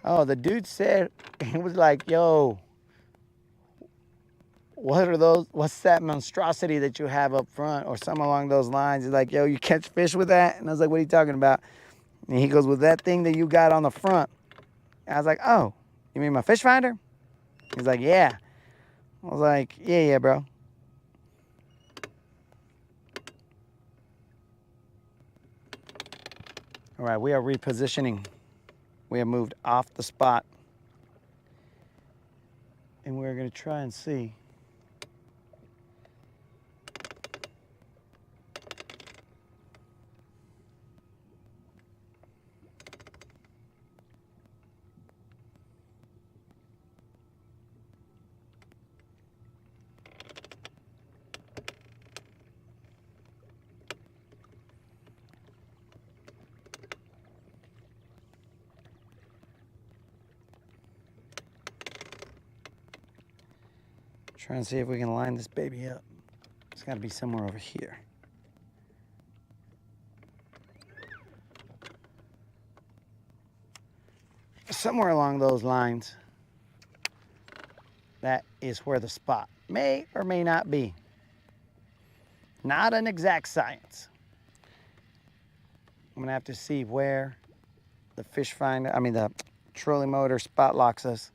Oh, the dude said, he was like, yo, what's that monstrosity that you have up front, or something along those lines? He's like, yo, you catch fish with that? And I was like, what are you talking about? And he goes, with that thing that you got on the front. And I was like, oh, you mean my fish finder? He's like, yeah. I was like, yeah, bro. All right, we are repositioning. We have moved off the spot. And we're gonna try and see. Trying to see if we can line this baby up. It's got to be somewhere over here. Somewhere along those lines, that is where the spot may or may not be. Not an exact science. I'm gonna have to see where the the trolling motor spot locks us.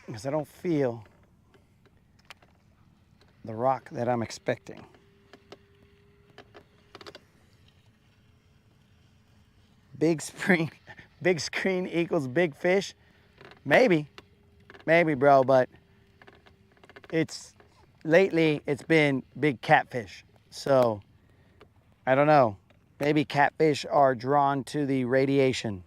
Because I don't feel the rock that I'm expecting. Big screen equals big fish? Maybe, bro, but lately it's been big catfish. So, I don't know. Maybe catfish are drawn to the radiation.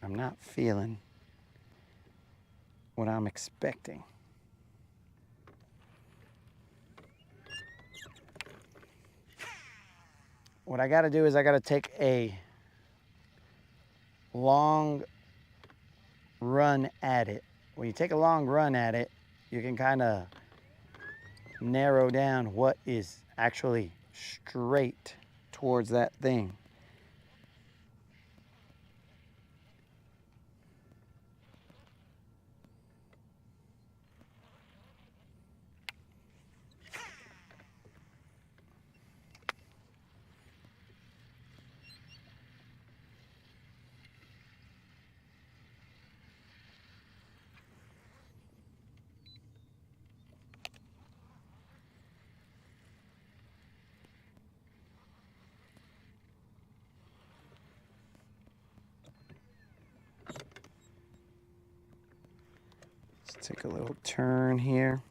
I'm not feeling what I'm expecting. What I got to do is I got to take a long run at it. When you take a long run at it, you can kind of narrow down what is actually straight towards that thing. Let's take a little turn here.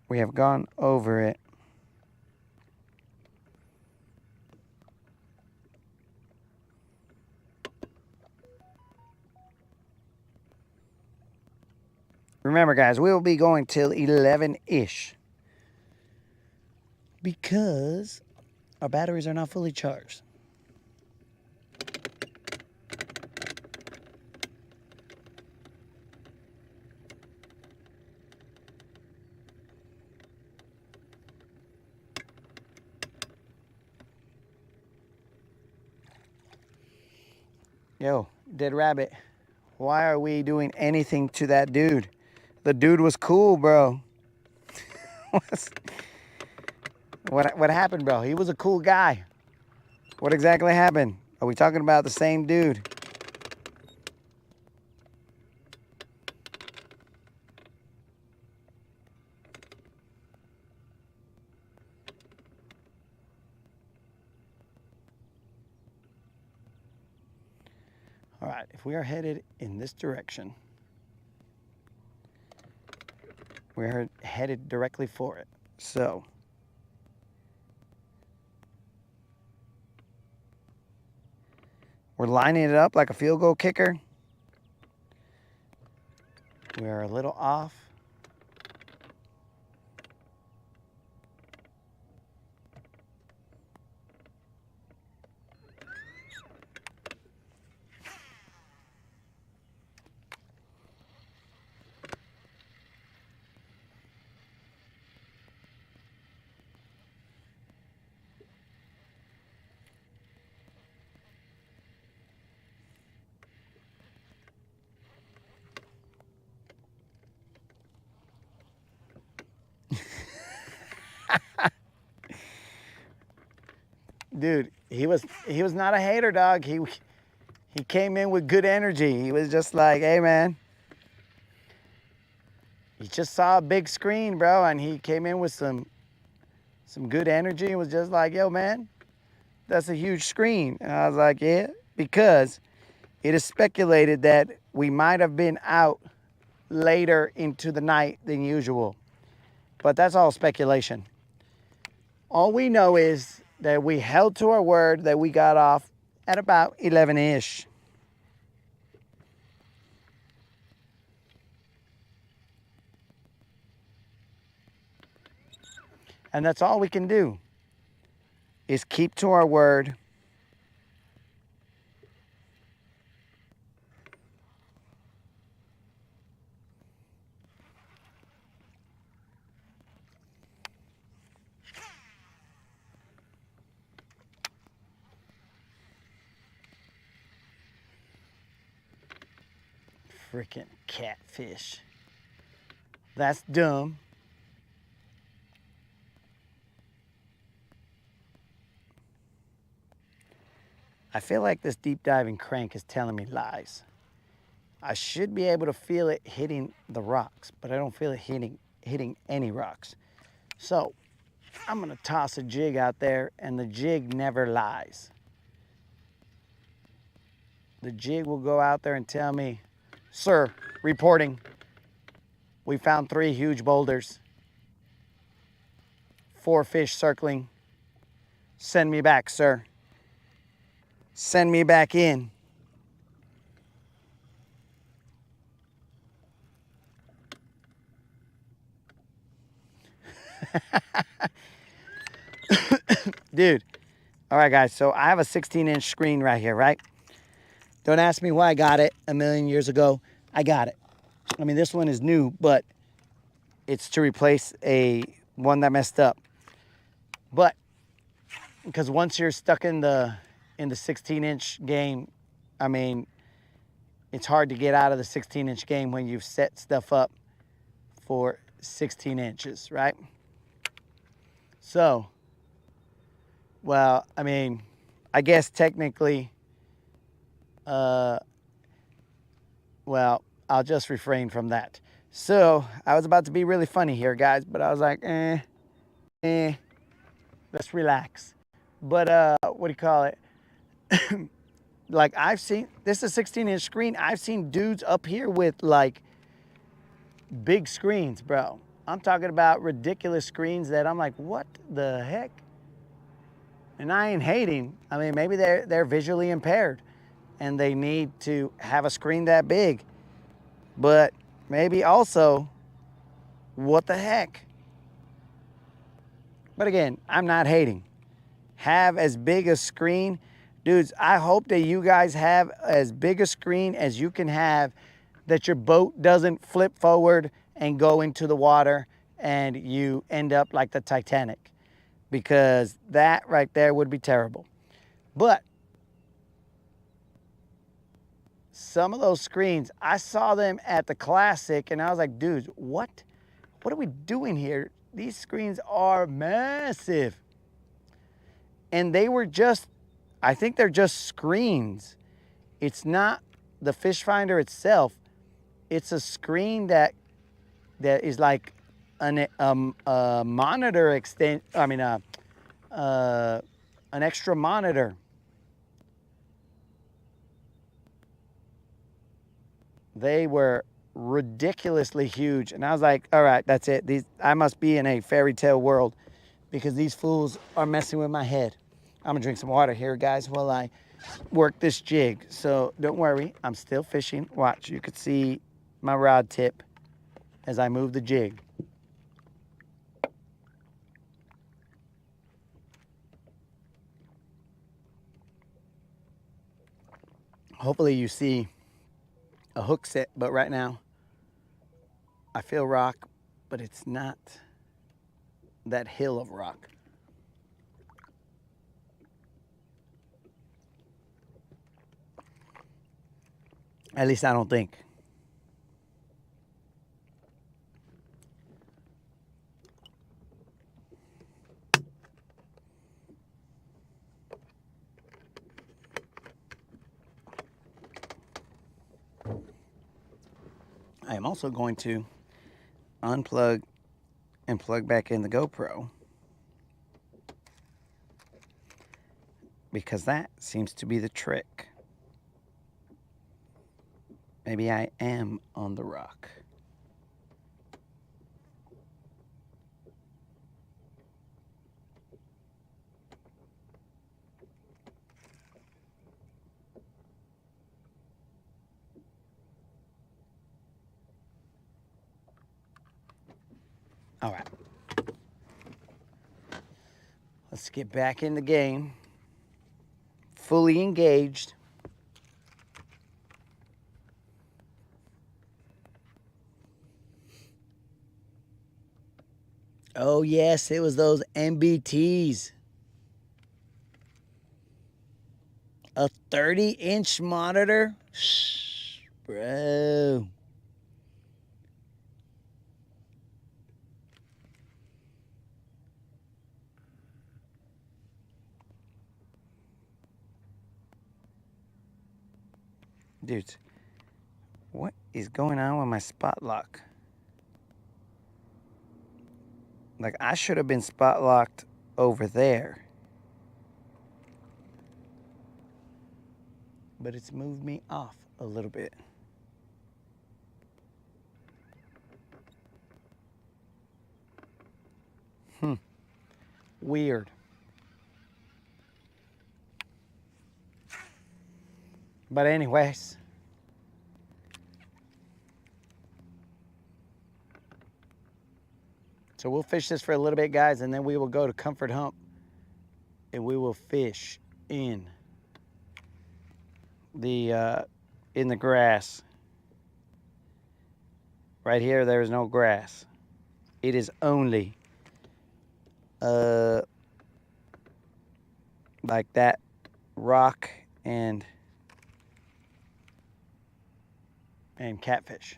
We have gone over it. Remember, guys, we will be going till 11-ish because our batteries are not fully charged. Yo, Dead Rabbit, why are we doing anything to that dude? The dude was cool, bro. What happened, bro? He was a cool guy. What exactly happened? Are we talking about the same dude? All right, if we are headed in this direction, we're headed directly for it. So, we're lining it up like a field goal kicker. We're a little off. dude, he was not a hater, dog. He came in with good energy. He was just like, hey, man. He just saw a big screen, bro, and he came in with some good energy and was just like, yo, man, that's a huge screen. And I was like, yeah, because it is speculated that we might have been out later into the night than usual. But that's all speculation. All we know is that we held to our word that we got off at about 11-ish. And that's all we can do is keep to our word. Freaking catfish. That's dumb. I feel like this deep diving crank is telling me lies. I should be able to feel it hitting the rocks, but I don't feel it hitting any rocks. So I'm gonna toss a jig out there, and the jig never lies. The jig will go out there and tell me, sir, reporting, we found 3 huge boulders, 4 fish circling. Send me back, sir. Send me back in. Dude, all right, guys, so I have a 16-inch screen right here, right? Don't ask me why I got it a million years ago. I got it. I mean, this one is new, but it's to replace one that messed up. But because once you're stuck in the 16-inch game, I mean, it's hard to get out of the 16-inch game when you've set stuff up for 16 inches, right? So, well, I mean, I guess technically, well, I'll just refrain from that. So, I was about to be really funny here, guys, but I was like, let's relax. But, what do you call it? Like, I've seen, this is a 16-inch screen. I've seen dudes up here with, like, big screens, bro. I'm talking about ridiculous screens that I'm like, what the heck? And I ain't hating. I mean, maybe they're visually impaired and they need to have a screen that big. But maybe also, what the heck? But again, I'm not hating. Have as big a screen. Dudes, I hope that you guys have as big a screen as you can have, that your boat doesn't flip forward and go into the water and you end up like the Titanic, because that right there would be terrible. But some of those screens, I saw them at the Classic and I was like, dudes, what are we doing here? These screens are massive. And they were just, I think they're just screens. It's not the fish finder itself. It's a screen that is like a monitor extent. I mean, an extra monitor. They were ridiculously huge, and I was like, all right, that's it. I must be in a fairy tale world, because these fools are messing with my head. I'm gonna drink some water here, guys, while I work this jig. So don't worry, I'm still fishing. Watch, you could see my rod tip as I move the jig. Hopefully you see a hook set, but right now I feel rock, but it's not that hill of rock. At least I don't think. I am also going to unplug and plug back in the GoPro, because that seems to be the trick. Maybe I am on the rock. All right. Let's get back in the game. Fully engaged. Oh, yes, it was those MBTs. A 30-inch monitor? Shh, bro. Dude, what is going on with my spot lock? Like, I should have been spot locked over there. But it's moved me off a little bit. Weird. But anyways, so we'll fish this for a little bit, guys, and then we will go to Comfort Hump and we will fish in the grass. Right here, there is no grass. It is only like that rock and catfish.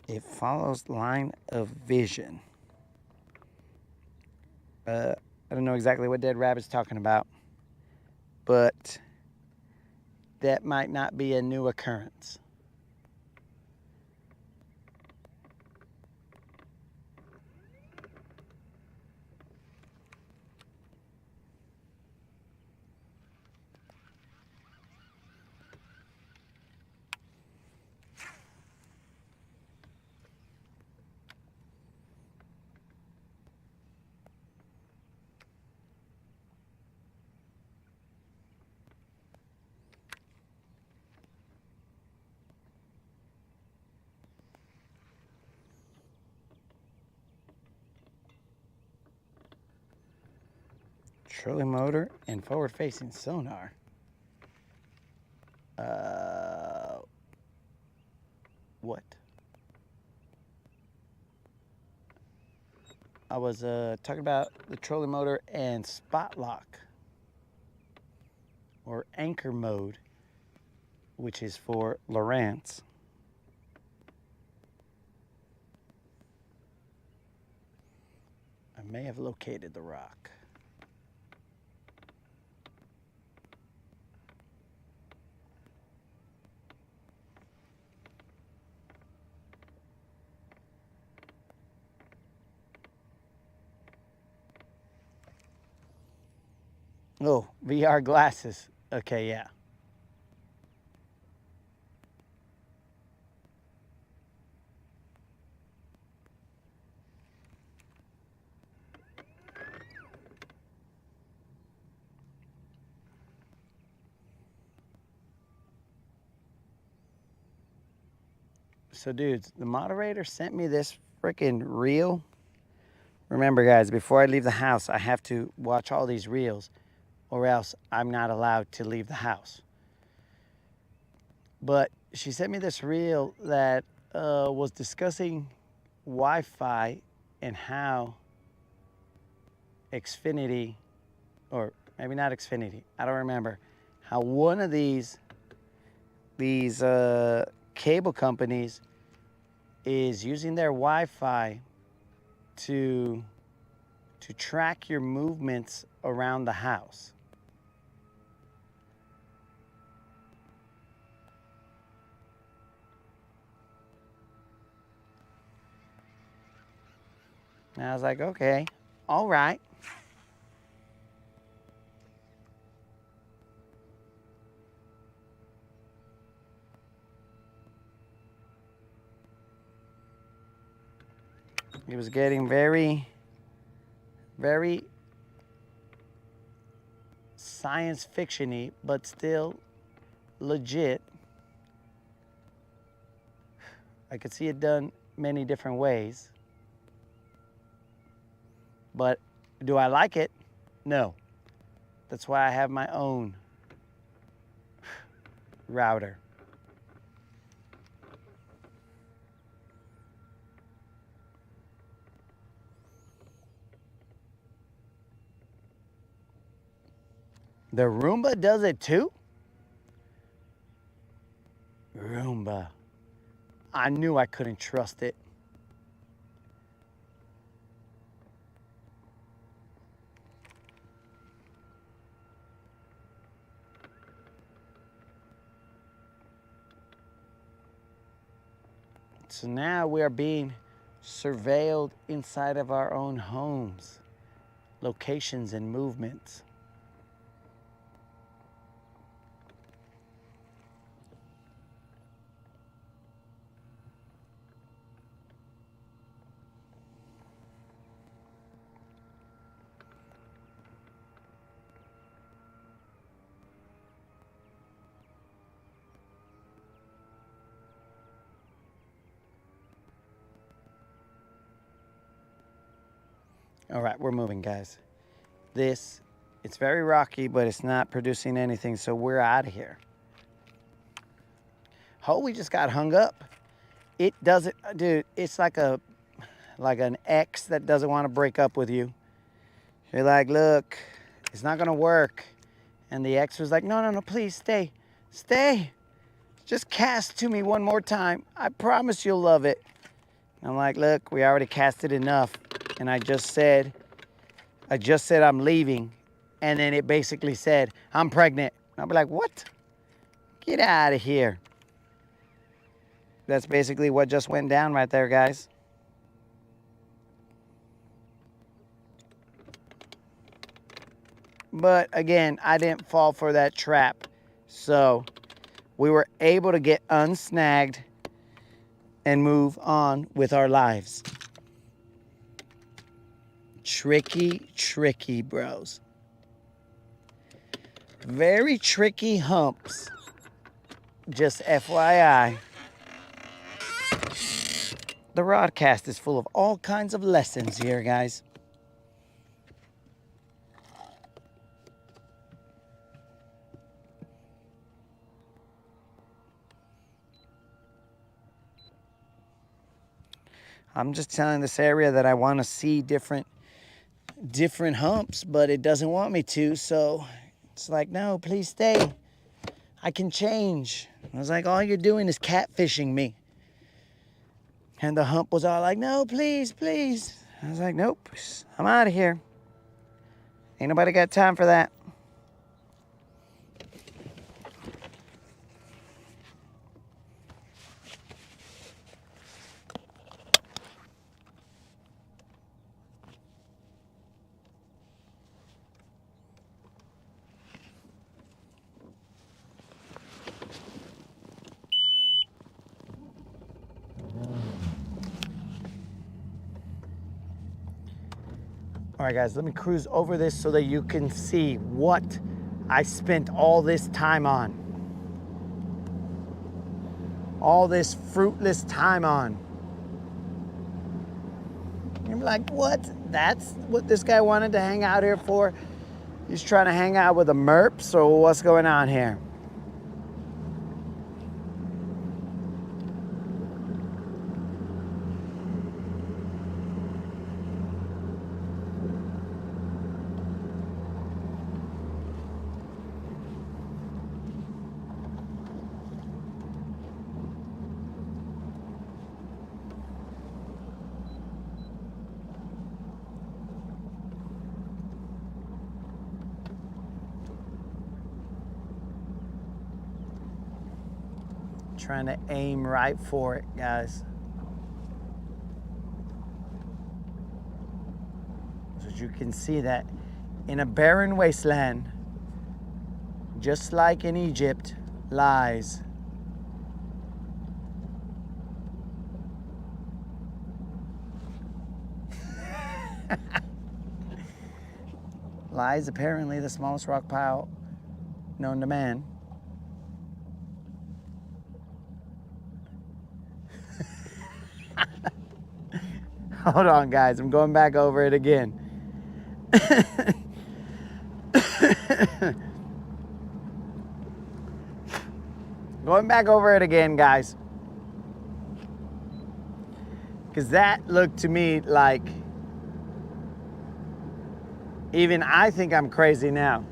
It follows line of vision. I don't know exactly what Dead Rabbit's talking about, but that might not be a new occurrence. Trolling motor and forward-facing sonar. What? I was talking about the trolling motor and spot lock, or anchor mode, which is for Lowrance. I may have located the rock. Oh, VR glasses. Okay, yeah. So, dudes, the moderator sent me this freaking reel Remember, guys, before I leave the house, I have to watch all these reels, or else I'm not allowed to leave the house. But she sent me this reel that was discussing Wi-Fi and how Xfinity, or maybe not Xfinity, I don't remember, how one of these cable companies is using their Wi-Fi to track your movements around the house. And I was like, okay, all right. It was getting very, very science fiction-y, but still legit. I could see it done many different ways. But do I like it? No. That's why I have my own router. The Roomba does it too? Roomba. I knew I couldn't trust it. So now we are being surveilled inside of our own homes, locations and movements. All right, we're moving, guys. It's very rocky, but it's not producing anything, so we're out of here. Oh, we just got hung up. It doesn't, dude, it's like an ex that doesn't want to break up with you. You're like, look, it's not gonna work. And the ex was like, no, please stay. Just cast to me one more time. I promise you'll love it. And I'm like, look, we already casted enough. And I just said I'm leaving. And then it basically said, I'm pregnant. I'll be like, what? Get out of here. That's basically what just went down right there, guys. But again, I didn't fall for that trap. So we were able to get unsnagged and move on with our lives. Tricky, bros. Very tricky humps. Just FYI. The Rodcast is full of all kinds of lessons here, guys. I'm just telling this area that I want to see different humps, but it doesn't want me to, so it's like, no, please stay. I can change. I was like, all you're doing is catfishing me. And the hump was all like, no, please. I was like, nope, I'm out of here. Ain't nobody got time for that. All right, guys, let me cruise over this so that you can see what I spent all this time on. All this fruitless time on. You're like, what? That's what this guy wanted to hang out here for? He's trying to hang out with the merps, or what's going on here? Trying to aim right for it, guys. So as you can see that in a barren wasteland, just like in Egypt, lies lies apparently the smallest rock pile known to man. Hold on, guys. I'm going back over it again. Going back over it again, guys. Because that looked to me like, even I think I'm crazy now.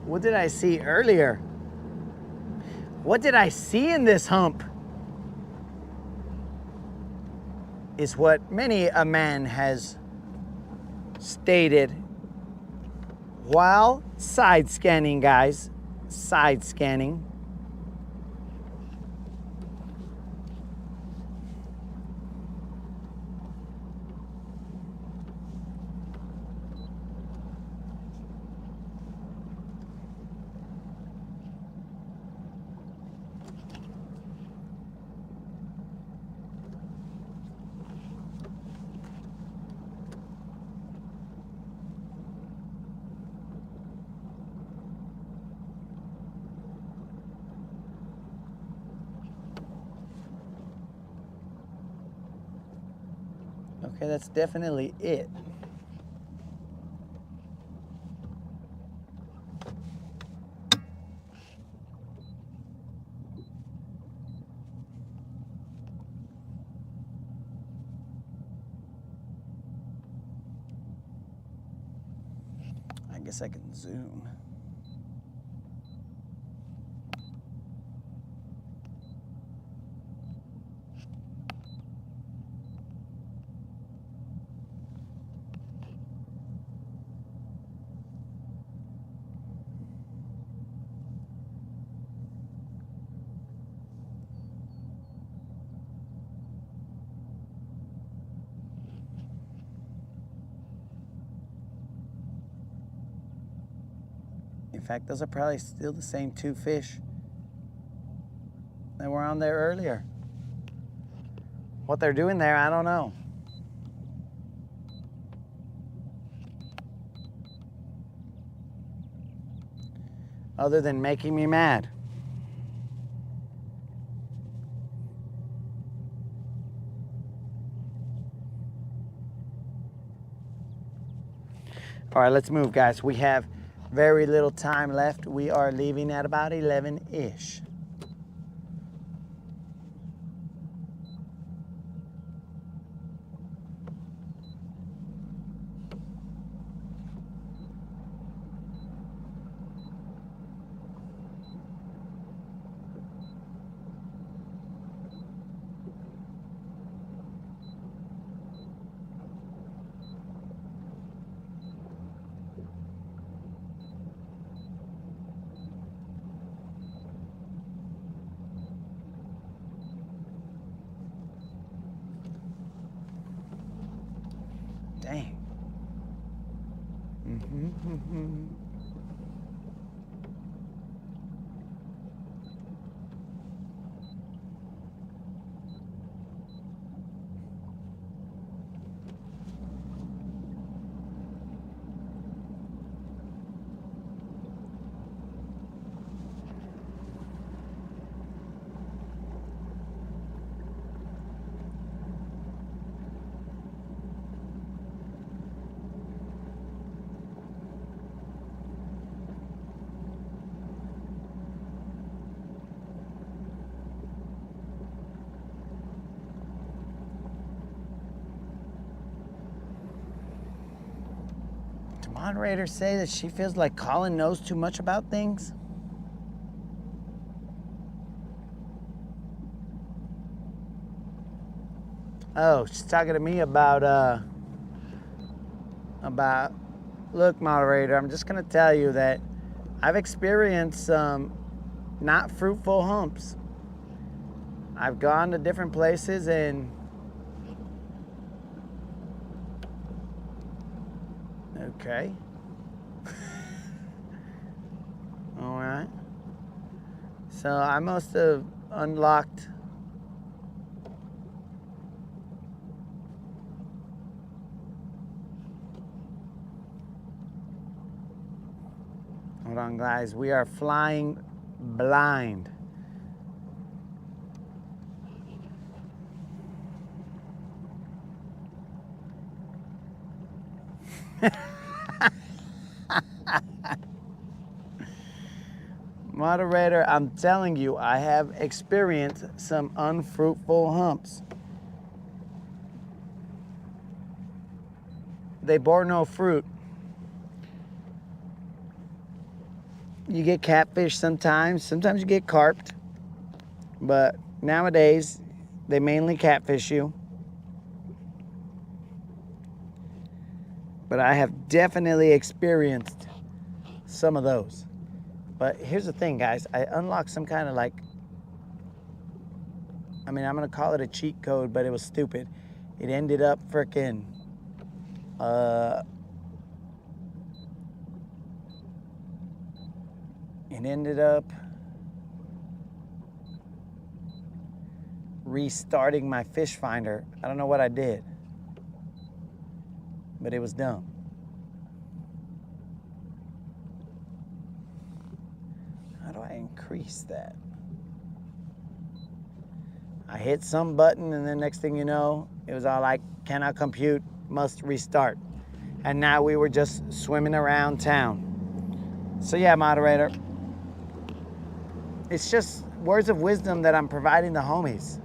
What did I see earlier? What did I see in this hump? Is what many a man has stated while side scanning, guys. Side scanning. Okay, that's definitely it. I guess I can zoom. In fact, those are probably still the same two fish that were on there earlier. What they're doing there, I don't know. Other than making me mad. All right, let's move, guys. We have very little time left. We are leaving at about 11-ish. Dang. Moderator say that she feels like Colin knows too much about things? Oh, she's talking to me about, look, moderator, I'm just gonna tell you that I've experienced some not fruitful humps. I've gone to different places and okay. All right. So I must have unlocked. Hold on, guys. We are flying blind. Moderator, I'm telling you, I have experienced some unfruitful humps. They bore no fruit. You get catfish sometimes you get carped, but nowadays they mainly catfish you. But I have definitely experienced some of those. But here's the thing, guys. I unlocked some kind of I'm gonna call it a cheat code, but it was stupid. It ended up freaking, restarting my fish finder. I don't know what I did, but it was dumb. How do I increase that? I hit some button and then next thing you know, it was all like, cannot compute, must restart. And now we were just swimming around town. So yeah, moderator, it's just words of wisdom that I'm providing the homies.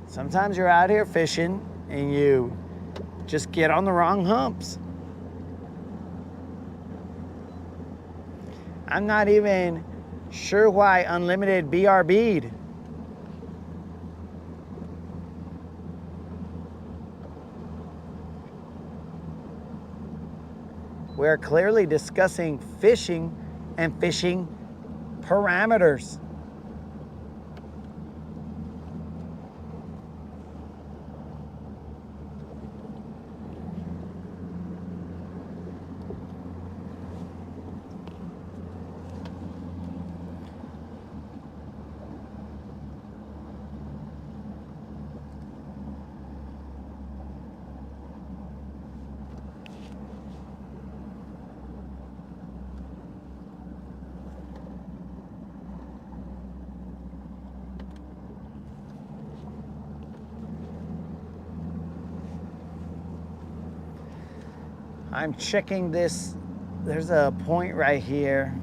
Sometimes you're out here fishing and you just get on the wrong humps. I'm not even sure why Unlimited BRB'd. We're clearly discussing fishing and fishing parameters. I'm checking this. There's a point right here.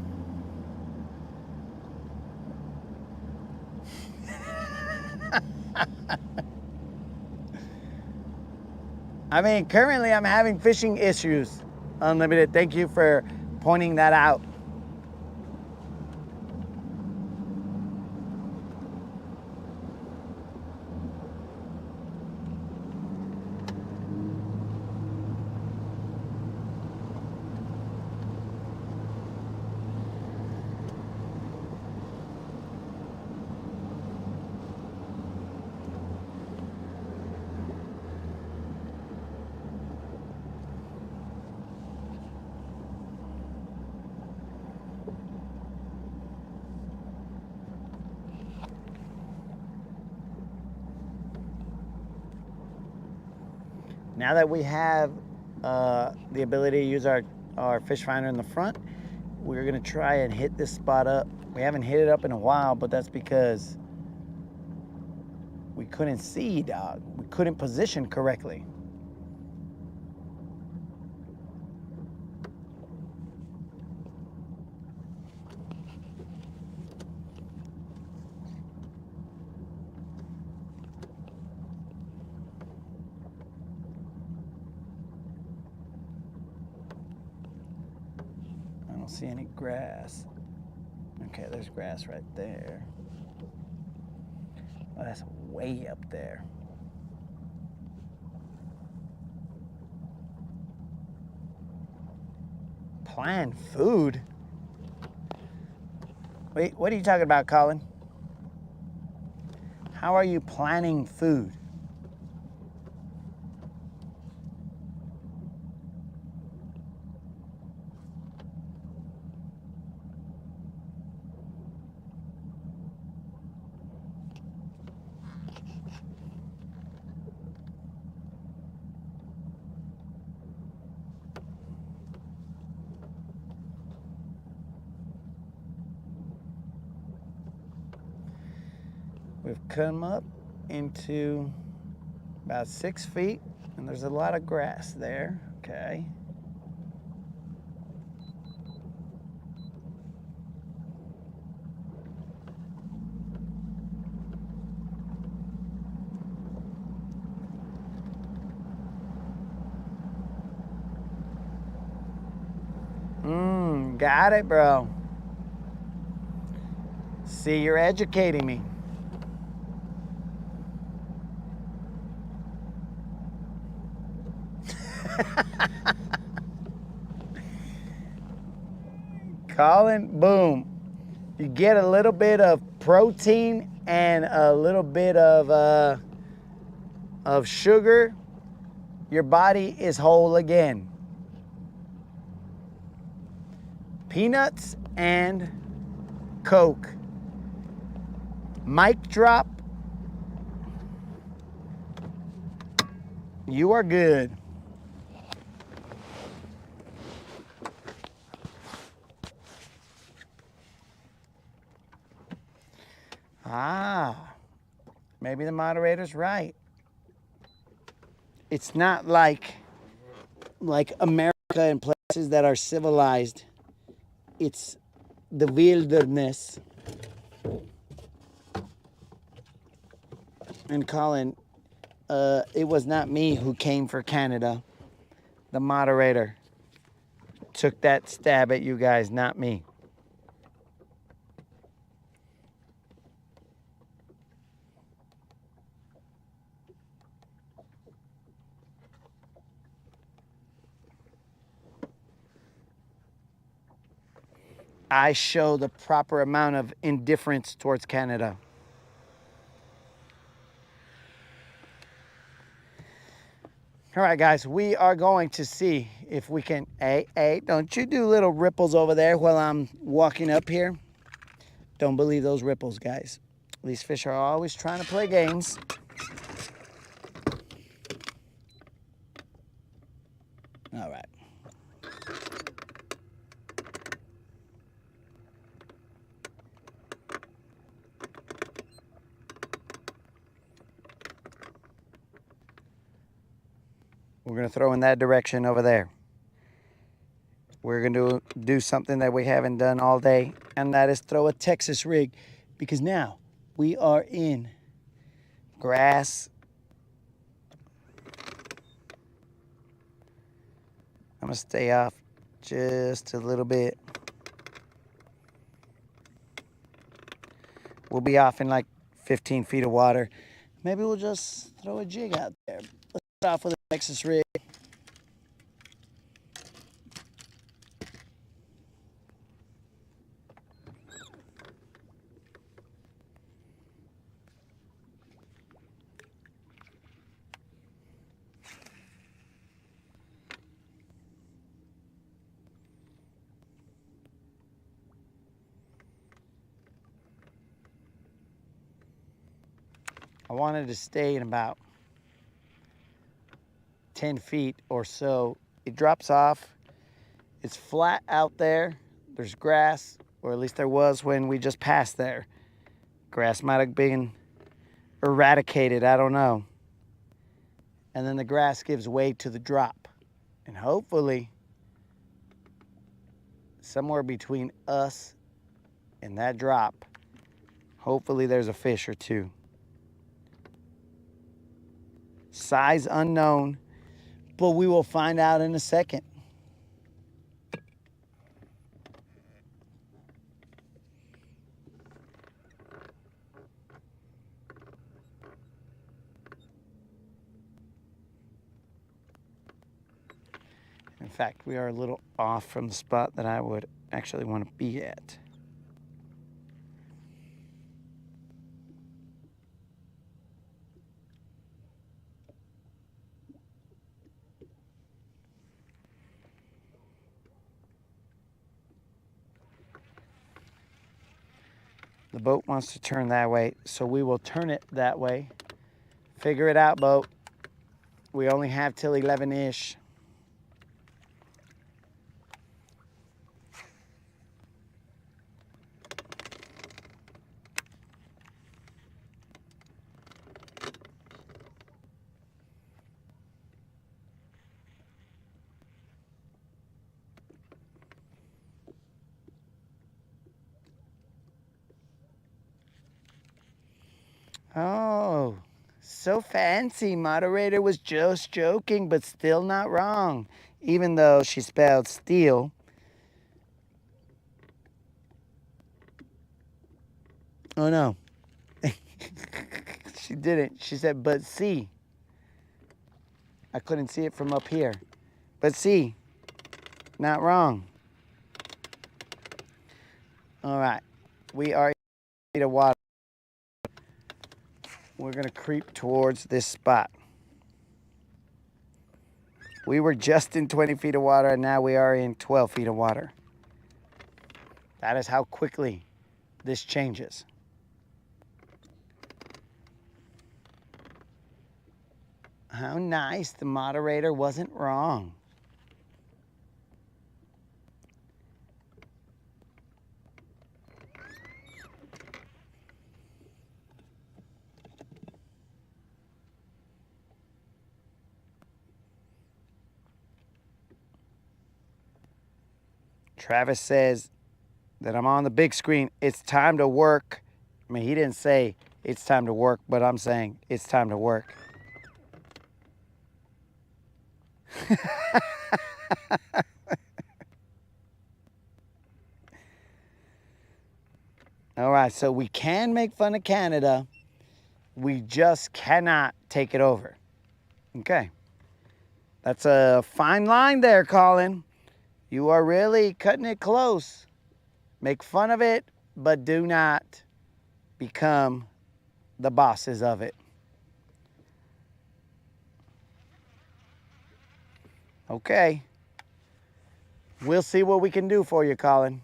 Currently I'm having fishing issues. Unlimited, thank you for pointing that out. Now that we have the ability to use our fish finder in the front, we're gonna try and hit this spot up. We haven't hit it up in a while, but that's because we couldn't see, dog. We couldn't position correctly. don't see any grass. Okay, there's grass right there. Oh, that's way up there. Plan food? Wait, what are you talking about, Colin? How are you planning food? We've come up into about 6 feet, and there's a lot of grass there. Okay. Got it, bro. See, you're educating me. Colin, boom. You get a little bit of protein and a little bit of sugar. Your body is whole again. Peanuts and Coke. Mic drop. You are good. Maybe the moderator's right. It's not like America and places that are civilized. It's the wilderness. And Colin, it was not me who came for Canada. The moderator took that stab at you guys, not me. I show the proper amount of indifference towards Canada. All right, guys, we are going to see if we can, hey, don't you do little ripples over there while I'm walking up here. Don't believe those ripples, guys. These fish are always trying to play games. All right. We're going to throw in that direction over there. We're going to do something that we haven't done all day, and that is throw a Texas rig, because now we are in grass. I'm going to stay off just a little bit. We'll be off in like 15 feet of water. Maybe we'll just throw a jig out there. Let's start off with a Texas rig. I wanted to stay in about 10 feet or so. It drops off. It's flat out there. There's grass, or at least there was when we just passed there. Grass might have been eradicated, I don't know. And then the grass gives way to the drop. And hopefully, somewhere between us and that drop, hopefully there's a fish or two. Size unknown, but we will find out in a second. fact, we are a little off from the spot that I would actually want to be at. The boat wants to turn that way, so we will turn it that way. Figure it out, boat. We only have till 11-ish. Oh, so fancy. Moderator was just joking, but still not wrong. Even though she spelled steal. Oh, no. She didn't. She said, but see. I couldn't see it from up here. But see, not wrong. All right. We are in feet of water. We're going to creep towards this spot. We were just in 20 feet of water, and now we are in 12 feet of water. That is how quickly this changes. How nice. The moderator wasn't wrong. Travis says that I'm on the big screen. It's time to work. I mean, he didn't say it's time to work, but I'm saying it's time to work. All right, so we can make fun of Canada. We just cannot take it over. Okay. That's a fine line there, Colin. You are really cutting it close. Make fun of it, but do not become the bosses of it. Okay. We'll see what we can do for you, Colin.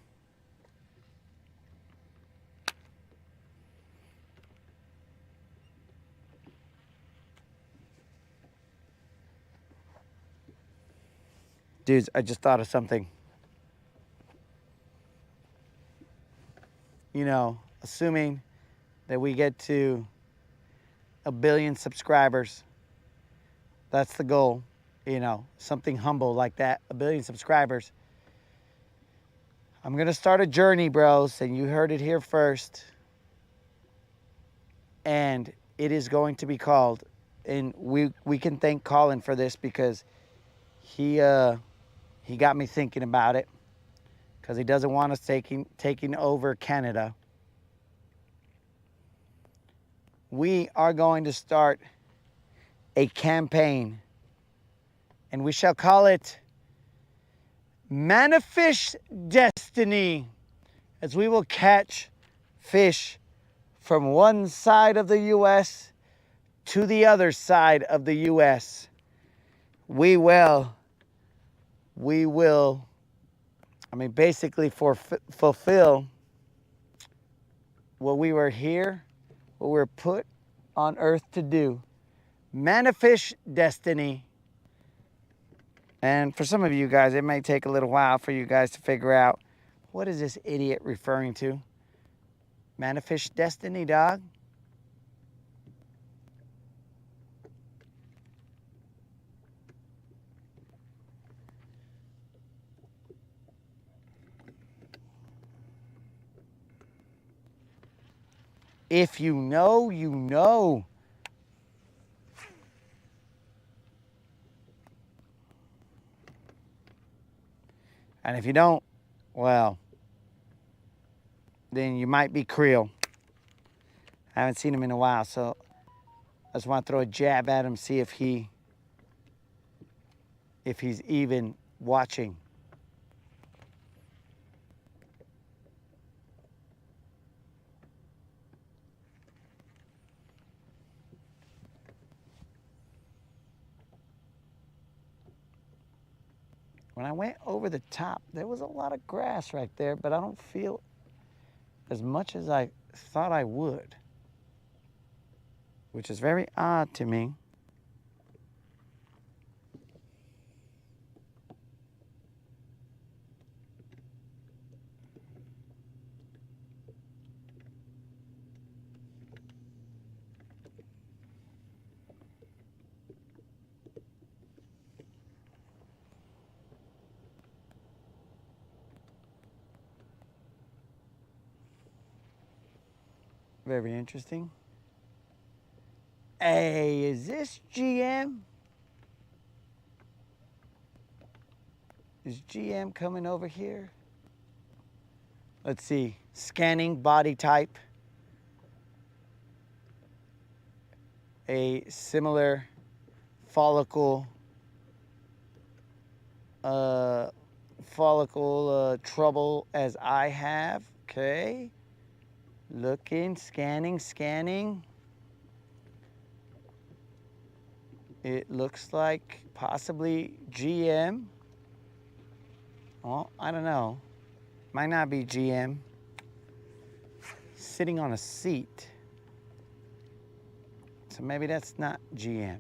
Dudes, I just thought of something. You know, assuming that we get to 1 billion subscribers, that's the goal. You know, something humble like that, 1 billion subscribers. I'm going to start a journey, bros, and you heard it here first. And it is going to be called, and we can thank Colin for this because he got me thinking about it, because he doesn't want us taking over Canada. We are going to start a campaign, and we shall call it Manfish Destiny, as we will catch fish from one side of the U.S. to the other side of the U.S. We will, I mean, basically fulfill what we were here, what we're put on earth to do. Manfish Destiny. And for some of you guys, it may take a little while for you guys to figure out, what is this idiot referring to? Manfish Destiny, dog. If you know, you know. And if you don't, well, then you might be Creel. I haven't seen him in a while, so I just want to throw a jab at him, see if he's even watching. When I went over the top, there was a lot of grass right there, but I don't feel as much as I thought I would, which is very odd to me. Very interesting. Hey, is this GM? Is GM coming over here? Let's see. Scanning body type. A similar follicle trouble as I have. Okay. Looking, scanning. It looks like possibly GM. Well, I don't know. Might not be GM. Sitting on a seat. So maybe that's not GM.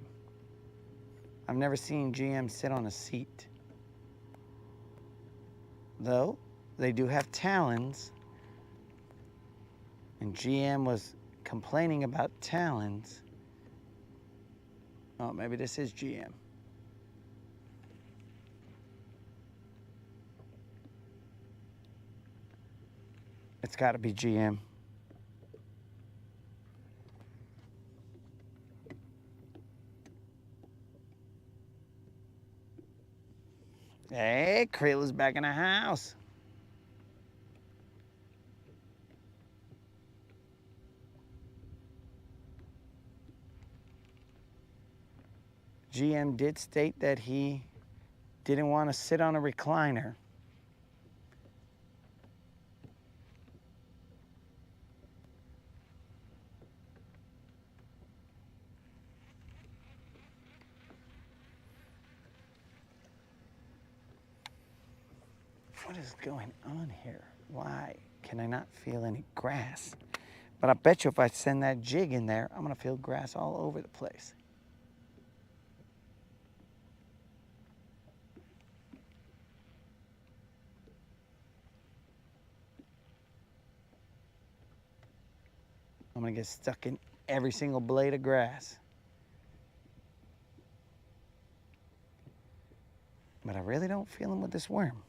I've never seen GM sit on a seat. Though, they do have talons. And GM was complaining about talons. Oh, maybe this is GM. It's got to be GM. Hey, Krilla's back in the house. GM did state that he didn't want to sit on a recliner. What is going on here? Why can I not feel any grass? But I bet you if I send that jig in there, I'm gonna feel grass all over the place. I'm gonna get stuck in every single blade of grass. But I really don't feel him with this worm.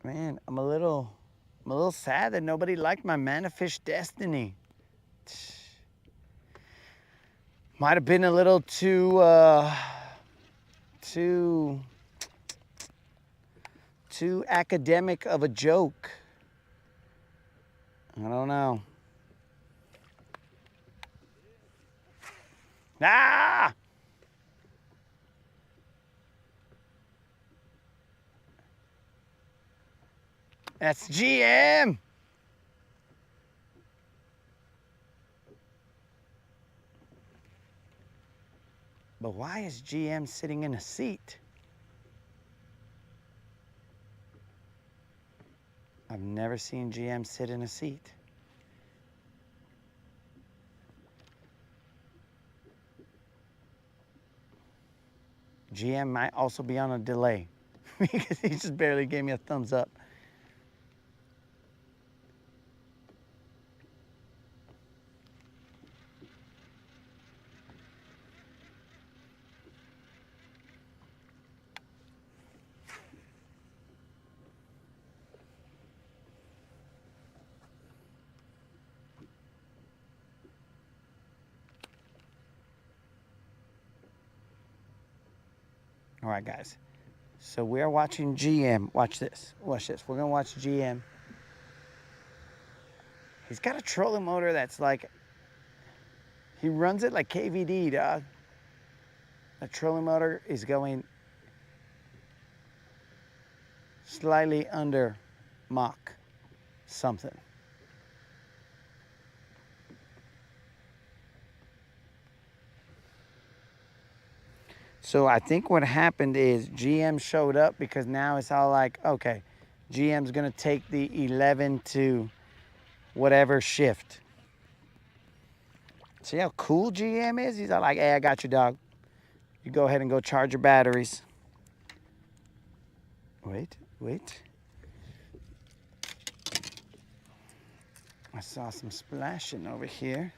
Man, I'm a little sad that nobody liked my Manafish Destiny. Might have been a little too academic of a joke. I don't know. Ah! That's GM. But why is GM sitting in a seat? I've never seen GM sit in a seat. GM might also be on a delay because he just barely gave me a thumbs up. All right, guys. So we are watching GM. Watch this. Watch this. We're going to watch GM. He's got a trolling motor that's like, he runs it like KVD, dog. The trolling motor is going slightly under Mach something. So I think what happened is GM showed up because now it's all like, okay, GM's gonna take the 11 to whatever shift. See how cool GM is? He's all like, hey, I got you, dog. You go ahead and go charge your batteries. Wait. I saw some splashing over here.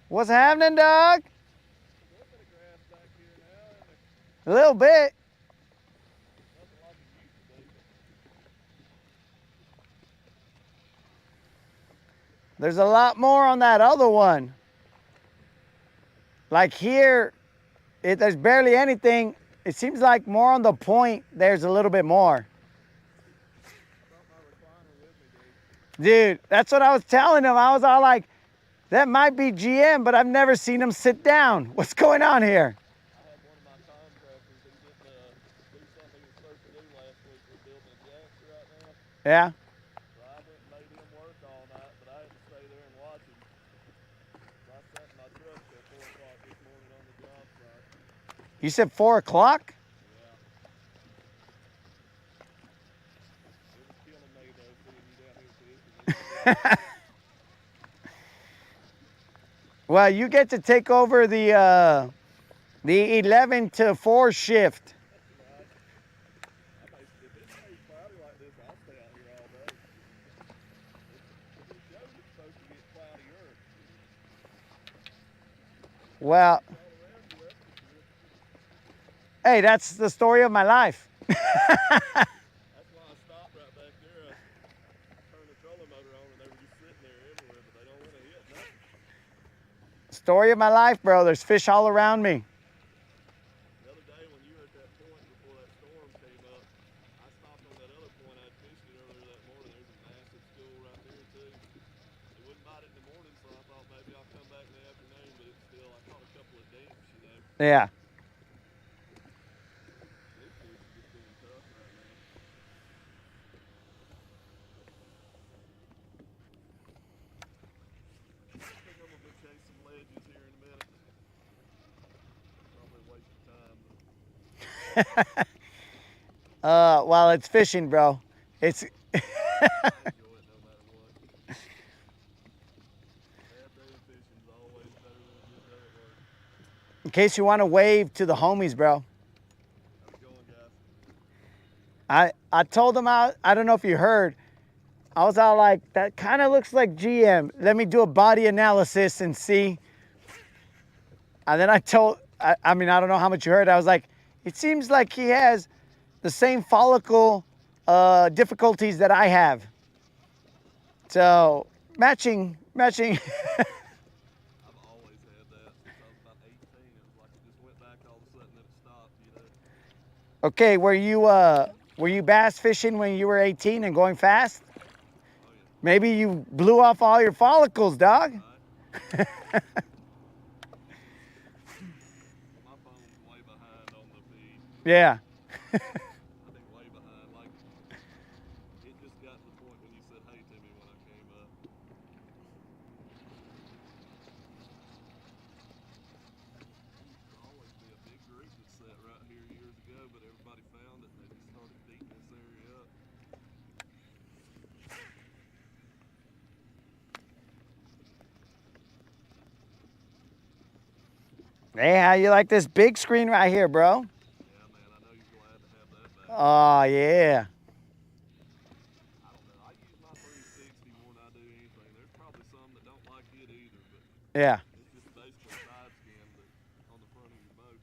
What's happening, dog? A little bit. There's a lot more on that other one. Like here, there's barely anything. It seems like more on the point, there's a little bit more. Dude, that's what I was telling him. I was all like, that might be GM, but I've never seen him sit down. What's going on here? I had one of my contractors, he didn't do something he was supposed to do last week. We're building a gantry right now. Yeah. So I went and made him work all night, but I had to stay there and watch him. So I sat in my truck till 4 o'clock this morning on the job site. You said 4 o'clock? Yeah. It was killing me though, seeing you down here fishing. Well, you get to take over the 11 to 4 shift. Right. If it stays cloudy like this, I'll stay out here all day. It shows it's supposed to get cloudier. Well, hey, that's the story of my life. That's why I stopped right back there. I turned the trolling motor on and they were just sitting there everywhere, but they don't want to hit nothing. Story of my life, bro. There's fish all around me. The other day when you were at that point before that storm came up, I stopped on that other point I'd fished it earlier that morning. There's a massive school right there too. It wouldn't bite it in the morning, so I thought maybe I'll come back in the afternoon, but it's still, I caught a couple of dinks, you know. Yeah. This fish is just being tough right now. I think I'm gonna go chase some ledges here in a minute. Probably a waste of time, but While it's fishing, bro. It's enjoy it no matter what. Bad day of fishing is always better than a good day at work. in case you want to wave to the homies, bro. How's it going, guys? I told them I don't know if you heard. I was all like, that kind of looks like GM. Let me do a body analysis and see. And then I mean, I don't know how much you heard. I was like, it seems like he has the same follicle difficulties that I have. So matching. I've always had that since I was about 18. It was like it just went back all of a sudden and it stopped, you know. Okay, were you bass fishing when you were 18 and going fast? Oh yeah. Maybe you blew off all your follicles, dog. Right. My phone's way behind on the feed. Yeah. I think way behind. Like it just got to the point when you said hey to me when I Hey, how you like this big screen right here, bro? Yeah, man, I know you're glad to have that back. Oh, yeah. I don't know. I use my 360 more than I do anything. There's probably some that don't like it either, but Yeah. it's just basically side scan on the front of your boat.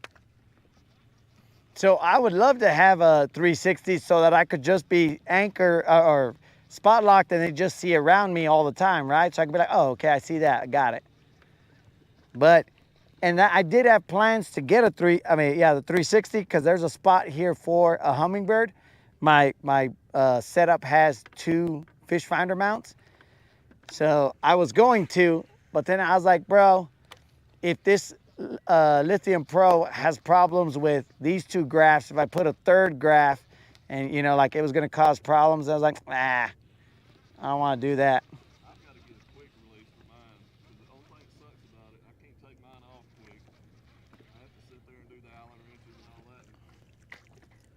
So I would love to have a 360 so that I could just be anchor or spot locked and they just see around me all the time, right? So I could be like, oh, okay, I see that, I got it. But, and I did have plans to get the 360 because there's a spot here for a hummingbird. My setup has 2 fish finder mounts. So I was going to, but then I was like, bro, if this Lithium Pro has problems with these 2 graphs, if I put a 3rd graph and, you know, like it was going to cause problems, I was like, I don't want to do that. I've got to get a quick release for mine because the only thing that sucks about it, I can't take mine off quick. I have to sit there and do the Allen wrenches and all that.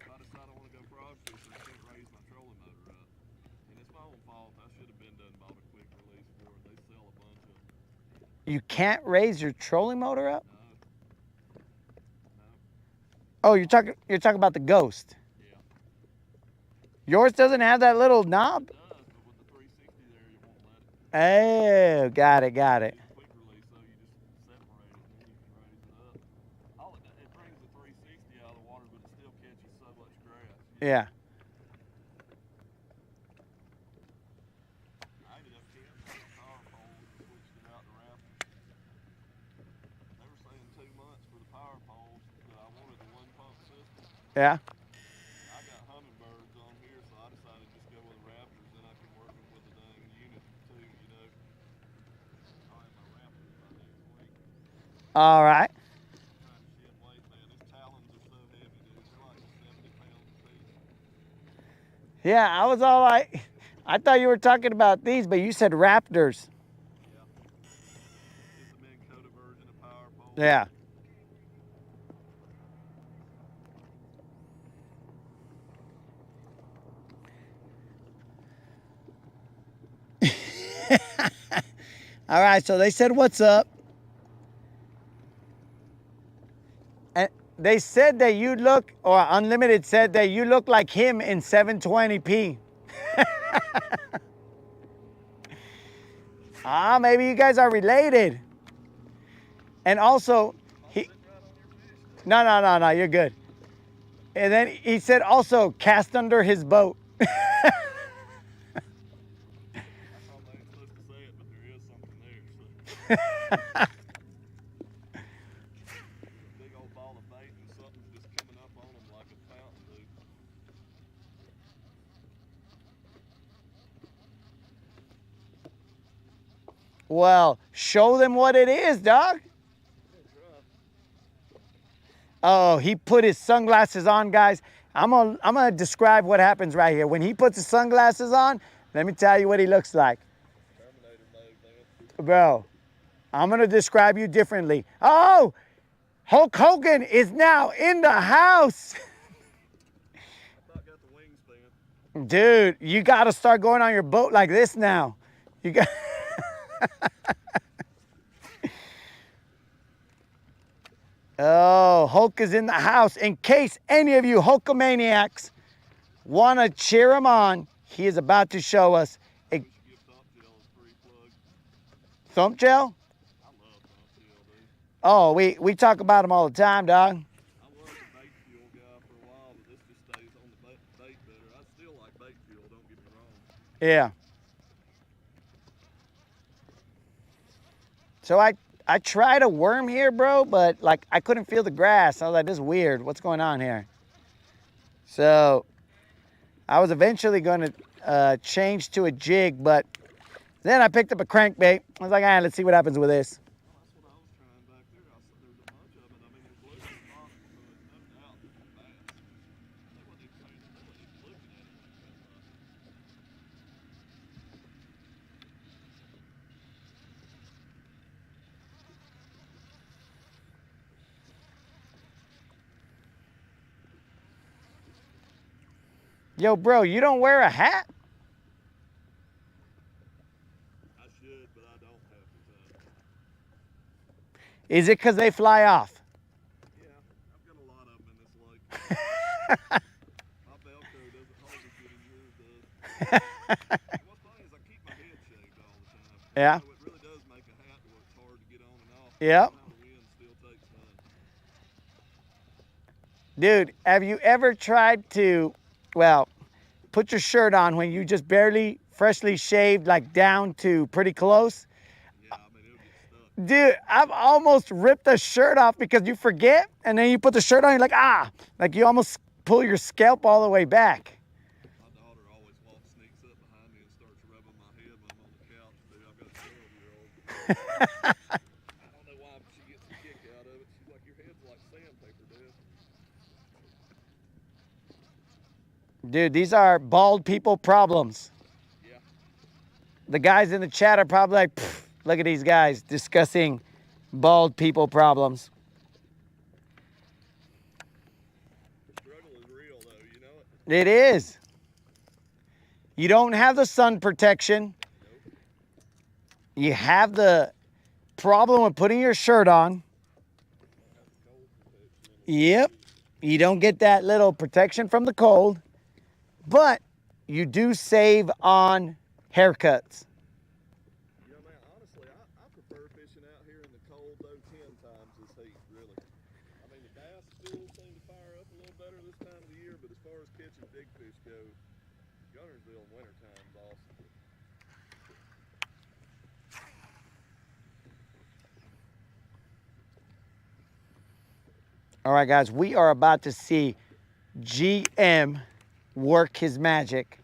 If I decide I want to go frog fishing, I can't raise my trolling motor up. And it's my own fault. I should have been done bought a quick release for it. They sell a bunch of them. You can't raise your trolling motor up? No. Oh, you're talking about the Ghost. Yeah. Yours doesn't have that little knob? It does, but with the 360 there, you won't let it. Oh, got it. Quick release, though, you just separate it and then you can raise it up. It brings the 360 out of the water, but it still catches so much grass. Yeah. I ended up canceling the power pole and switched it out to rafters. They were saying 2 months for the power poles, but I wanted the 1 pump system. Yeah. I got hummingbirds on here, so I decided to just go with the rafters. Then I can work them with the dang unit too, you know. I'll have my rafters by next week. All right. I'm trying to shed weight, man. These talons are so heavy, dude. They're like 70 pounds a piece. Yeah, I was all like, I thought you were talking about these, but you said Raptors. Yeah. It's the Minn Kota version of power pole. Yeah. All right, so they said, what's up? And they said that you look, or Unlimited said that you look like him in 720p. Maybe you guys are related. And also, he, no, you're good. And then he said also, cast under his boat. I probably ain't supposed to say it, but there is something there. So. Big old ball of bait and something's just coming up on them like a fountain, dude. Well, show them what it is, dog. Oh, he put his sunglasses on, guys. I'm gonna describe what happens right here. When he puts his sunglasses on, let me tell you what he looks like. Terminator mode, man. Bro, I'm gonna describe you differently. Oh, Hulk Hogan is now in the house. I thought got the wingspan. Dude, you gotta start going on your boat like this now. You got. Oh, Hulk is in the house. In case any of you Hulkamaniacs want to cheer him on, he is about to show us a Give Thump Gel a free plug. thump gel. I love Thump Gel, dude. Oh, we talk about him all the time, dog. I was a bait fuel guy for a while, but this just stays on the bait better. I still like bait fuel, don't get me wrong. Yeah. So I tried a worm here, bro, but like I couldn't feel the grass. I was like, this is weird. What's going on here? So I was eventually going to change to a jig, but then I picked up a crankbait. I was like, let's see what happens with this. Well, that's what I was trying back there. There's a bunch of it. I mean, there's loose and bottom, so there's no doubt that they're bass. They wasn't even saying, they wasn't even looking at it when it come up. Yo, bro, you don't wear a hat? I should, but I don't have the time. Is it because they fly off? My Velcro doesn't hold as good as yours does. And what's funny is I keep my head shaved all the time. Yeah. So it really does make a hat where it's hard to get on and off. Yep. Somehow the wind still takes none. Dude, have you ever tried to, well, put your shirt on when you just barely freshly shaved, like down to pretty close? Yeah, I mean, it'll get stuck. Dude, I've almost ripped the shirt off because you forget, and then you put the shirt on, you're like, like you almost pull your scalp all the way back. My daughter always sneaks up behind me and starts rubbing my head when I'm on the couch. Dude, I've got a 12-year-old. I don't know why, but she gets a kick out of it. She's like, your head's like sandpaper, Dad. Dude, these are bald people problems. Yeah. The guys in the chat are probably like, look at these guys discussing bald people problems. The struggle is real, though, you know it? It is. You don't have the sun protection. Nope. You have the problem with putting your shirt on. Don't have the cold protection. Yep. You don't get that little protection from the cold, but you do save on haircuts. You know, man, honestly, I prefer fishing out here in the cold, though, 10 times this heat, really. I mean, the bass still seem to fire up a little better this time of the year, but as far as catching big fish go, Guntersville in wintertime is awesome. All right, guys, we are about to see GM work his magic.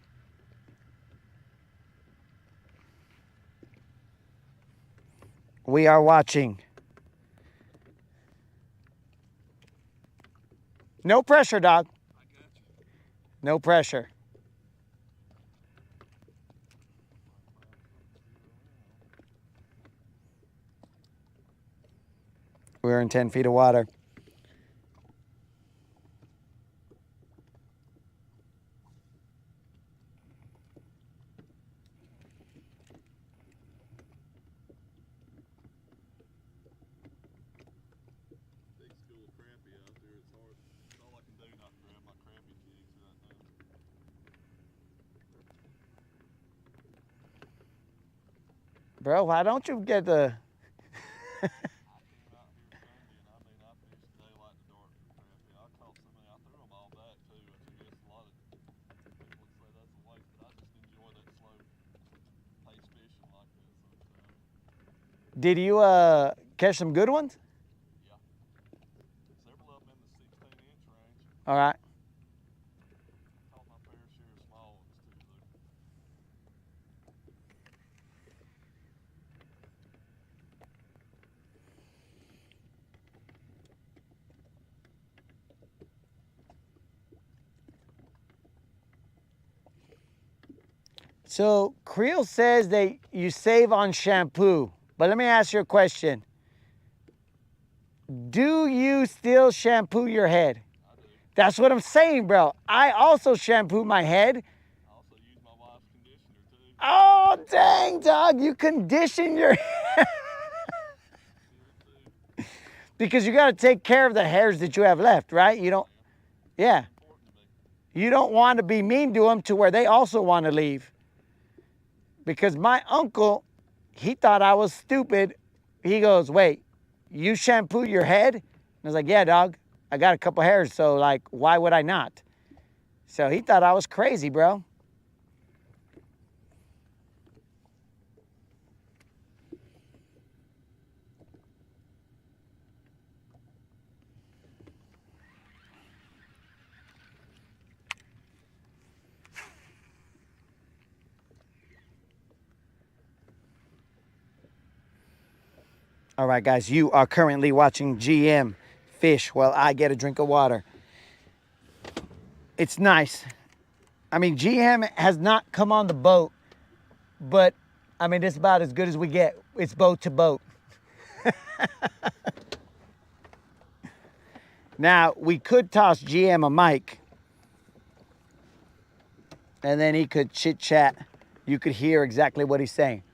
We are watching. No pressure, dog. I got you. No pressure. We're in 10 feet of water. Big school of crappie out there. It's hard. It's all I can do not to grab my crappie jigs right now. Bro, why don't you get the... I came out here Sunday, and I mean, I fished daylight to dark for crappie. I caught so many. I threw them all back, too, which I guess a lot of people would say that's a waste, but I just enjoy that slow pace fishing like that sometimes. Did you catch some good ones? Yeah. Several of them in the 16-inch range. All right. Caught my fair share of small ones, too, though. So Creel says that you save on shampoo, but let me ask you a question. Do you still shampoo your head? I do. That's what I'm saying, bro. I also shampoo my head. I also use my wife's conditioner, too. Oh, dang, dog. You condition your hair. Still do. Because you got to take care of the hairs that you have left, right? You don't, yeah. Important to me. You don't want to be mean to them to where they also want to leave. Because my uncle, he thought I was stupid. He goes, wait, you shampoo your head? And I was like, yeah, dog. I got a couple hairs, so like, why would I not? So he thought I was crazy, bro. All right, guys, you are currently watching GM fish while I get a drink of water. It's nice. I mean, GM has not come on the boat, but I mean, it's about as good as we get. It's boat to boat. Now, we could toss GM a mic, and then he could chit chat. You could hear exactly what he's saying.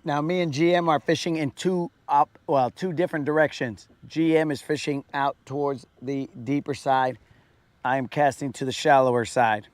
Now me and GM are fishing in two different directions. GM is fishing out towards the deeper side. I am casting to the shallower side.